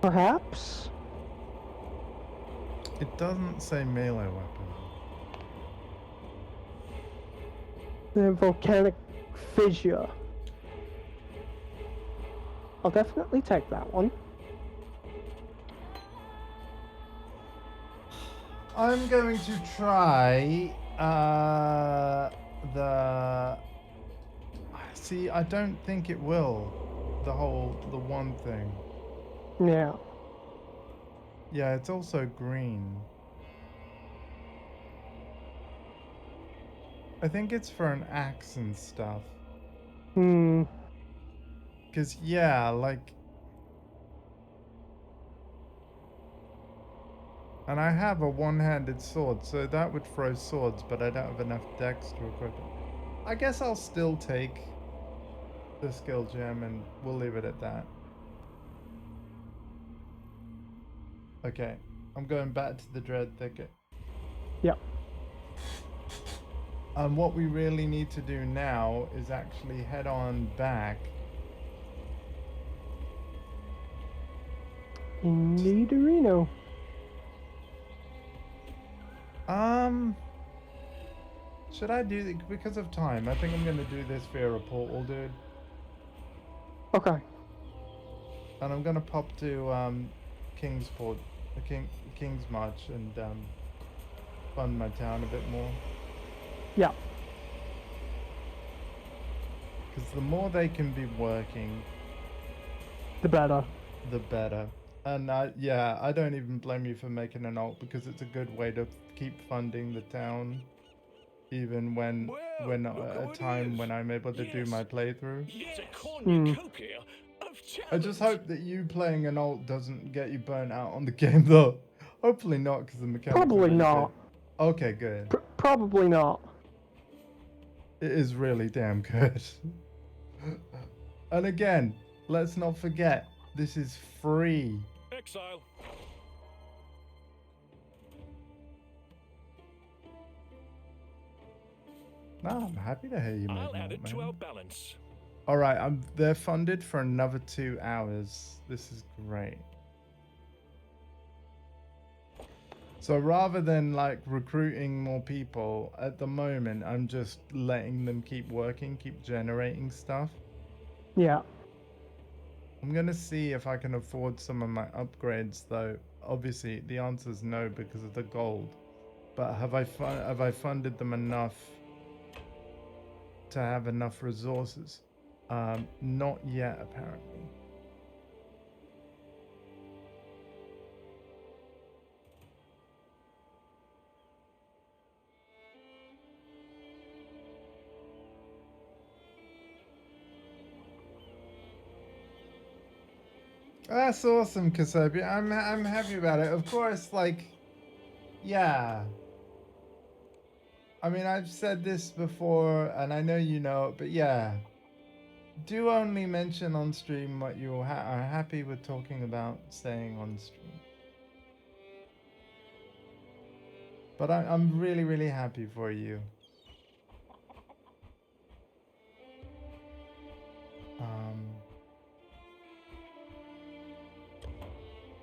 Perhaps. It doesn't say melee weapon. The volcanic fissure. I'll definitely take that one. I'm going to try the... See, I don't think it will. The one thing. Yeah. Yeah, it's also green. I think it's for an axe and stuff. Because, yeah, like... And I have a one-handed sword, so that would throw swords, but I don't have enough dex to equip it. I guess I'll still take the skill gem, and we'll leave it at that. Okay, I'm going back to the Dread Thicket. Yep. What we really need to do now is actually head on back. Indeed-erino. Should I do it because of time? I think I'm gonna do this via a portal, dude. Okay. And I'm gonna pop to Kingsport, King's March, and fund my town a bit more. Yeah. Because the more they can be working, the better. The better. And yeah, I don't even blame you for making an alt, because it's a good way to keep funding the town, even when a time when I'm able to do my playthrough. I just hope that you playing an alt doesn't get you burnt out on the game, though. Hopefully not, because the mechanics are Probably really not. good. Okay, good. Probably not. It is really damn good. And again, let's not forget, this is free. Exile. No, I'm happy to hear you. I'll add it to our balance. All right, they're funded for another 2 hours. This is great. So rather than like recruiting more people, at the moment, I'm just letting them keep working, keep generating stuff. Yeah. I'm going to see if I can afford some of my upgrades, though. Obviously, the answer is no because of the gold. But have I funded them enough to have enough resources? Not yet, apparently. That's awesome, Kasabia. I'm happy about it. Of course, like, yeah. I mean, I've said this before, and I know you know it, but yeah. Do only mention on stream what you are happy with talking about saying on stream. But I'm really, really happy for you.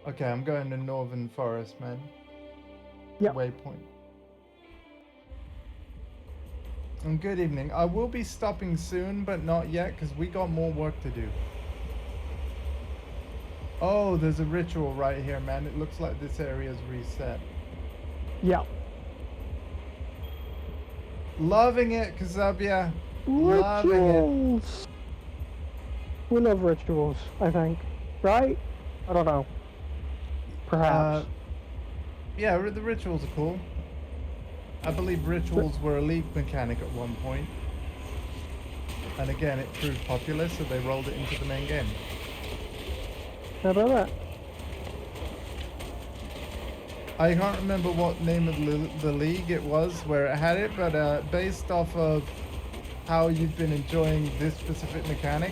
Okay, I'm going to Northern Forest, man. Yep. Waypoint. And good evening. I will be stopping soon, but not yet, because we got more work to do. Oh, there's a ritual right here, man. It looks like this area's reset. Yeah. Loving it, Kazabia. Loving it. We love rituals, I think. Right? I don't know. Perhaps. Yeah, the rituals are cool. I believe rituals were a league mechanic at one point. And again, it proved popular, so they rolled it into the main game. How about that? I can't remember what name of the league it was where it had it, but based off of how you've been enjoying this specific mechanic,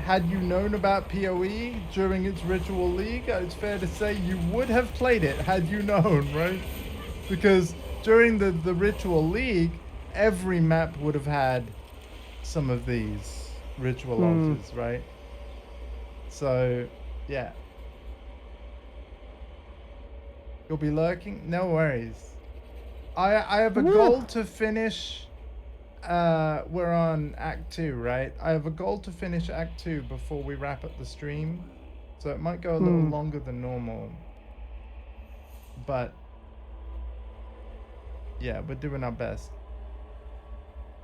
had you known about PoE during its ritual league, it's fair to say you would have played it had you known, right? Because during the ritual league, every map would have had some of these ritual altars, right? So, yeah. You'll be lurking? No worries. I have a Woo. goal to finish. We're on Act 2, right? I have a goal to finish Act 2 before we wrap up the stream. So it might go a little longer than normal. But yeah, we're doing our best.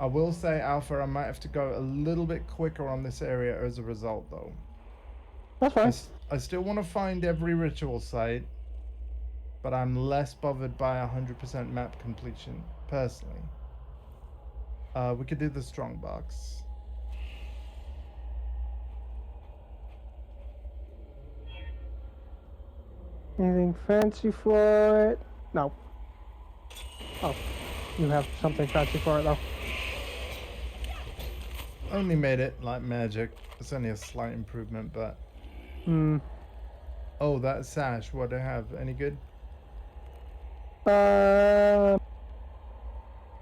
I will say, Alpha, I might have to go a little bit quicker on this area as a result, though. That's fine. I still want to find every ritual site, but I'm less bothered by 100% map completion, personally. We could do the strong box. Anything fancy for it? No. Oh, you have something fancy for it though. Only made it like magic. It's only a slight improvement, but... Oh, that sash, what do I have? Any good?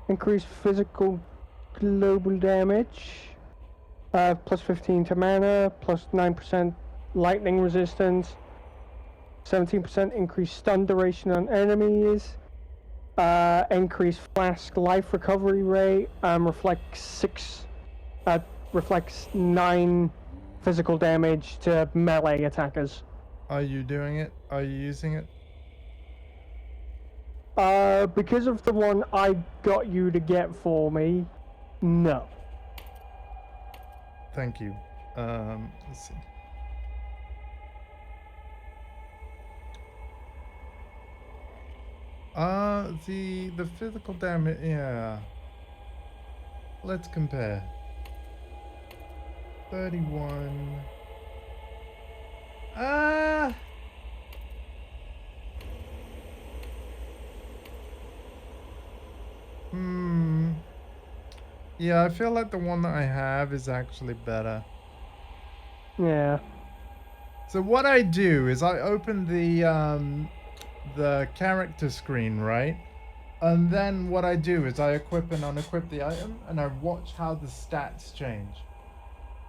Increase physical global damage. Plus 15 to mana, plus 9% lightning resistance. 17% increased stun duration on enemies. Increased flask life recovery rate. Reflects 9 physical damage to melee attackers. Are you doing it? Are you using it? Because of the one I got you to get for me, no. Thank you. Let's see. The physical damage, yeah. Let's compare. 31. Yeah, I feel like the one that I have is actually better. Yeah. So what I do is I open the character screen, right? And then what I do is I equip and unequip the item, and I watch how the stats change.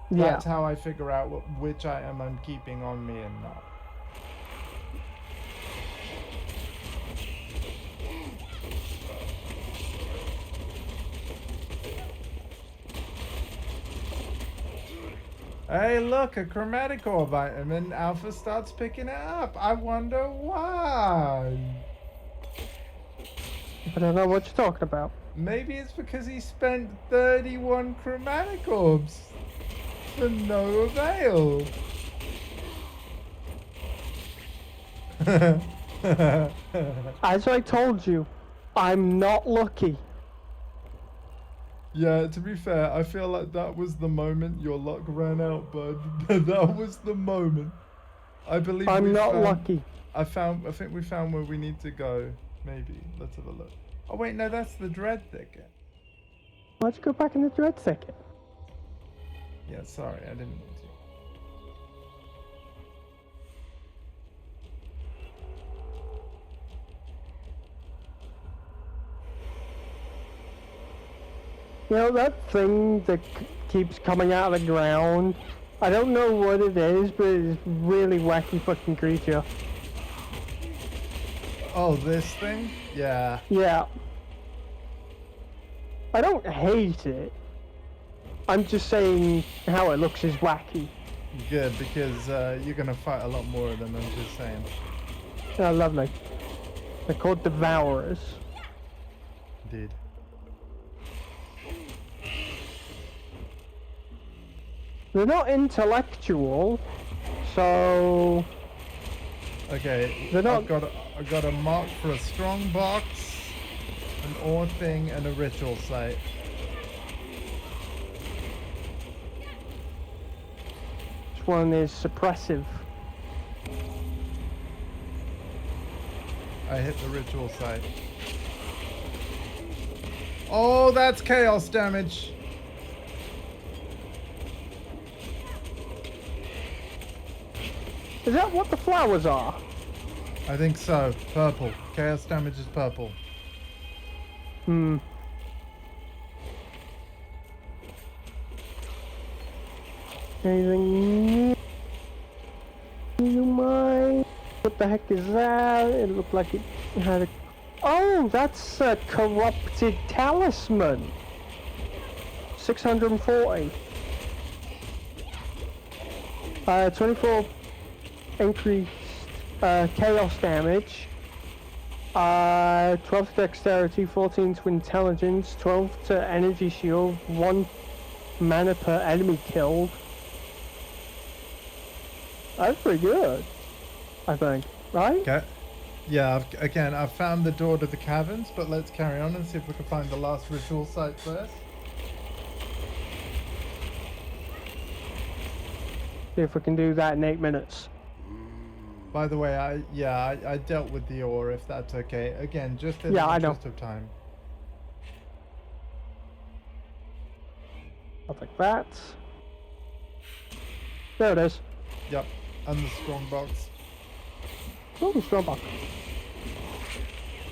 Yeah. That's how I figure out which item I'm keeping on me and not. Hey, look, a chromatic orb item, and Alpha starts picking it up. I wonder why. I don't know what you're talking about. Maybe it's because he spent 31 chromatic orbs for no avail. As I told you, I'm not lucky. Yeah, to be fair, I feel like that was the moment your luck ran out, bud. That was the moment. I believe I'm not lucky. I think we found where we need to go. Maybe. Let's have a look. Oh wait, no, that's the dread thicket. Why'd you go back in the dread thicket? Yeah, sorry, I didn't mean to. You know that thing that keeps coming out of the ground? I don't know what it is, but it's a really wacky fucking creature. Oh, this thing? Yeah. Yeah. I don't hate it. I'm just saying how it looks is wacky. Good, because you're gonna fight a lot more of them, I'm just saying. Oh, lovely. They're called Devourers. Indeed. They're not intellectual, so... Okay, They're not... I've got a mark for a strong box, an ore thing, and a ritual site. This one is suppressive. I hit the ritual site. Oh, that's chaos damage. Is that what the flowers are? I think so. Purple. Chaos damage is purple. Hmm. Anything you might put What the heck is that? It looked like it had a... Oh, that's a corrupted talisman. 640. 24 increased chaos damage. 12 to dexterity, 14 to intelligence, 12 to energy shield, 1 mana per enemy killed. That's pretty good, I think, right? Okay. Yeah, again, I've found the door to the caverns, but let's carry on and see if we can find the last ritual site first. See if we can do that in 8 minutes. By the way, I dealt with the ore, if that's okay. Again, just in the interest of time. I'll take that. There it is. Yep, and the strong box. Oh, strong box.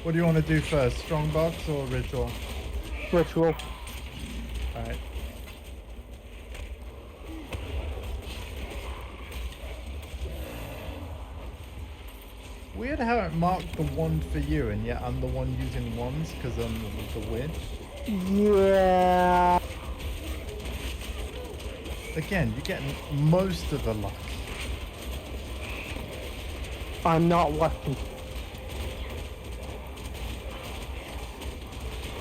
What do you want to do first, strong box or ritual? Ritual. Alright. Weird how it marked the wand for you, and yet I'm the one using wands because I'm the witch. Yeah. Again, you're getting most of the luck. I'm not lucky.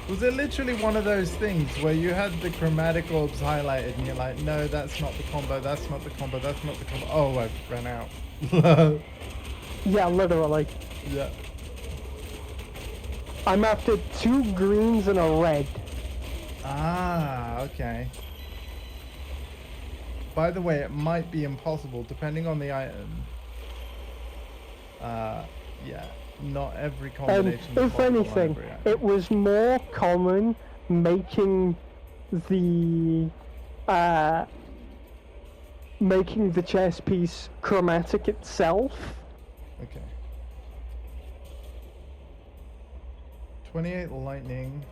Was it literally one of those things where you had the chromatic orbs highlighted and you're like, no, that's not the combo, that's not the combo, that's not the combo. Oh, I ran out. Yeah, literally. Yeah. I'm after 2 greens and a red. Ah, okay. By the way, it might be impossible depending on the item. Yeah, not every combination. If anything, it was more common making the chess piece chromatic itself. Okay. 28 lightning.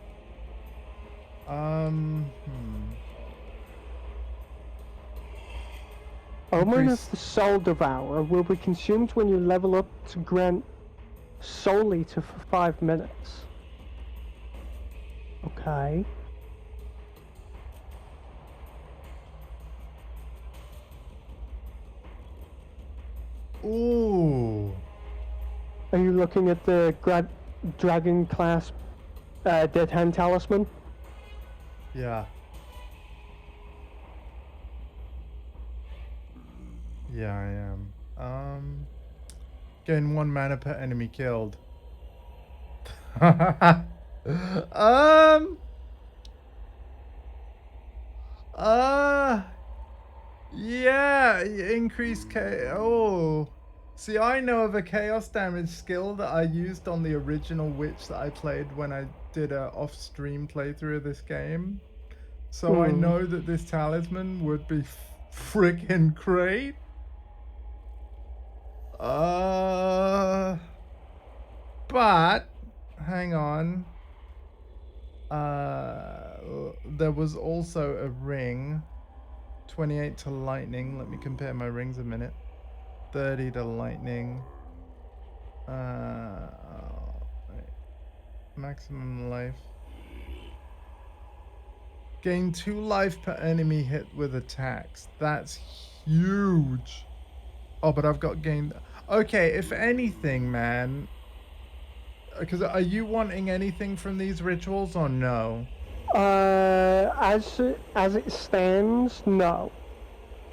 Omen of the Soul Devourer will be consumed when you level up to grant solely for 5 minutes. Okay. Ooh. Are you looking at the Dragon class Dead Hand Talisman? Yeah. Yeah, I am. Gain 1 mana per enemy killed. Yeah, increase oh. See, I know of a chaos damage skill that I used on the original witch that I played when I did a off-stream playthrough of this game. So I know that this talisman would be freaking great. But hang on. There was also a ring. 28 to lightning. Let me compare my rings a minute. 30 to lightning. Maximum life. Gain 2 life per enemy hit with attacks. That's huge. Oh, but I've got gained. Okay, if anything, man. Because are you wanting anything from these rituals or no? As it stands, no.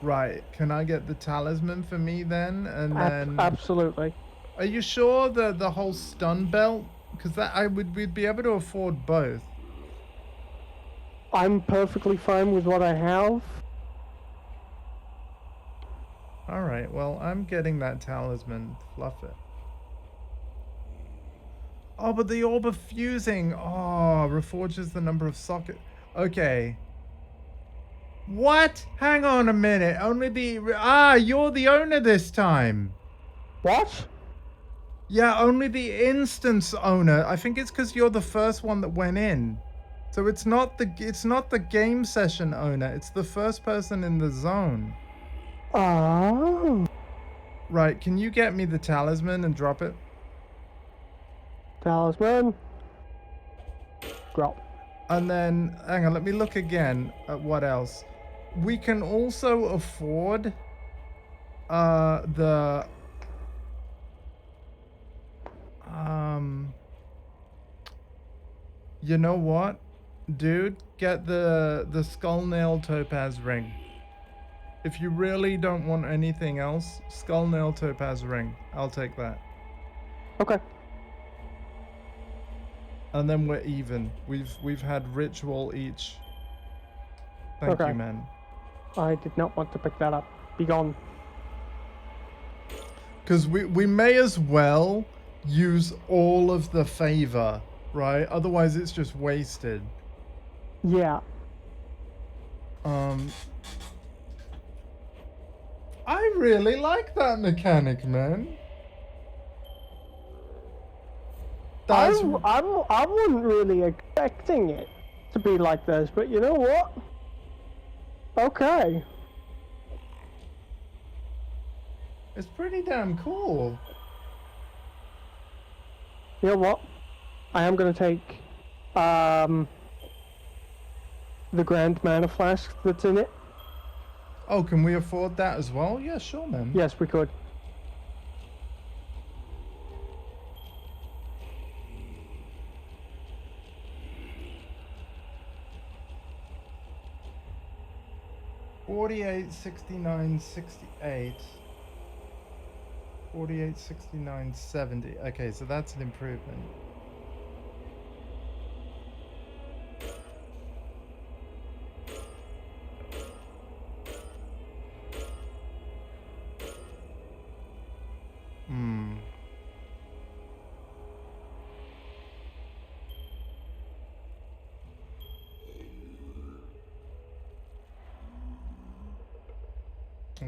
Right. Can I get the talisman for me then? And then absolutely. Are you sure the whole stun belt? Because that we'd be able to afford both. I'm perfectly fine with what I have. All right. Well, I'm getting that talisman. Fluff it. Oh, but the orb of fusing. Oh, reforges the number of sockets. Okay. What? Hang on a minute. Only you're the owner this time. What? Yeah, only the instance owner. I think it's because you're the first one that went in. So it's not the game session owner. It's the first person in the zone. Oh. Right, can you get me the talisman and drop it? Talisman. Drop. And then, hang on, let me look again at what else. We can also afford the you know what? Dude, get the skull nail topaz ring. If you really don't want anything else, skull nail topaz ring. I'll take that. Okay. And then we're even. We've had ritual each. Thank Okay. you, man. I did not want to pick that up. Be gone. Because we may as well use all of the favor, right? Otherwise it's just wasted. Yeah. I really like that mechanic, man. I wasn't really expecting it to be like this, but you know what? Okay. It's pretty damn cool. You know what? I am going to take the Grand Mana Flask that's in it. Oh, can we afford that as well? Yeah, sure, man. Yes, we could. $48, $69, $68. 48, 69, 70. Okay, so that's an improvement.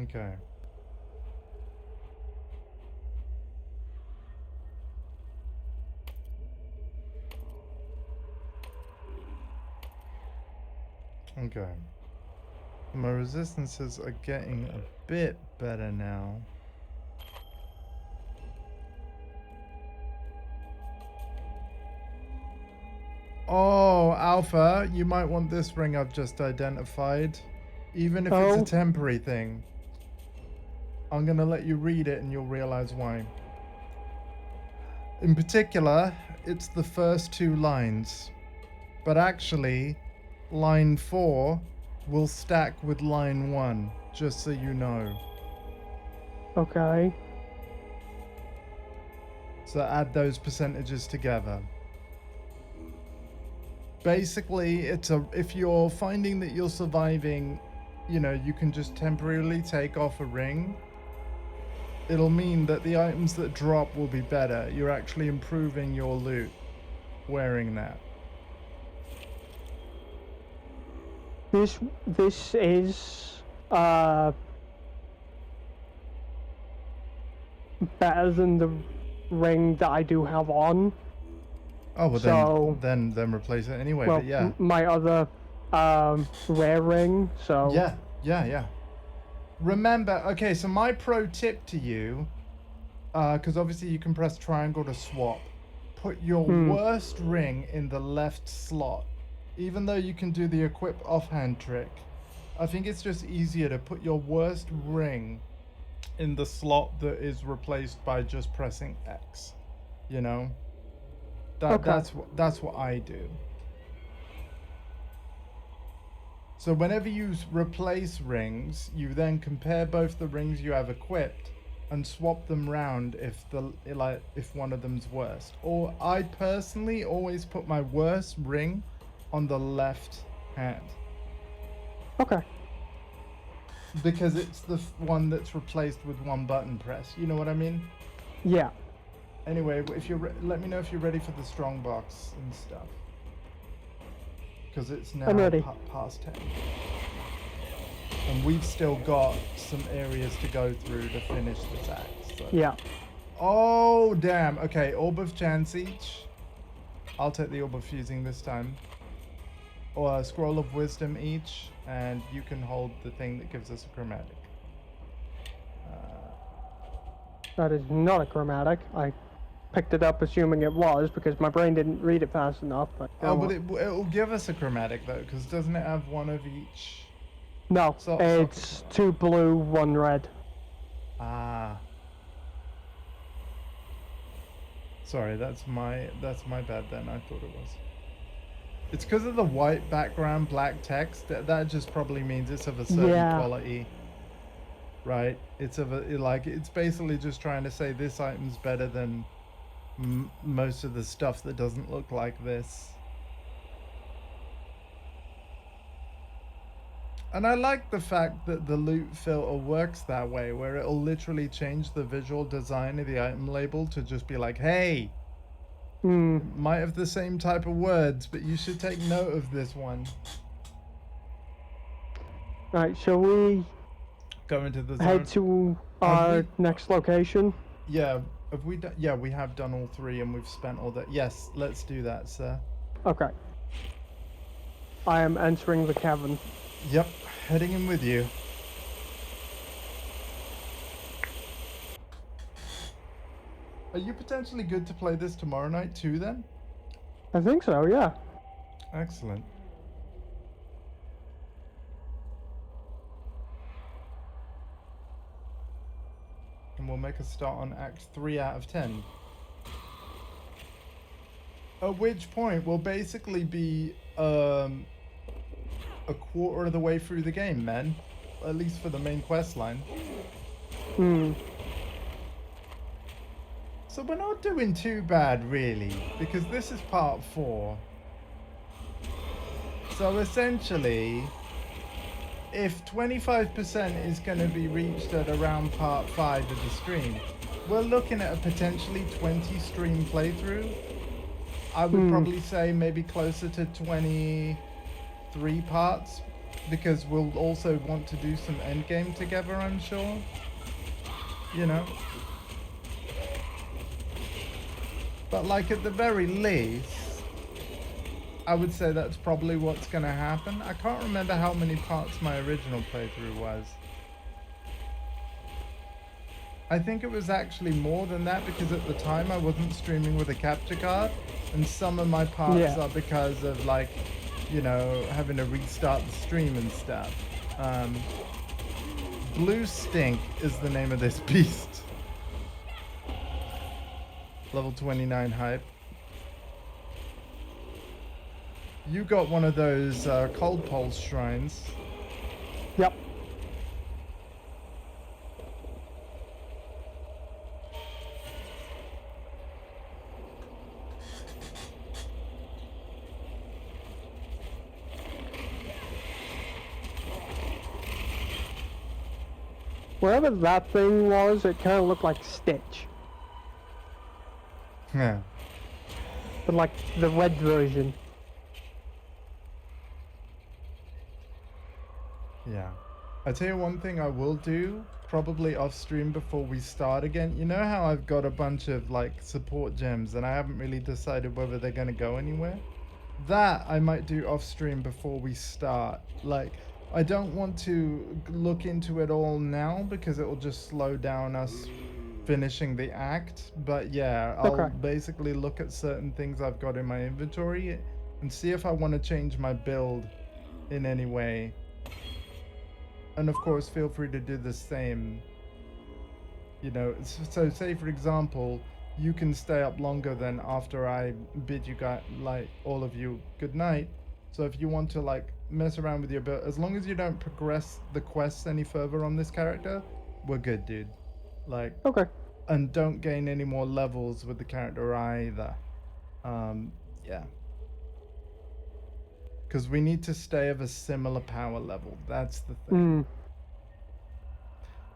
Okay. Okay. My resistances are getting a bit better now. Oh, Alpha, you might want this ring I've just identified. Even if it's a temporary thing. I'm gonna let you read it and you'll realize why. In particular, it's the first two lines. But actually, line 4 will stack with line 1, just so you know. Okay. So add those percentages together. Basically, if you're finding that you're surviving, you know, you can just temporarily take off a ring. It'll mean that the items that drop will be better. You're actually improving your loot wearing that. This is better than the ring that I do have on. Oh, well, so, then replace it anyway. Well, but yeah, my other rare ring. So yeah. Remember, okay. So my pro tip to you, because obviously you can press triangle to swap. Put your worst ring in the left slot. Even though you can do the equip offhand trick, I think it's just easier to put your worst ring in the slot that is replaced by just pressing X. You know? That's what I do. So whenever you replace rings, you then compare both the rings you have equipped and swap them round if one of them's worst. Or I personally always put my worst ring on the left hand. Okay. Because it's the one that's replaced with one button press. You know what I mean? Yeah. Anyway, if you're let me know if you're ready for the strong box and stuff. Because it's now past 10. And we've still got some areas to go through to finish this act. So. Yeah. Oh, damn. Okay, Orb of Chance each. I'll take the Orb of Fusing this time. Or a Scroll of Wisdom each. And you can hold the thing that gives us a chromatic. That is not a chromatic. I picked it up assuming it was because my brain didn't read it fast enough. But Oh, but it'll give us a chromatic though, because doesn't it have one of each? no, So- it's 2 blue, 1 red. Ah. Sorry, that's my bad then. I thought it was. It's because of the white background, black text. That just probably means it's of a certain quality. Right? It's of a it's basically just trying to say this item's better than most of the stuff that doesn't look like this. And I like the fact that the loot filter works that way, where it'll literally change the visual design of the item label to just be like, hey, it might have the same type of words, but you should take note of this one. Right, shall we go into the zone? Head to our next location? Yeah, have we done? Yeah, we have done all 3 and we've spent all that. Yes, let's do that, sir. Okay. I am entering the cavern. Yep, heading in with you. Are you potentially good to play this tomorrow night too then? I think so, yeah. Excellent. And we'll make a start on Act 3 out of 10. At which point we'll basically be a quarter of the way through the game, man. At least for the main quest line. So we're not doing too bad, really, because this is part 4. So essentially, if 25% is going to be reached at around part 5 of the stream, we're looking at a potentially 20 stream playthrough. I would probably say maybe closer to 23 parts, because we'll also want to do some endgame together, I'm sure. You know? But like at the very least, I would say that's probably what's going to happen. I can't remember how many parts my original playthrough was. I think it was actually more than that, because at the time I wasn't streaming with a capture card, and some of my parts are because of, like, you know, having to restart the stream and stuff. Blue Stink is the name of this beast. Level 29 hype. You got one of those cold pulse shrines. Yep. Wherever that thing was, it kind of looked like Stitch. Yeah. But like the red version. Yeah. I tell you one thing I will do, probably off stream before we start again. You know how I've got a bunch of like support gems and I haven't really decided whether they're going to go anywhere? That I might do off stream before we start. Like, I don't want to look into it all now because it will just slow down us finishing the act. But yeah, I'll basically look at certain things I've got in my inventory and see if I want to change my build in any way. And of course, feel free to do the same. You know, so say for example, you can stay up longer than after I bid you guys, like all of you, good night. So if you want to like mess around with your build, as long as you don't progress the quests any further on this character, we're good, dude. Like, and don't gain any more levels with the character either. Yeah. Because we need to stay of a similar power level. That's the thing.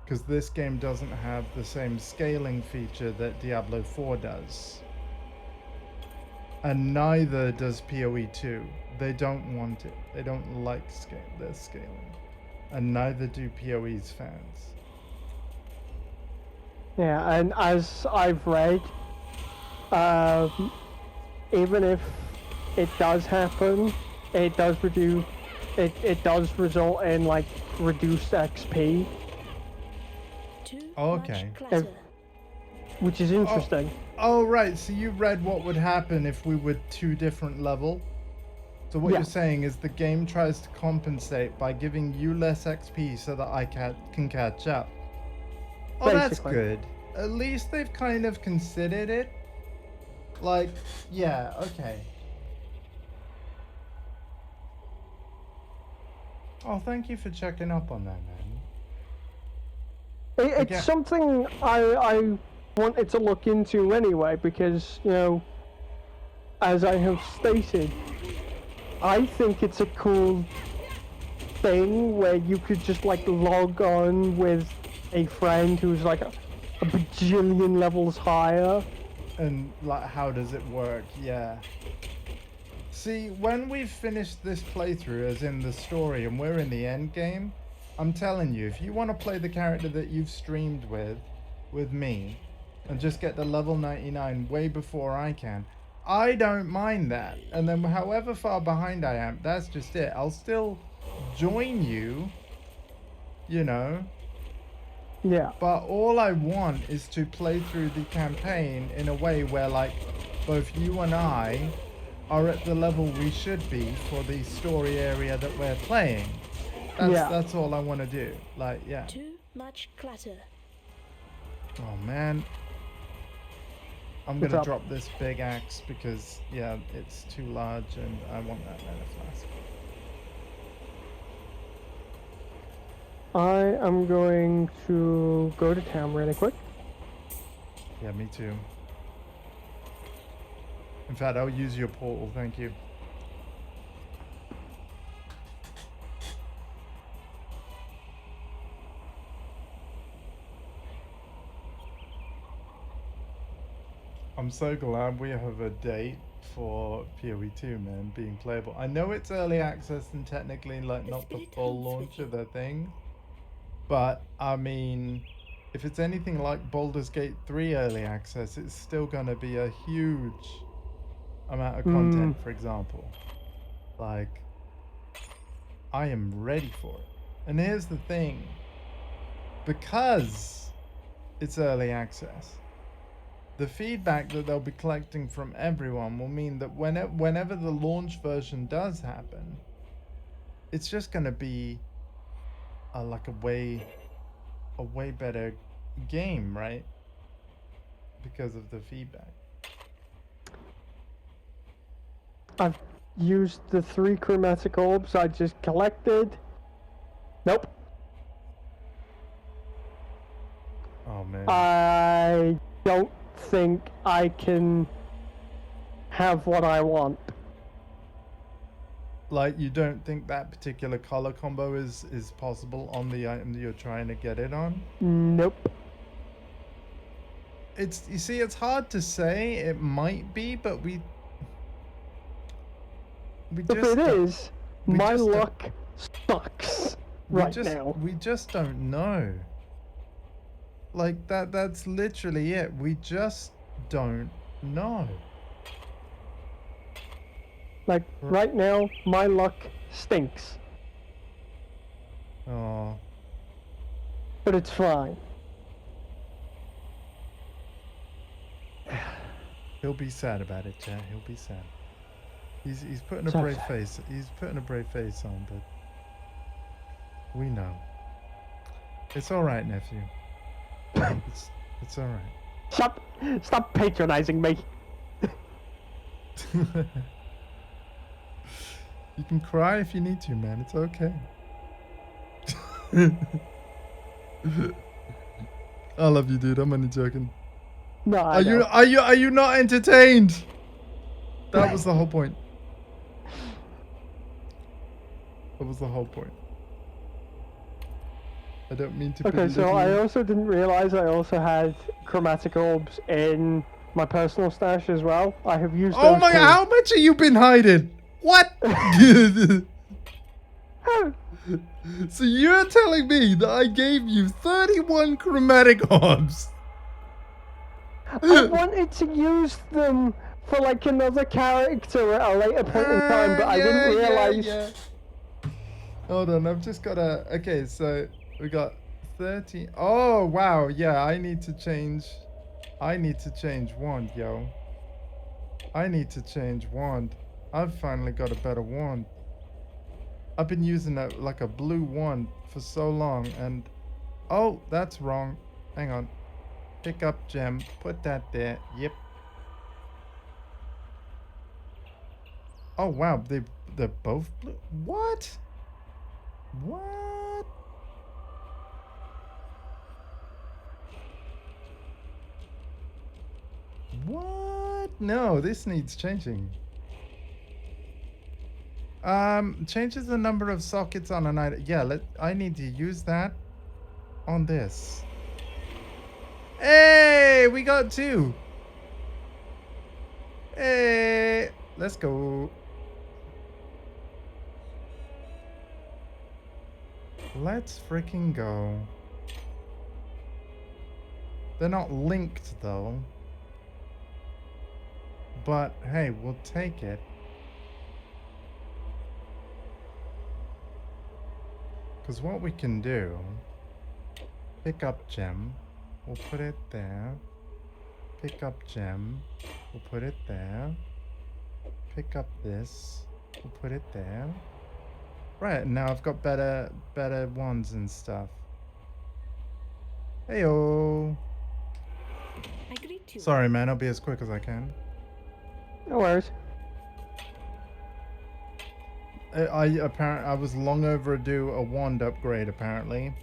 Because this game doesn't have the same scaling feature that Diablo 4 does. And neither does PoE 2. They don't want it. They don't like their scaling. And neither do PoE's fans. Yeah, and as I've read, even if it does happen, it does reduce. It does result in like reduced XP. Okay. which is interesting. Oh, right. So you read what would happen if we were 2 different level. So what Yeah. you're saying is the game tries to compensate by giving you less XP so that I can catch up. Oh, that's Basically. good. At least they've kind of considered it. Like, yeah, okay. Oh, thank you for checking up on that, man. It's something I wanted to look into anyway, because, you know, as I have stated, I think it's a cool thing where you could just like log on with a friend who's like a bajillion levels higher. And like, how does it work? Yeah. See, when we've finished this playthrough, as in the story, and we're in the end game, I'm telling you, if you want to play the character that you've streamed with me, and just get the level 99 way before I can, I don't mind that. And then however far behind I am, that's just it. I'll still join you, you know. Yeah. But all I want is to play through the campaign in a way where, like, both you and I are at the level we should be for the story area that we're playing. That's all I want to do. Like, yeah. Too much clutter. Oh, man. I'm going to drop this big axe because, yeah, it's too large and I want that mana flask. I am going to go to town really quick. Yeah, me too. In fact, I'll use your portal, thank you. I'm so glad we have a date for PoE 2, man, being playable. I know it's early access and technically like not the full launch of the thing, but I mean, if it's anything like Baldur's Gate 3 early access, it's still going to be a huge amount of content, for example. Like, I am ready for it. And here's the thing, because it's early access, the feedback that they'll be collecting from everyone will mean that whenever the launch version does happen, it's just going to be like a way better game, right? Because of the feedback. I've used the 3 chromatic orbs I just collected. Nope. Oh, man. I don't think I can have what I want. Like, you don't think that particular color combo is possible on the item that you're trying to get it on? Nope. You see, it's hard to say. It might be, but we if it is, my luck sucks right now. We just don't know. Like, that's literally it. We just don't know. Like, right now, my luck stinks. Oh. But it's fine. He'll be sad about it, chat. He'll be sad. He's putting a brave face. He's putting a brave face on, but we know. It's all right, nephew. It's all right. Stop patronizing me. You can cry if you need to, man. It's okay. I love you, dude. I'm only joking. No, are you not entertained? That was the whole point. That was the whole point. I don't mean to. Okay, so I also didn't realize I also had chromatic orbs in my personal stash as well. I have used. Oh my god! How much have you been hiding? What? So you're telling me that I gave you 31 chromatic orbs? I wanted to use them for like another character at a later point in time, but I didn't realize. Yeah. Hold on, I've just got a. Okay, so we got 30. Oh wow, yeah. I need to change. I need to change wand, yo. I need to change wand. I've finally got a better wand. I've been using like a blue wand for so long, and oh, that's wrong. Hang on. Pick up gem. Put that there. Yep. Oh wow, they're both blue. What? What? What? No, this needs changing. Changes the number of sockets on an item. Yeah, I need to use that on this. Hey, we got 2. Hey, let's go. Let's freaking go. They're not linked though. But hey, we'll take it. Because what we can do, pick up gem, we'll put it there. Pick up gem, we'll put it there. Pick up this, we'll put it there. Right, now I've got better wands and stuff. Heyo. I greet you. Sorry, man, I'll be as quick as I can. No worries. I was long overdue a wand upgrade apparently.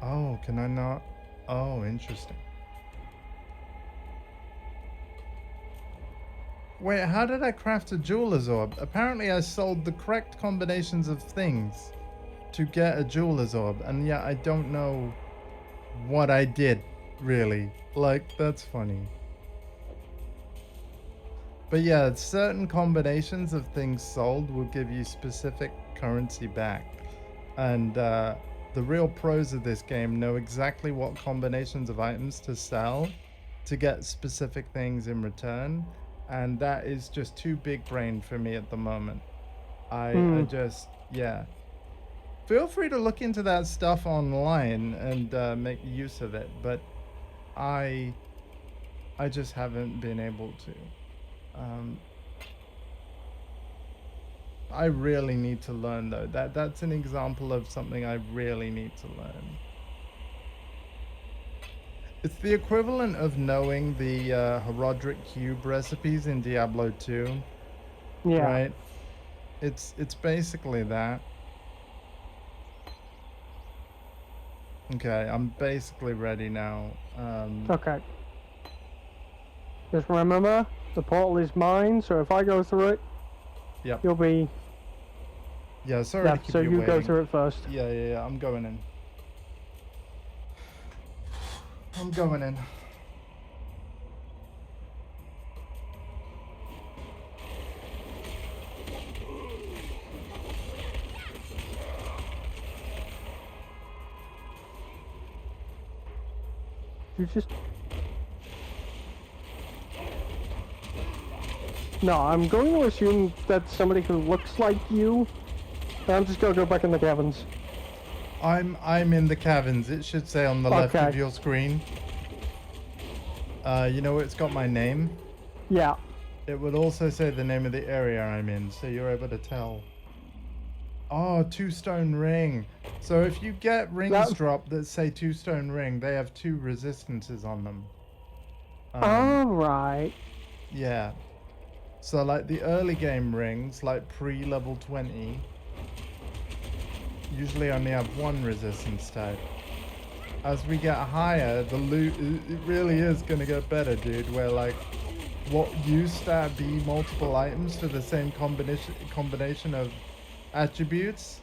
Oh, can I not? Oh, interesting. Wait, how did I craft a jeweler's orb? Apparently I sold the correct combinations of things to get a jeweler's orb, and yeah, I don't know what I did, really. Like, that's funny. But yeah, certain combinations of things sold will give you specific currency back. And the real pros of this game know exactly what combinations of items to sell to get specific things in return. And that is just too big brain for me at the moment. I just, yeah. Feel free to look into that stuff online and make use of it. But I just haven't been able to. I really need to learn though. That's an example of something I really need to learn. It's the equivalent of knowing the Herodric cube recipes in Diablo 2. Yeah. Right? It's basically that. Okay, I'm basically ready now. Okay. Just remember, the portal is mine, so if I go through it, yep. You'll be... Yeah, sorry to keep so you you waiting. go through it first. Yeah, I'm going in. I'm going in. You just... No, I'm going to assume that somebody who looks like you. I'm just gonna go back in the caverns. I'm in the caverns. It should say on the left of your screen. You know it's got my name? Yeah. It would also say the name of the area I'm in, so you're able to tell. Oh, 2-stone ring. So if you get rings dropped that say 2-stone ring, they have 2 resistances on them. Alright. Yeah. So like the early game rings, like pre-level 20, usually only have 1 resistance type. As we get higher, the loot, it really is going to get better, dude, where like what used to be multiple items for the same combination of attributes,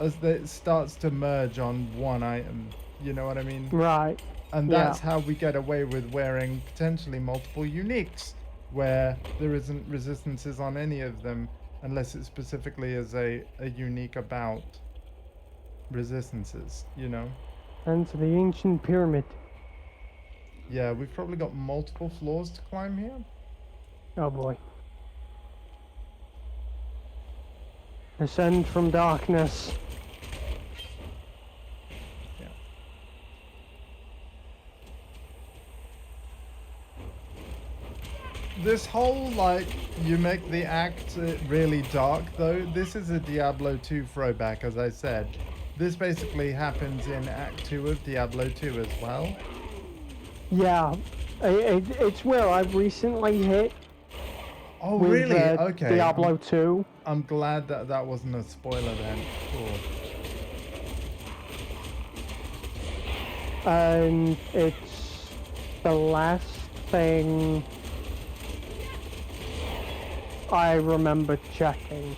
as it starts to merge on 1 item. You know what I mean? Right. And that's how we get away with wearing potentially multiple uniques, where there isn't resistances on any of them unless it specifically is a unique about resistances, you know? And to the ancient pyramid. Yeah, we've probably got multiple floors to climb here. Oh boy. Ascend from darkness. This whole, like, you make the act really dark, though, this is a Diablo 2 throwback, as I said. This basically happens in Act 2 of Diablo 2 as well. Yeah, it's where I've recently hit. Oh, with, really? Okay. Diablo 2. I'm glad that that wasn't a spoiler then. Cool. And it's the last thing I remember checking.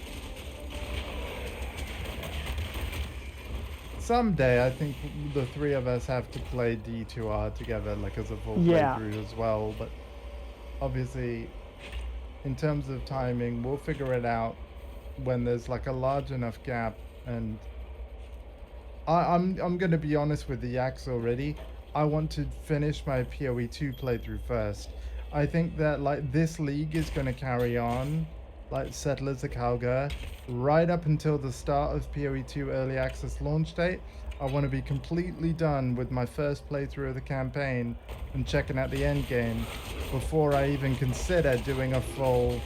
Someday, I think the three of us have to play D2R together, like as a full Yeah. playthrough as well. But obviously, in terms of timing, we'll figure it out when there's like a large enough gap. And I'm gonna be honest with the Yaks already. I want to finish my PoE 2 playthrough first. I think that like this league is gonna carry on, like Settlers of Calgar, right up until the start of PoE 2 early access launch date. I want to be completely done with my first playthrough of the campaign and checking out the end game before I even consider doing a full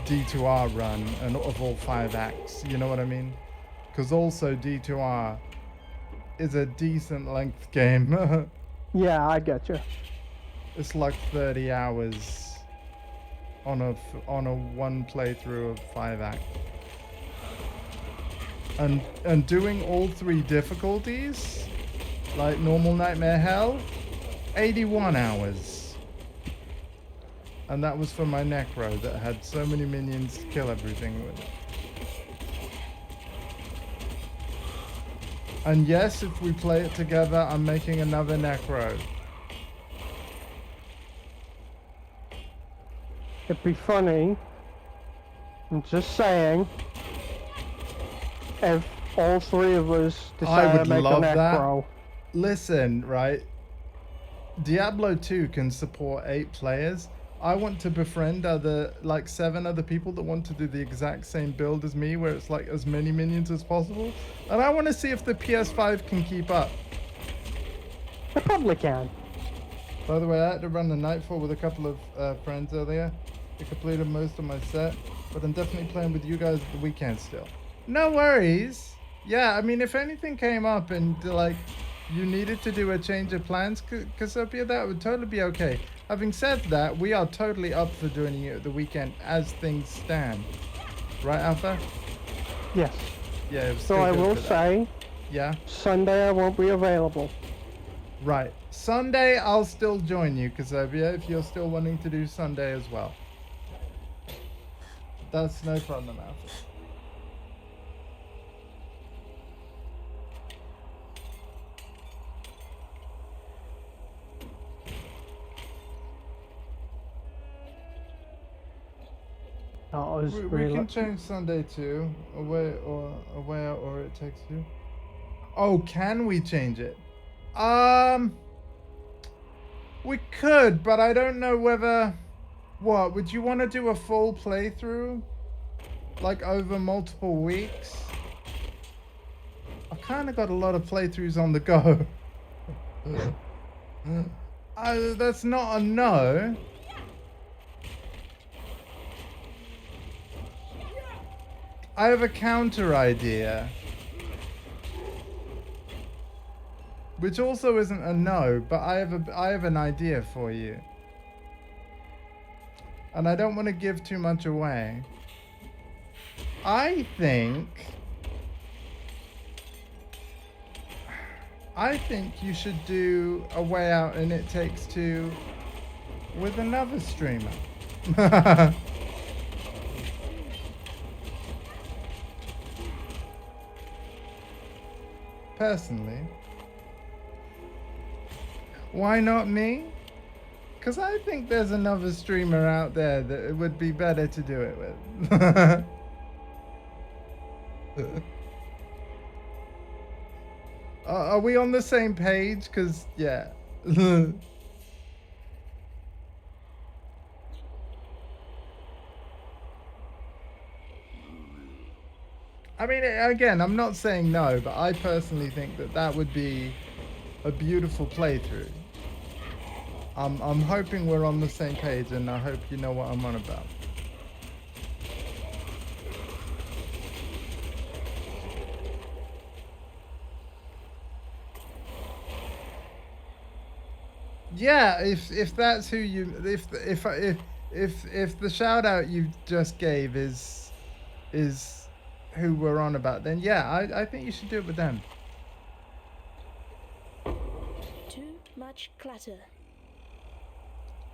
D2R run and of all 5 acts. You know what I mean? Because also D2R is a decent length game. Yeah, I get you. It's like 30 hours on a one playthrough of 5 acts. And doing all 3 difficulties, like normal, nightmare, hell, 81 hours. And that was for my Necro that had so many minions to kill everything with it. And yes, if we play it together, I'm making another Necro. It'd be funny, I'm just saying, if all 3 of us I decide would to make love a that. Necro. Listen, right? Diablo 2 can support 8 players. I want to befriend other, like 7 other people that want to do the exact same build as me, where it's like as many minions as possible. And I want to see if the PS5 can keep up. It probably can. By the way, I had to run the Nightfall with a couple of friends earlier. I completed most of my set, but I'm definitely playing with you guys at the weekend still. No worries. Yeah, I mean, if anything came up and like you needed to do a change of plans, Cassiopeia, that would totally be okay. Having said that, we are totally up for doing it at the weekend as things stand. Right, Alpha? Yes. Yeah, it was So still I good will for that. say, Yeah? Sunday I won't be available. Right. Sunday, I'll still join you, Cassiopeia, if you're still wanting to do Sunday as well. That's no problem, Alpha. That was We really... can change Sunday too, away or it takes you. Oh, can we change it? We could, but I don't know whether. What would you want to do a full playthrough, like over multiple weeks? I've kind of got a lot of playthroughs on the go. That's not a no. I have a counter idea. Which also isn't a no, but I have an idea for you. And I don't want to give too much away. I think you should do a Way Out and It Takes Two with another streamer. Personally. Why not me? Because I think there's another streamer out there that it would be better to do it with. Are we on the same page? Because, yeah. I mean, again, I'm not saying no, but I personally think that that would be a beautiful playthrough. I'm hoping we're on the same page, and I hope you know what I'm on about. Yeah, if that's who you if the shout out you just gave is who we're on about, then yeah, I think you should do it with them. Too much clutter.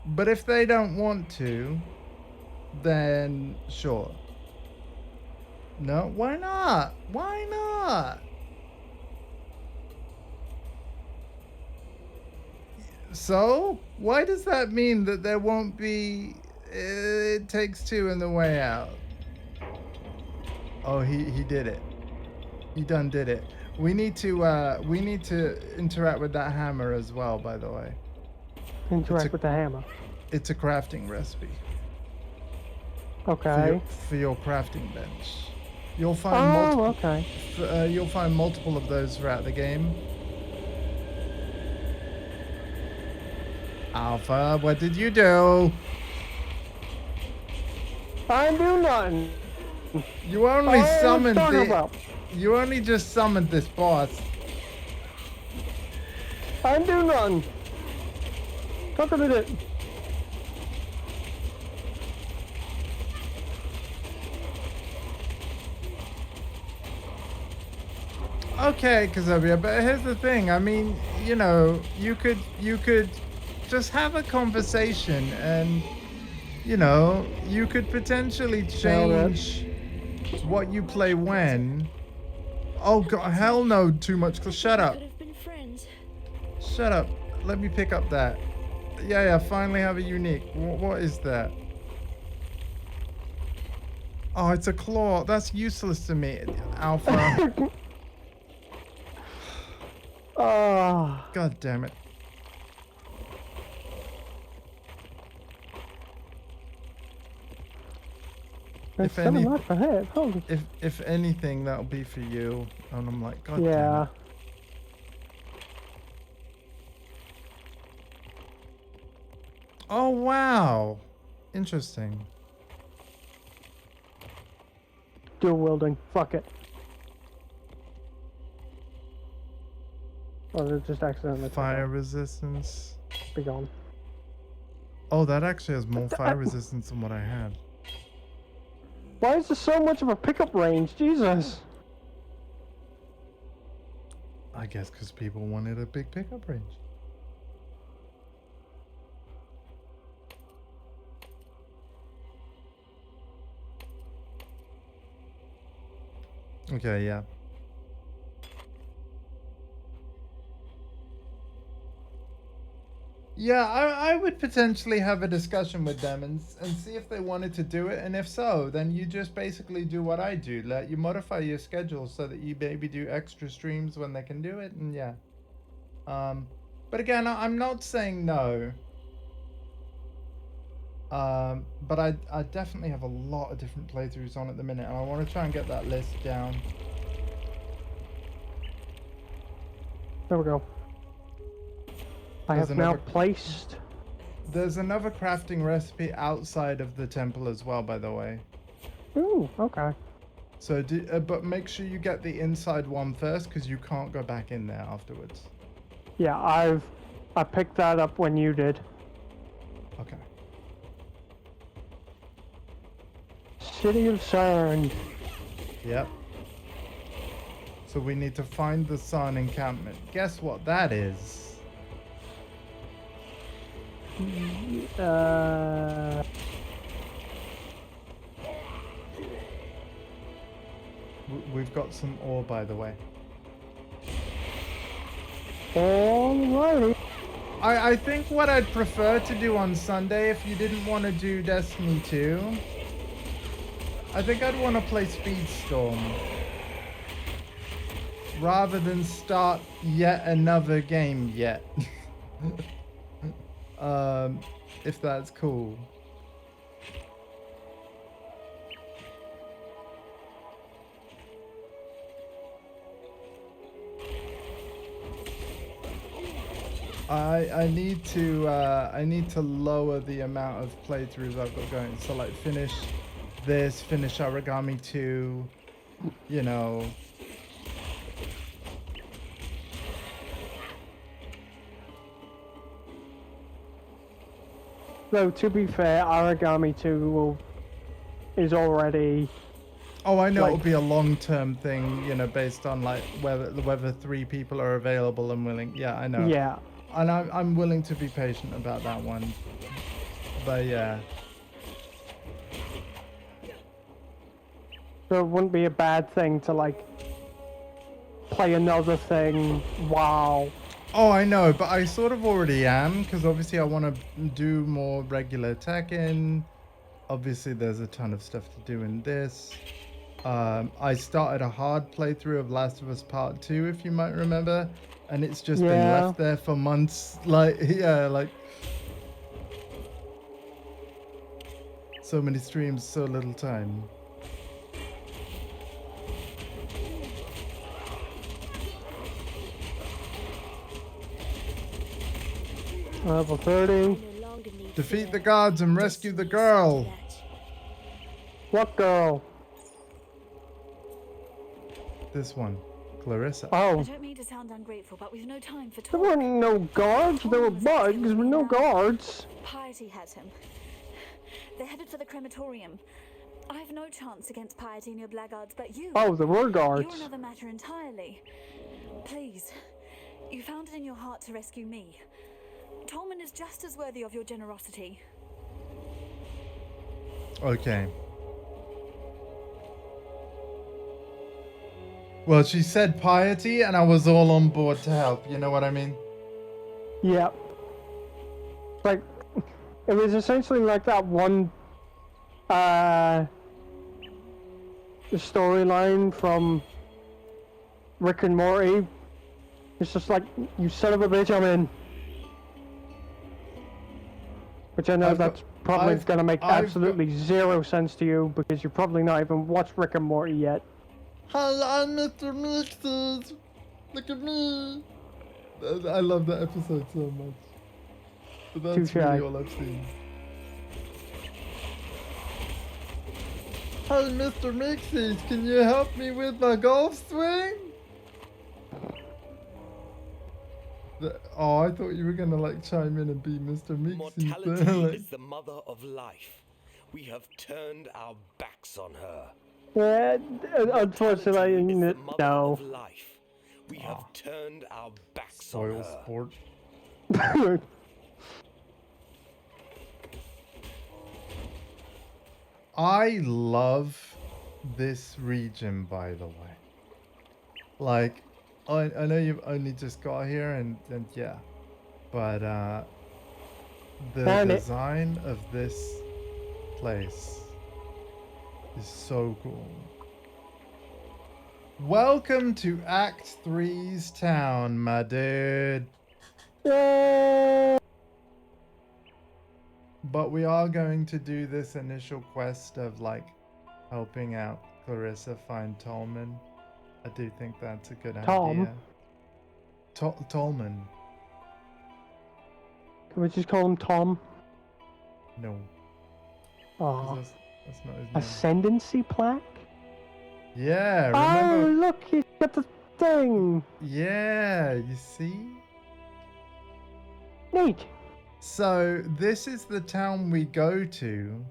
But if they don't want to, then sure. No, why not? Why not? So, why does that mean that there won't be It Takes Two in the way out? Oh, he did it. He done did it. We need to interact with that hammer as well, by the way. Interact with the hammer. It's a crafting recipe. Okay. For your crafting bench. You'll find okay. You'll find multiple of those throughout the game. Alpha, what did you do? I didn't do nothing. You only summoned about? You only just summoned this boss. I didn't do nothing. Talking to it. Okay, Kazobia, but here's the thing. I mean, you know, you could just have a conversation, and you know, you could potentially change what you play when. Oh god, hell no, too much. Shut up. Shut up. Let me pick up that. Yeah, finally have a unique. What is that? Oh, it's a claw. That's useless to me, Alpha. Oh. God damn it. If anything, that'll be for you. And I'm like, God damn it. Oh wow. Interesting. Dual wielding. Fuck it. Or did it just accidentally fire resistance. Be gone. Oh, that actually has more fire resistance than what I had. Why is there so much of a pickup range? Jesus. I guess because people wanted a big pickup range. Okay, yeah. Yeah, I would potentially have a discussion with them and see if they wanted to do it, and if so, then you just basically do what I do. Let you modify your schedule so that you maybe do extra streams when they can do it, and yeah. But again, I'm not saying no. But I definitely have a lot of different playthroughs on at the minute, and I want to try and get that list down. There we go. I have now placed. There's another crafting recipe outside of the temple as well, by the way. Ooh, okay. So, but make sure you get the inside one first, because you can't go back in there afterwards. Yeah, I picked that up when you did. Okay. City of Sand. Yep. So we need to find the sun encampment. Guess what that is? We've got some ore, by the way. Alrighty. I think what I'd prefer to do on Sunday, if you didn't want to do Destiny 2, I think I'd want to play Speedstorm rather than start yet another game yet. If that's cool. I need to lower the amount of playthroughs I've got going. So like finish this, finish Origami 2, you know. Though to be fair, Origami 2 is already. Oh, I know like, it'll be a long-term thing, you know, based on like whether 3 people are available and willing. Yeah, I know. Yeah. And I'm willing to be patient about that one. But yeah. So it wouldn't be a bad thing to like play another thing while. Oh, I know, but I sort of already am, because obviously I want to do more regular Tekken. Obviously, there's a ton of stuff to do in this. I started a hard playthrough of Last of Us Part 2, if you might remember, and it's just been left there for months. Like, yeah, like so many streams, so little time. Level 30. Defeat the guards and rescue the girl. What girl? This one, Clarissa. Oh. I don't mean to sound ungrateful, but we've no time for talk. There weren't no guards, there were bugs, but no guards. Piety has him. They're headed for the crematorium. I have no chance against Piety and your blackguards, but you... Oh, there were guards. You're another matter entirely. Please, you found it in your heart to rescue me. Tolman is just as worthy of your generosity. Okay. Well, she said piety, and I was all on board to help. You know what I mean? Yep. Like, it was essentially like that one, storyline from Rick and Morty. It's just like, you son of a bitch, I'm in. Which I know that's probably going to make absolutely zero sense to you, because you've probably not even watched Rick and Morty yet. Hello, Mr. Mixes. Look at me. I love that episode so much. But that's really all I've seen. Hey, Mr. Mixes, can you help me with my golf swing? Oh, I thought you were gonna like chime in and be Mr. Mixes. Mortality like... is the mother of life. We have turned our backs on her. Yeah, unfortunately, no. We have turned our backs Spoil on her. sport. I love this region, by the way. Like, I know you've only just got here, and yeah, but the design of this place is so cool. Welcome to Act 3's town, my dude. Yay! But we are going to do this initial quest of like helping out Clarissa find Tolman. I do think that's a good idea. Tolman. Can we just call him Tom? No. Oh. That's not his name. Ascendancy plaque? Yeah, remember? Oh, look, he's got the thing. Yeah, you see? Neat. So, this is the town we go to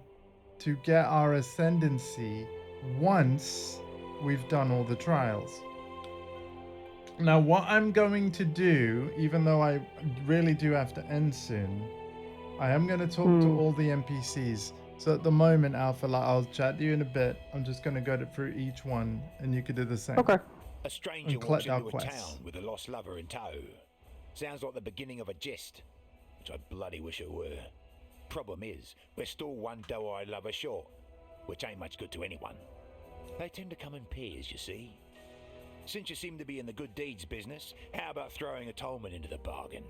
get our ascendancy once we've done all the trials. Now, what I'm going to do, even though I really do have to end soon, I am going to talk to all the NPCs. So at the moment, Alpha, I'll chat to you in a bit. I'm just going to go through each one, and you could do the same. Okay. A stranger walks into a town with a lost lover in tow. Sounds like the beginning of a jest, which I bloody wish it were. Problem is, we're still one doe-eyed lover short, which ain't much good to anyone. They tend to come in pairs, you see. Since you seem to be in the good deeds business, how about throwing a Tolman into the bargain?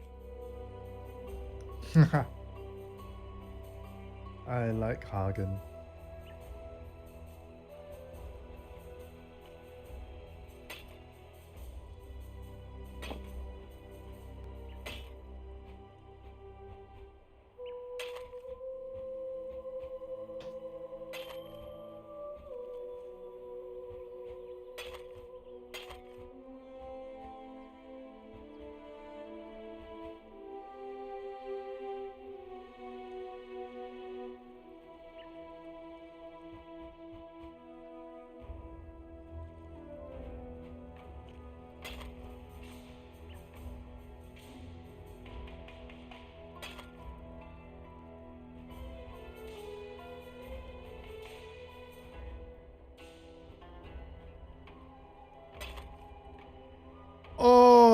I like Hagen.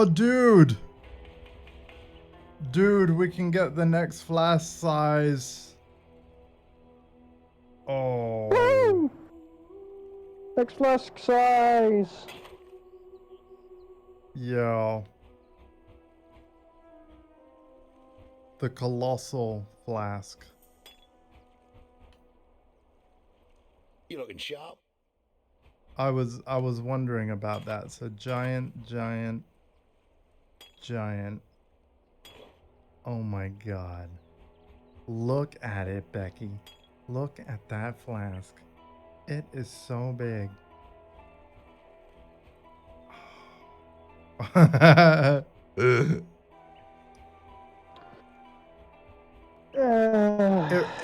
Oh, dude. Dude, we can get the next flask size. Oh. Woo! Next flask size. Yeah. The colossal flask. You looking sharp? I was wondering about that. So giant. Oh my god. Look at it, Becky. Look at that flask. It is so big.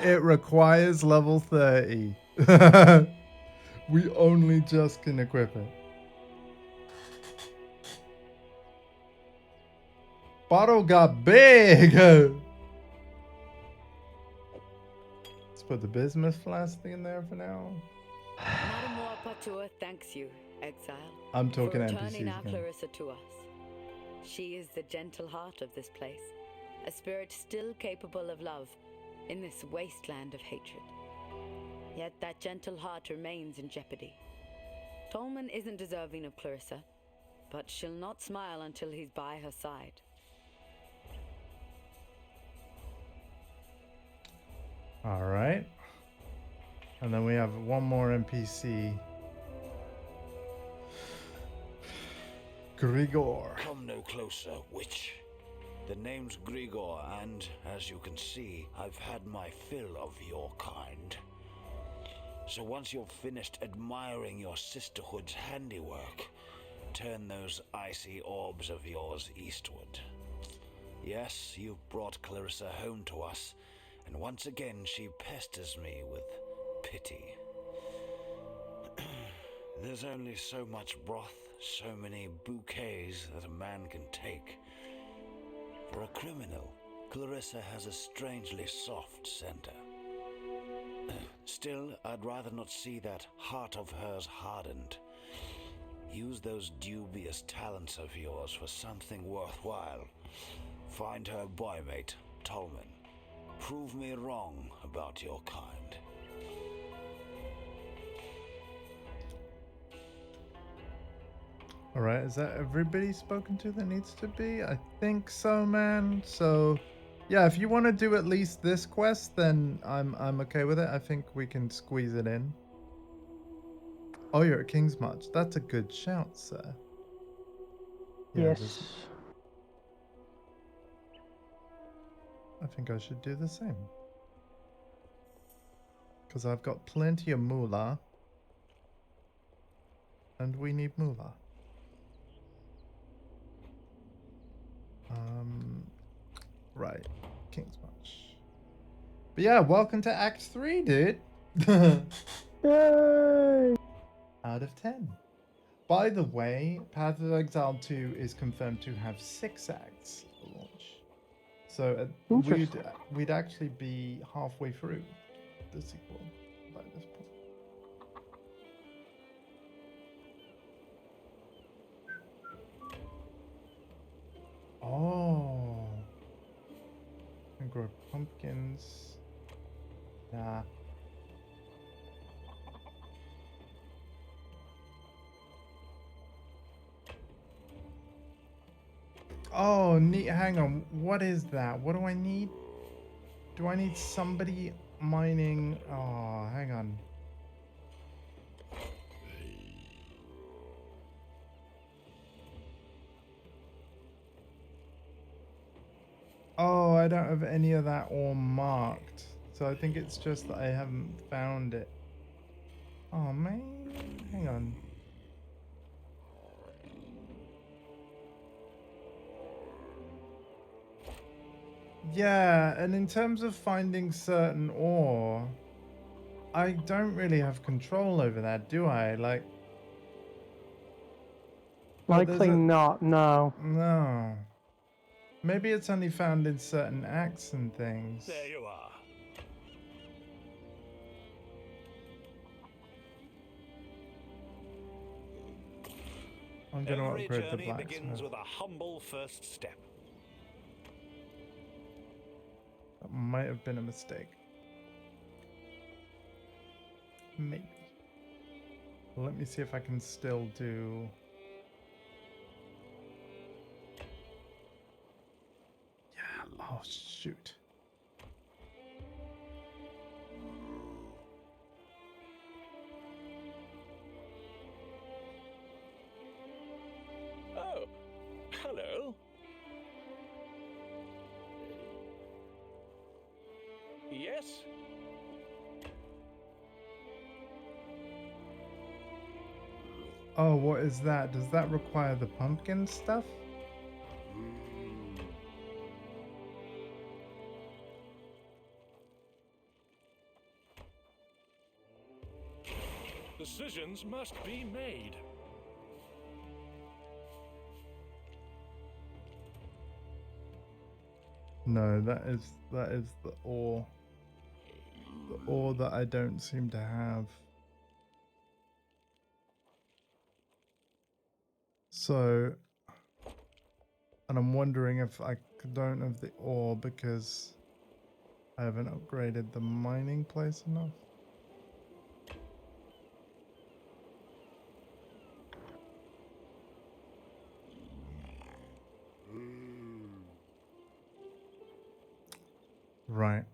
It requires level 30. We only just can equip it. Bottle got big. Let's put the bismuth flask in there for now. Madame Patua thanks you, Exile. I'm talking for returning NPCs our again. Clarissa to us. She is the gentle heart of this place, a spirit still capable of love in this wasteland of hatred. Yet that gentle heart remains in jeopardy. Tolman isn't deserving of Clarissa, but she'll not smile until he's by her side. All right. And then we have one more NPC. Grigor. Come no closer, witch. The name's Grigor, and as you can see, I've had my fill of your kind. So once you're finished admiring your sisterhood's handiwork, turn those icy orbs of yours eastward. Yes, you've brought Clarissa home to us, and once again she pesters me with pity. There's only so much broth, so many bouquets that a man can take. For a criminal, Clarissa has a strangely soft center. Still, I'd rather not see that heart of hers hardened. Use those dubious talents of yours for something worthwhile. Find her boymate, Tolman. Prove me wrong about your kind. All right, is that everybody spoken to that needs to be? I think so, man. So, yeah, if you want to do at least this quest, then I'm okay with it. I think we can squeeze it in. Oh, you're at King's March. That's a good shout, sir. Yeah, Yes. I think I should do the same. Because I've got plenty of moolah. And we need moolah. Right. King's March. But yeah, welcome to Act 3, dude. Yay! Out of 10. By the way, Path of Exile 2 is confirmed to have 6 acts at launch. So we'd actually be halfway through the sequel by this point. Oh. And grow pumpkins. Nah. Oh, neat. Hang on. What is that? What do I need? Do I need somebody mining? Oh, hang on. Oh, I don't have any of that all marked. So I think it's just that I haven't found it. Oh, man. Hang on. Yeah, and in terms of finding certain ore, I don't really have control over that, do I? Likely not, no. No. Maybe it's only found in certain acts and things. There you are. I'm going to Every upgrade the journey begins blacksmith. with a humble first step. That might have been a mistake. Maybe. Let me see if I can still do... Yeah, oh shoot. Oh, hello. Yes? Oh, what is that? Does that require the pumpkin stuff? Decisions must be made. No, that is the ore. The ore that I don't seem to have. So, and I'm wondering if I don't have the ore because I haven't upgraded the mining place enough. Right.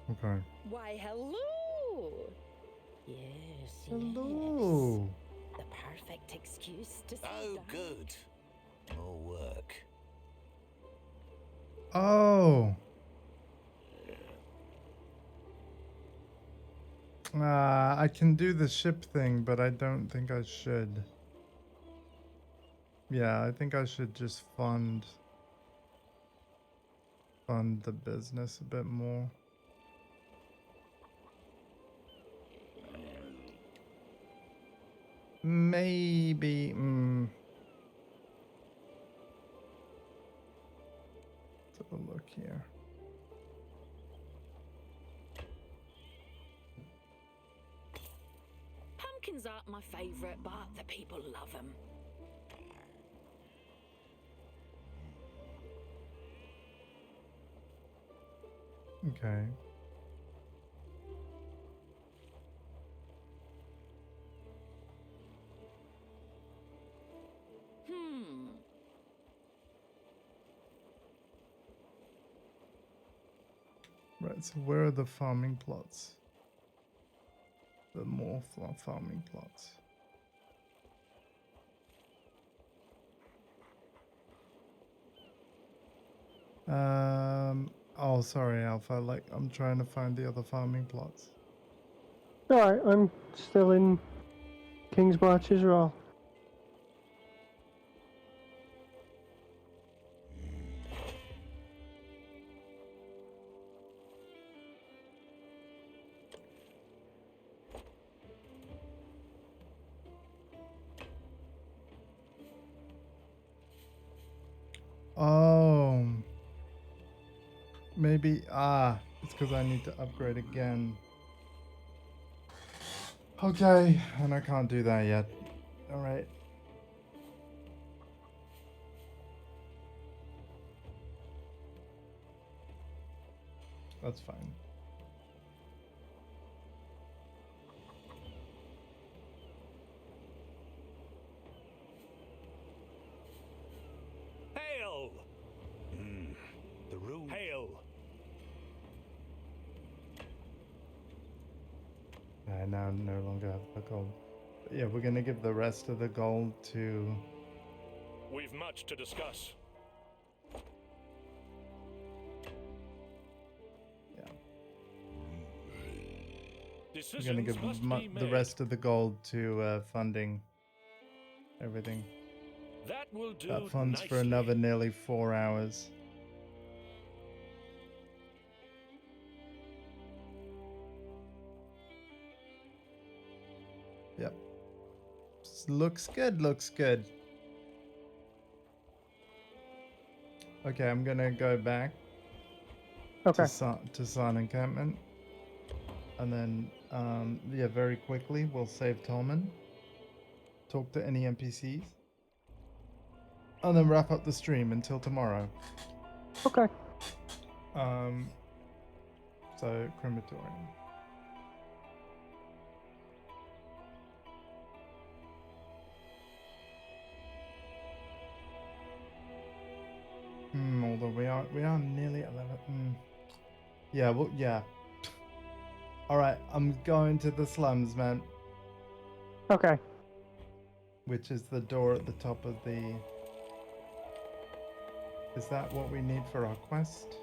Okay. Why, hello! Yes, Hello. yes. The perfect excuse to sit Oh, down. good. More work. Oh. I can do the ship thing, but I don't think I should. Yeah, I think I should just fund the business a bit more. Maybe. Let's have a look here. Pumpkins aren't my favourite, but the people love them. Okay. Right, so where are the farming plots? The more farming plots. Oh, sorry, Alpha. Like, I'm trying to find the other farming plots. Alright, I'm still in King's March as well. Oh. Maybe, it's because I need to upgrade again. Okay, and I can't do that yet. Alright. That's fine. Hail! The rune. Hail! I now no longer have the gold. But yeah, we're gonna give the rest of the gold to... We've much to discuss. Yeah. We're Decisions gonna give must be the made. rest of the gold to funding everything. That will do That funds nicely. for another nearly 4 hours. Yep. Looks good, looks good. Okay, I'm gonna go back Okay. to San Encampment. And then, yeah, very quickly, we'll save Tolman, talk to any NPCs, and then wrap up the stream until tomorrow. Okay. So, crematorium. Although we are nearly 11. Yeah, well, yeah. All right, I'm going to the slums, man. Okay. Which is the door at the top of the... Is that what we need for our quest?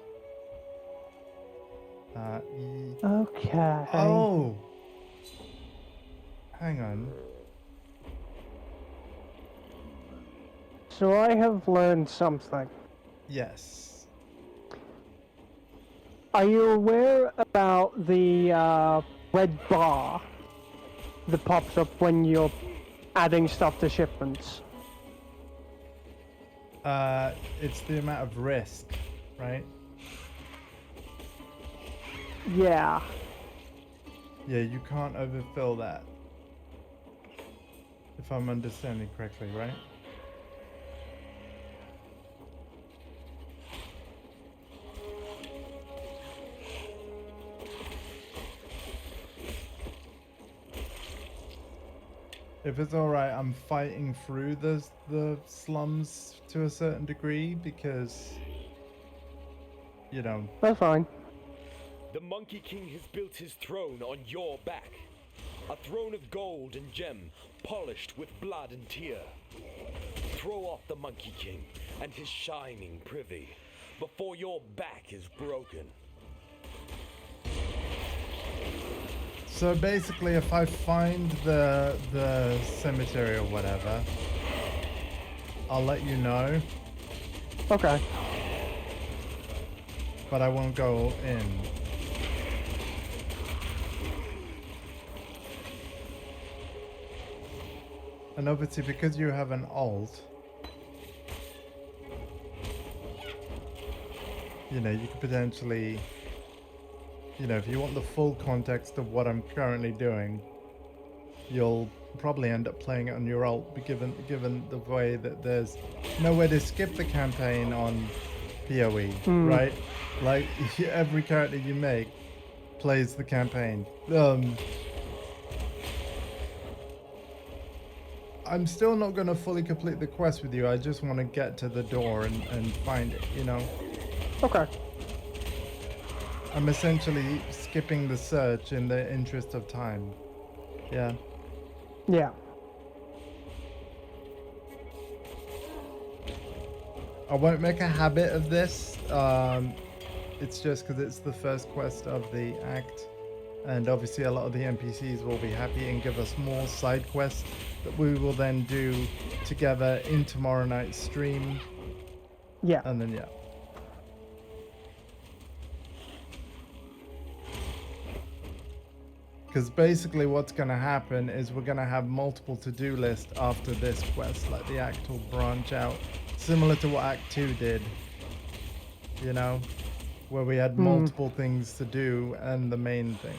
Okay. Oh! Hang on. So I have learned something. Yes. Are you aware about the red bar that pops up when you're adding stuff to shipments? It's the amount of risk, right? Yeah. Yeah, you can't overfill that. If I'm understanding correctly, right? If it's alright, I'm fighting through the slums to a certain degree because, you know... That's fine. The Monkey King has built his throne on your back. A throne of gold and gem, polished with blood and tear. Throw off the Monkey King and his shining privy before your back is broken. So basically, if I find the cemetery or whatever, I'll let you know. Okay. But I won't go in. And obviously, because you have an alt, you know, you could potentially, you know, if you want the full context of what I'm currently doing, you'll probably end up playing it on your alt, given the way that there's no way to skip the campaign on PoE, right? Like, every character you make plays the campaign. I'm still not going to fully complete the quest with you. I just want to get to the door and find it, you know? Okay. I'm essentially skipping the search in the interest of time. Yeah. Yeah. I won't make a habit of this. It's just because it's the first quest of the act. And obviously a lot of the NPCs will be happy and give us more side quests that we will then do together in tomorrow night's stream. Yeah. And then, yeah. Because basically what's going to happen is we're going to have multiple to-do lists after this quest. Like the act will branch out, similar to what Act 2 did. You know? Where we had multiple things to do and the main thing.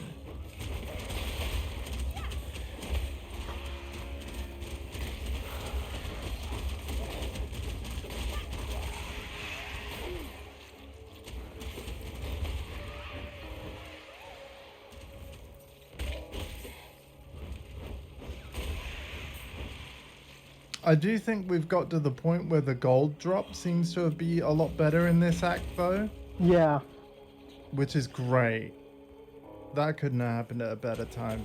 I do think we've got to the point where the gold drop seems to be a lot better in this act, though. Yeah. Which is great. That couldn't have happened at a better time.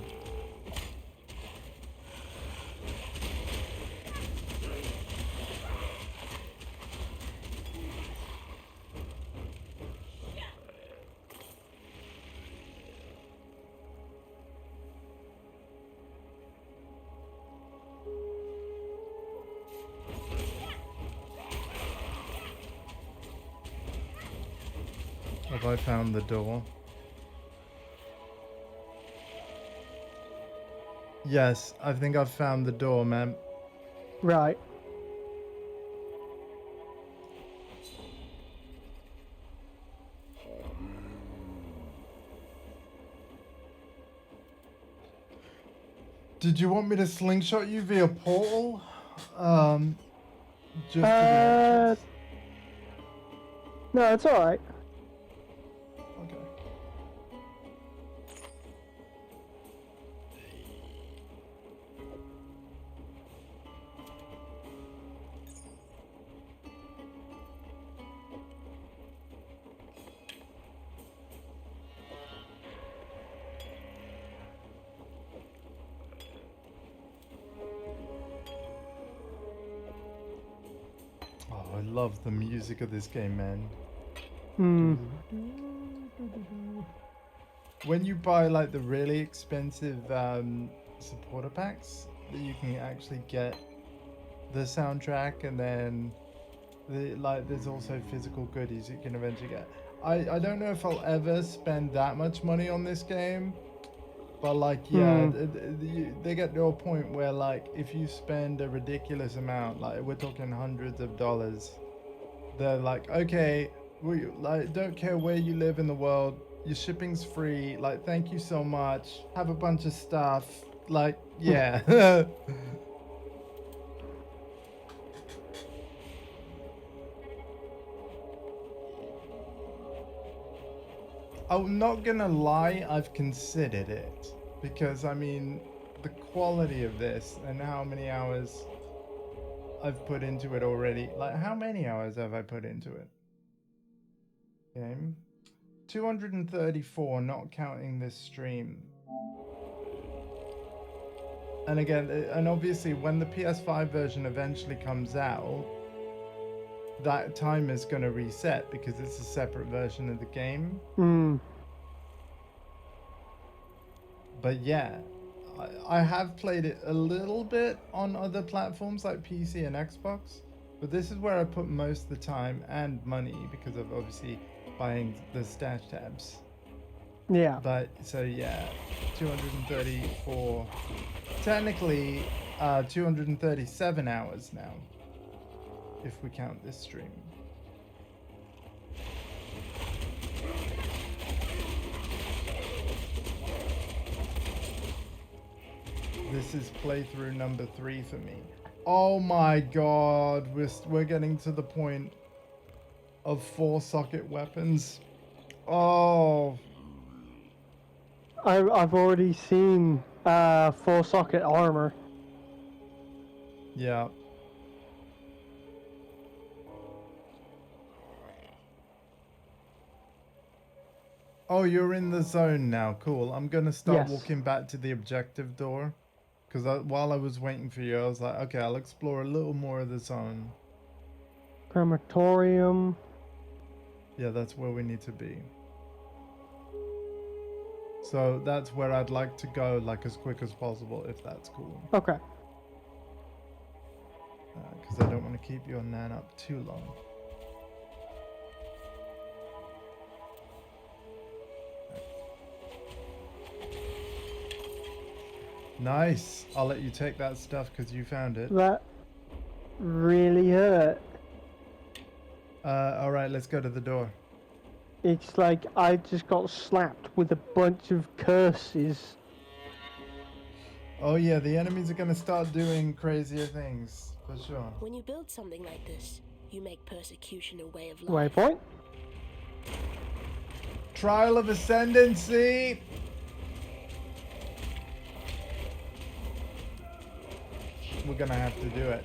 Have I found the door? Yes, I think I've found the door, man. Right. Did you want me to slingshot you via portal? Just to the entrance? No, it's alright. Okay. Oh, I love the music of this game, man. When you buy like the really expensive supporter packs, that you can actually get the soundtrack, and then there's also physical goodies you can eventually get. I don't know if I'll ever spend that much money on this game, but like they get to a point where like if you spend a ridiculous amount, like we're talking hundreds of dollars, they're like, okay, we like don't care where you live in the world, your shipping's free, like thank you so much, have a bunch of stuff, like yeah. I'm not gonna lie, I've considered it, because I mean the quality of this and how many hours I've put into it already. Like how many hours have I put into it? Game 234, not counting this stream. And again, and obviously when the PS5 version eventually comes out, that time is going to reset because it's a separate version of the game. But yeah, I have played it a little bit on other platforms like PC and Xbox, but this is where I put most of the time and money because of obviously buying the stash tabs. Yeah. But so yeah, 234, technically 237 hours now, if we count this stream. This is playthrough number 3 for me. Oh my god, we're getting to the point of 4-socket weapons. Oh. I've already seen 4-socket armor. Yeah. Oh, you're in the zone now. Cool. I'm gonna start walking back to the objective door. Because while I was waiting for you, I was like, okay, I'll explore a little more of the zone. Crematorium. Yeah, that's where we need to be. So that's where I'd like to go, like as quick as possible, if that's cool. Okay. Because I don't want to keep your nan up too long. Nice. I'll let you take that stuff because you found it. That really hurt. Alright, let's go to the door. It's like I just got slapped with a bunch of curses. Oh yeah, the enemies are gonna start doing crazier things, for sure. When you build something like this, you make persecution a way of life. Waypoint? Trial of Ascendancy! We're gonna have to do it.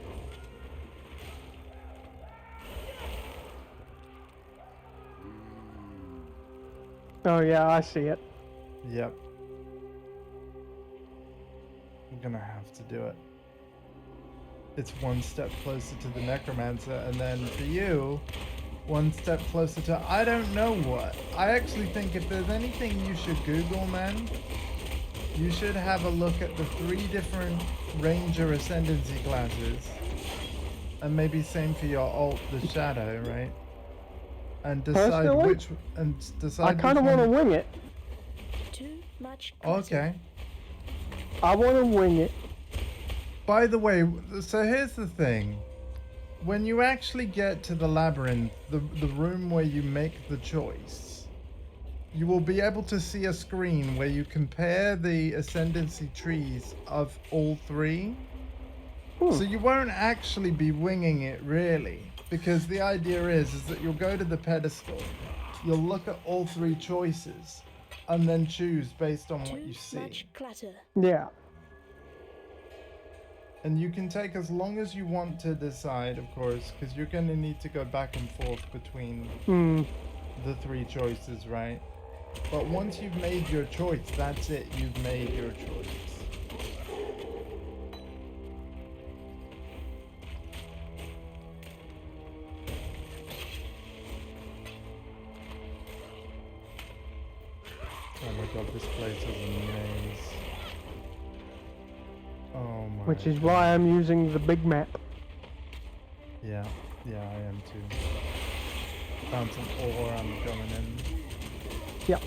Oh yeah, I see it. Yep. We're gonna have to do it. It's one step closer to the Necromancer, and then for you, one step closer to I don't know what. I actually think if there's anything you should Google, man, you should have a look at the 3 different Ranger Ascendancy classes. And maybe same for your alt, the Shadow, right? And decide Personally, which I kind of want to wing it. Too much. Okay. I want to wing it. By the way, so here's the thing. When you actually get to the labyrinth, the room where you make the choice, you will be able to see a screen where you compare the ascendancy trees of all three. So you won't actually be winging it really, because the idea is that you'll go to the pedestal, you'll look at all three choices, and then choose based on what you see. Much clutter. Yeah. And you can take as long as you want to decide, of course, because you're going to need to go back and forth between the three choices, right? But once you've made your choice, that's it. You've made your choice. Oh my god, this place is a maze. Oh my. Which is why I'm using the big map. Yeah, I am too. Found some ore, I'm going in. Yep.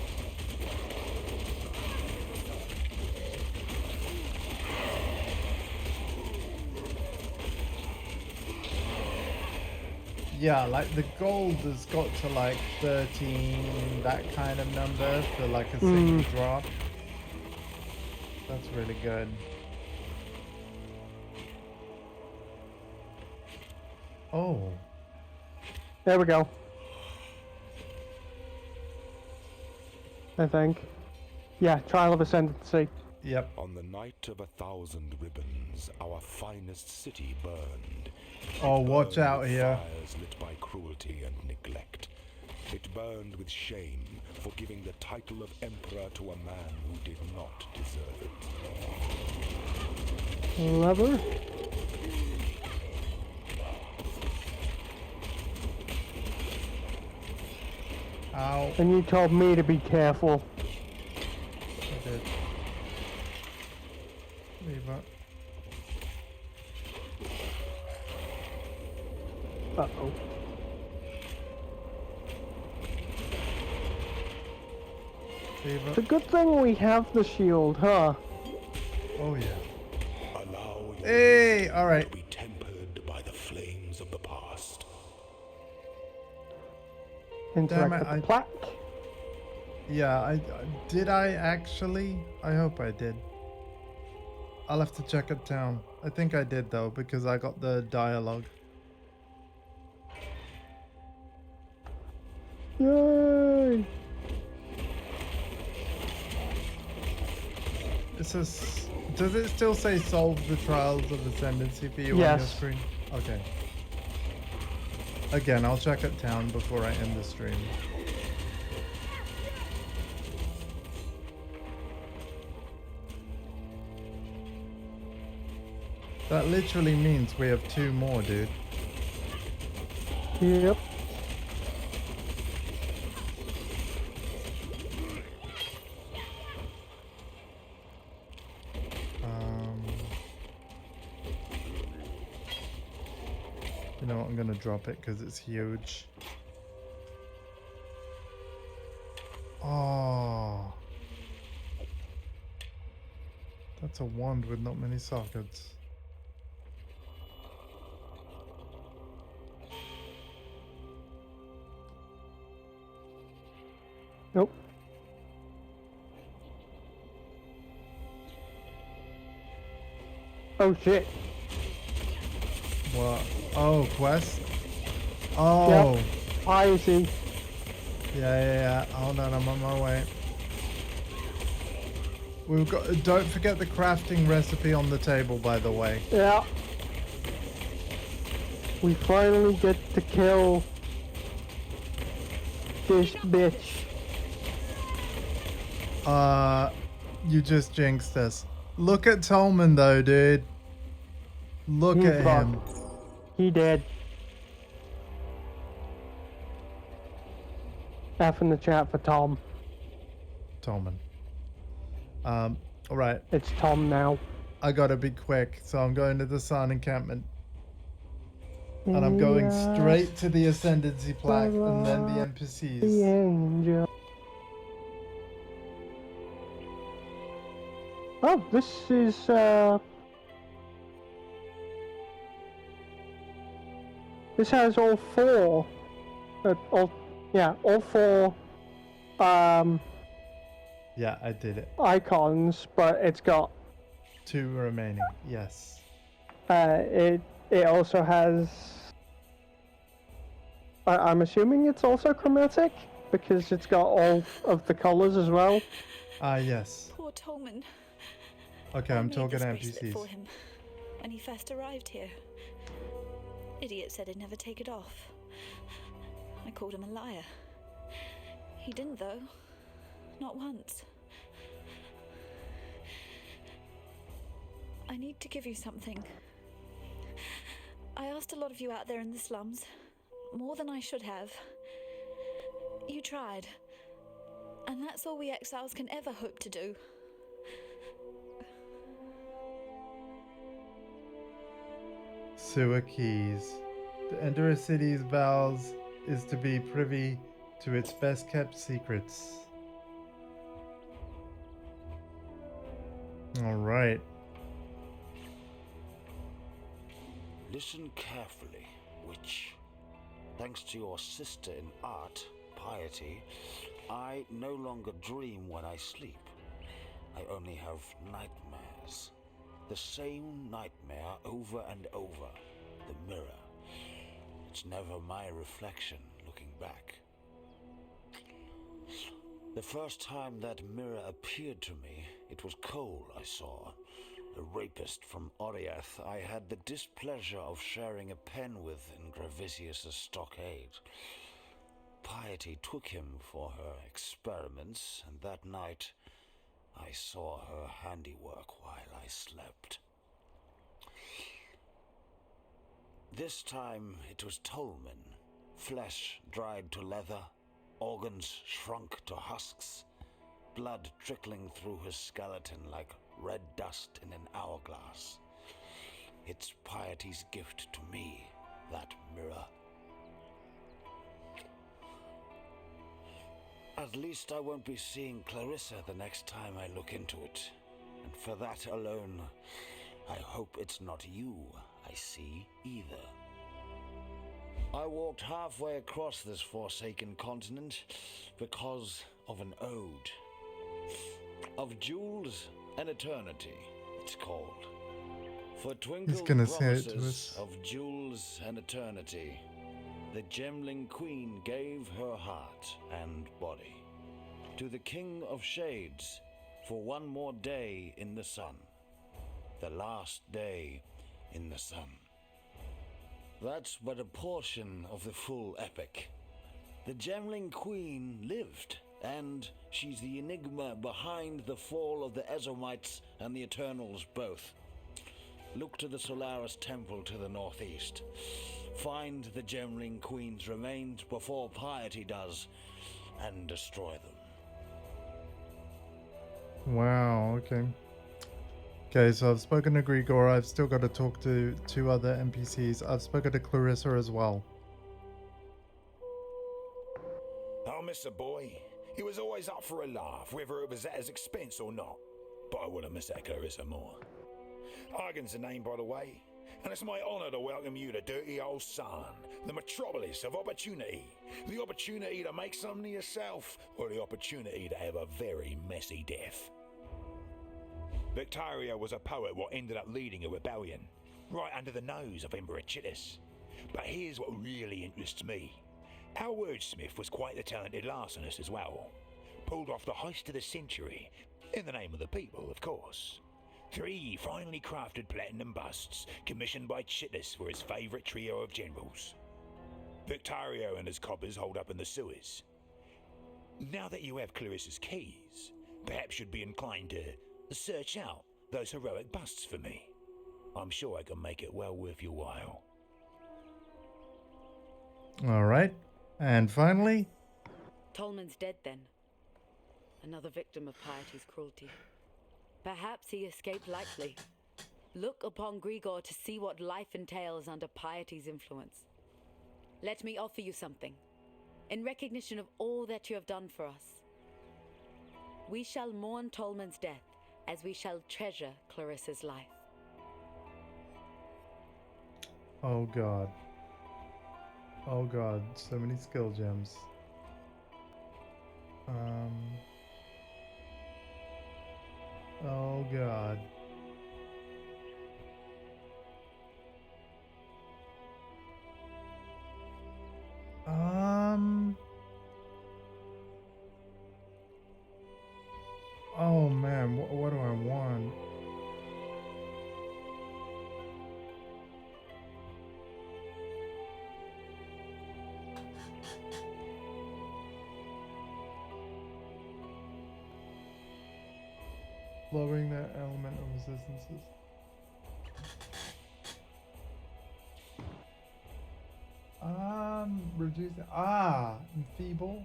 Yeah, like the gold has got to like 13, that kind of number for like a single drop. That's really good. Oh. There we go. I think. Yeah, Trial of Ascendancy. Yep. On the night of 1,000 ribbons, our finest city burned. Oh, watch out here. Fires lit by cruelty and neglect. It burned with shame for giving the title of emperor to a man who did not deserve it. Lever. Ow. And you told me to be careful. I did. Leave it. Uh-oh. It's a good thing we have the shield, huh? Oh yeah. Allow hey, all right. To be tempered by the flames of the past. Interact with the plaque. Yeah, did I actually? I hope I did. I'll have to check it down. I think I did though, because I got the dialogue. Yay! It says, does it still say solve the trials of ascendancy for you on your screen? Okay. Again, I'll check it down before I end the stream. That literally means we have 2 more, dude. Yep. You know what, I'm gonna drop it because it's huge. Oh. That's a wand with not many sockets. Nope. Oh shit. What? Oh, quest? Oh. Yep. I see. Yeah. Hold on, I'm on my way. We've got. Don't forget the crafting recipe on the table, by the way. Yeah. We finally get to kill this bitch. You just jinxed us. Look at Tolman though, dude. Look at him. He dead. F in the chat for Tom. Tolman. Alright. It's Tom now. I gotta be quick, so I'm going to the Sun encampment. And I'm going straight to the Ascendancy plaque and then the NPCs. The angel. Oh, this is this has all 4 all 4 Yeah, I did it. icons, but it's got 2 remaining. Yes. it also has. I'm assuming it's also chromatic because it's got all of the colors as well. Yes. Poor Tolman. Okay, I I'm made talking this to bracelet NPCs. for him when he first arrived here. Idiot said he'd never take it off. I called him a liar. He didn't, though. Not once. I need to give you something. I asked a lot of you out there in the slums. More than I should have. You tried. And that's all we exiles can ever hope to do. Sewer keys. To enter a city's vows is to be privy to its best kept secrets. Alright. Listen carefully, witch. Thanks to your sister in art, Piety, I no longer dream when I sleep. I only have nightmares. The same nightmare over and over. The mirror. It's never my reflection looking back. The first time that mirror appeared to me, it was Cole I saw. A rapist from Oriath I had the displeasure of sharing a pen with in Gravisius' stockade. Piety took him for her experiments, and that night I saw her handiwork while I slept. This time it was Tolman, flesh dried to leather, organs shrunk to husks, blood trickling through his skeleton like red dust in an hourglass. It's Piety's gift to me, that mirror. At least I won't be seeing Clarissa the next time I look into it. And for that alone, I hope it's not you I see either. I walked halfway across this forsaken continent because of an ode. Of jewels and eternity, it's called. For twinkled gonna say it to promises us. of jewels and eternity, the Gemling Queen gave her heart and body to the King of Shades for one more day in the sun. The last day in the sun. That's but a portion of the full epic. The Gemling Queen lived, and she's the enigma behind the fall of the Ezomites and the Eternals both. Look to the Solaris Temple to the northeast. Find the Gemling Queen's remains before Piety does, and destroy them. Wow, okay. Okay, so I've spoken to Grigor. I've still got to talk to 2 other NPCs. I've spoken to Clarissa as well. I'll miss a boy. He was always up for a laugh, whether it was at his expense or not. But I would have missed that Clarissa more. Argan's the name, by the way. And it's my honour to welcome you to Dirty Old Sun, the metropolis of opportunity. The opportunity to make something of yourself, or the opportunity to have a very messy death. Victaria was a poet what ended up leading a rebellion, right under the nose of Emperor Chittis. But here's what really interests me. Our wordsmith was quite the talented larcenist as well. Pulled off the heist of the century, in the name of the people, of course. 3 finely crafted platinum busts, commissioned by Chittis for his favourite trio of generals. Victario and his coppers hold up in the sewers. Now that you have Clarissa's keys, perhaps you'd be inclined to search out those heroic busts for me. I'm sure I can make it well worth your while. Alright. And finally, Tolman's dead then. Another victim of Piety's cruelty. Perhaps he escaped lightly. Look upon Grigor to see what life entails under Piety's influence. Let me offer you something. In recognition of all that you have done for us. We shall mourn Tolman's death as we shall treasure Clarissa's life. oh god. Oh god, so many skill gems. Oh god. Oh man, what do I want? Lowering their elemental resistances. Reduce. Enfeeble.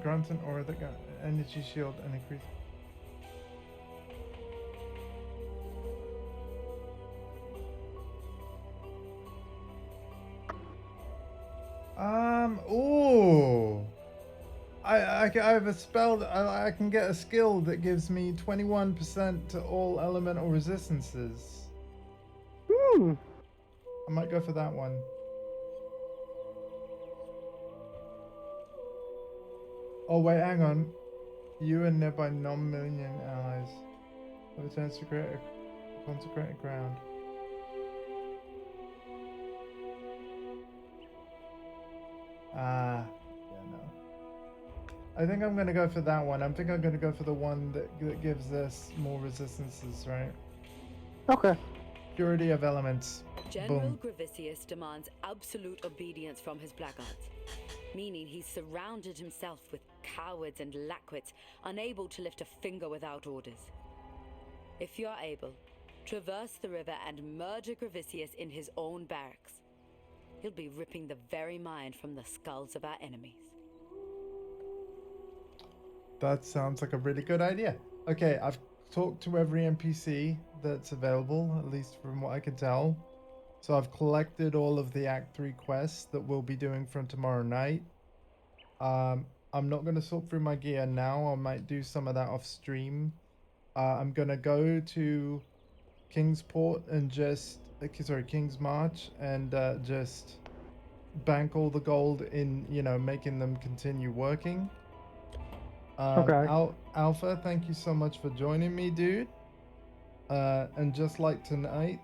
Grant an aura that got energy shield and increase. Ooh. I have a spell that I can get a skill that gives me 21% to all elemental resistances. I might go for that one. Oh wait, hang on. You and nearby non-minion allies have a chance to create a consecrated ground. Yeah, no. I think I'm gonna go for that one. I think I'm gonna go for the one that gives us more resistances, right? Okay. Purity of elements. General Boom. Gravicius demands absolute obedience from his blackguards, meaning he's surrounded himself with cowards and lackwits, unable to lift a finger without orders. If you're able, traverse the river and murder Gravicius in his own barracks. He'll be ripping the very mind from the skulls of our enemies. That sounds like a really good idea. Okay, I've talked to every NPC that's available, at least from what I can tell. So I've collected all of the Act 3 quests that we'll be doing from tomorrow night. I'm not going to sort through my gear now. I might do some of that off stream. I'm going to go to Kingsport and just... King's March and just bank all the gold in, making them continue working. Okay. Alpha, thank you so much for joining me, dude. And just like tonight,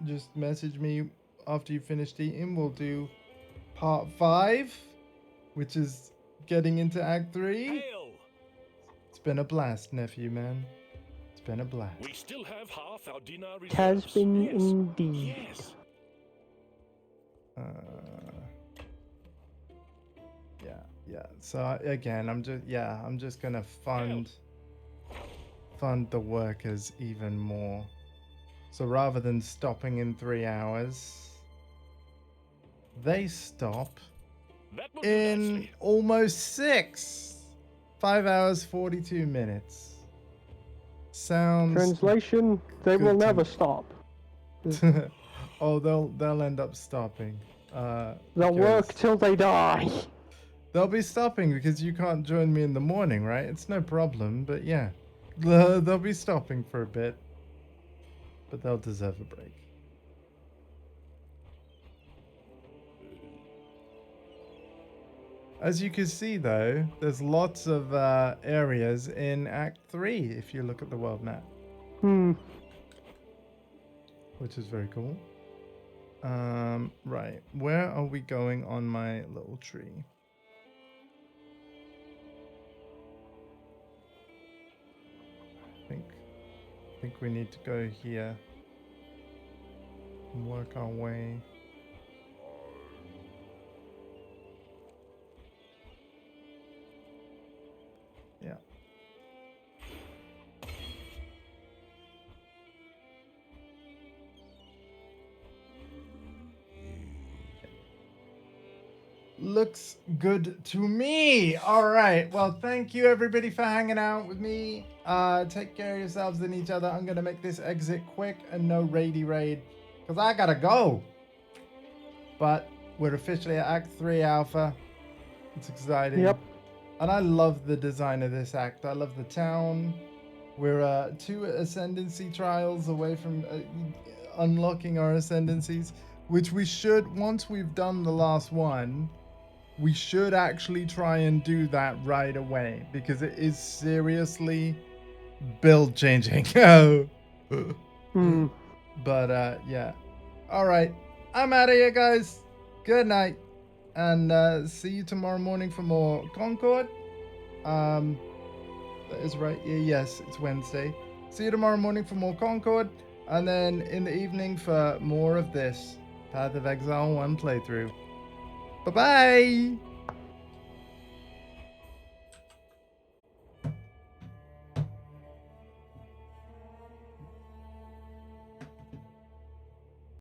just message me after you finished eating. We'll do part 5, which is getting into Act 3. Hail! It's been a blast, nephew, man. It's been a blast. We still have half our dinar reserves. Has been yes. indeed. Yes. Yeah. So again, I'm just gonna fund the workers even more. So rather than stopping in 3 hours, they stop in almost 6. 5 hours 42 minutes. Sounds. Translation: they will never stop. Oh, they'll end up stopping. They'll work till they die. They'll be stopping because you can't join me in the morning, right? It's no problem, but yeah. They'll be stopping for a bit. But they'll deserve a break. As you can see, though, there's lots of areas in Act 3 if you look at the world map. Which is very cool. Right. Where are we going on my little tree? I think we need to go here and work our way. Yeah. Looks good to me. All right. Well, thank you everybody for hanging out with me. Take care of yourselves and each other. I'm going to make this exit quick and no raidy raid because I got to go. But we're officially at Act 3 Alpha. It's exciting. Yep. And I love the design of this act. I love the town. We're 2 ascendancy trials away from unlocking our ascendancies. which we should, once we've done the last one, we should actually try and do that right away, because it is seriously build changing. But yeah. All right. I'm out of here, guys. Good night. And see you tomorrow morning for more Concord. That is right. Yeah, yes, it's Wednesday. See you tomorrow morning for more Concord. And then in the evening for more of this Path of Exile 1 playthrough. Bye-bye!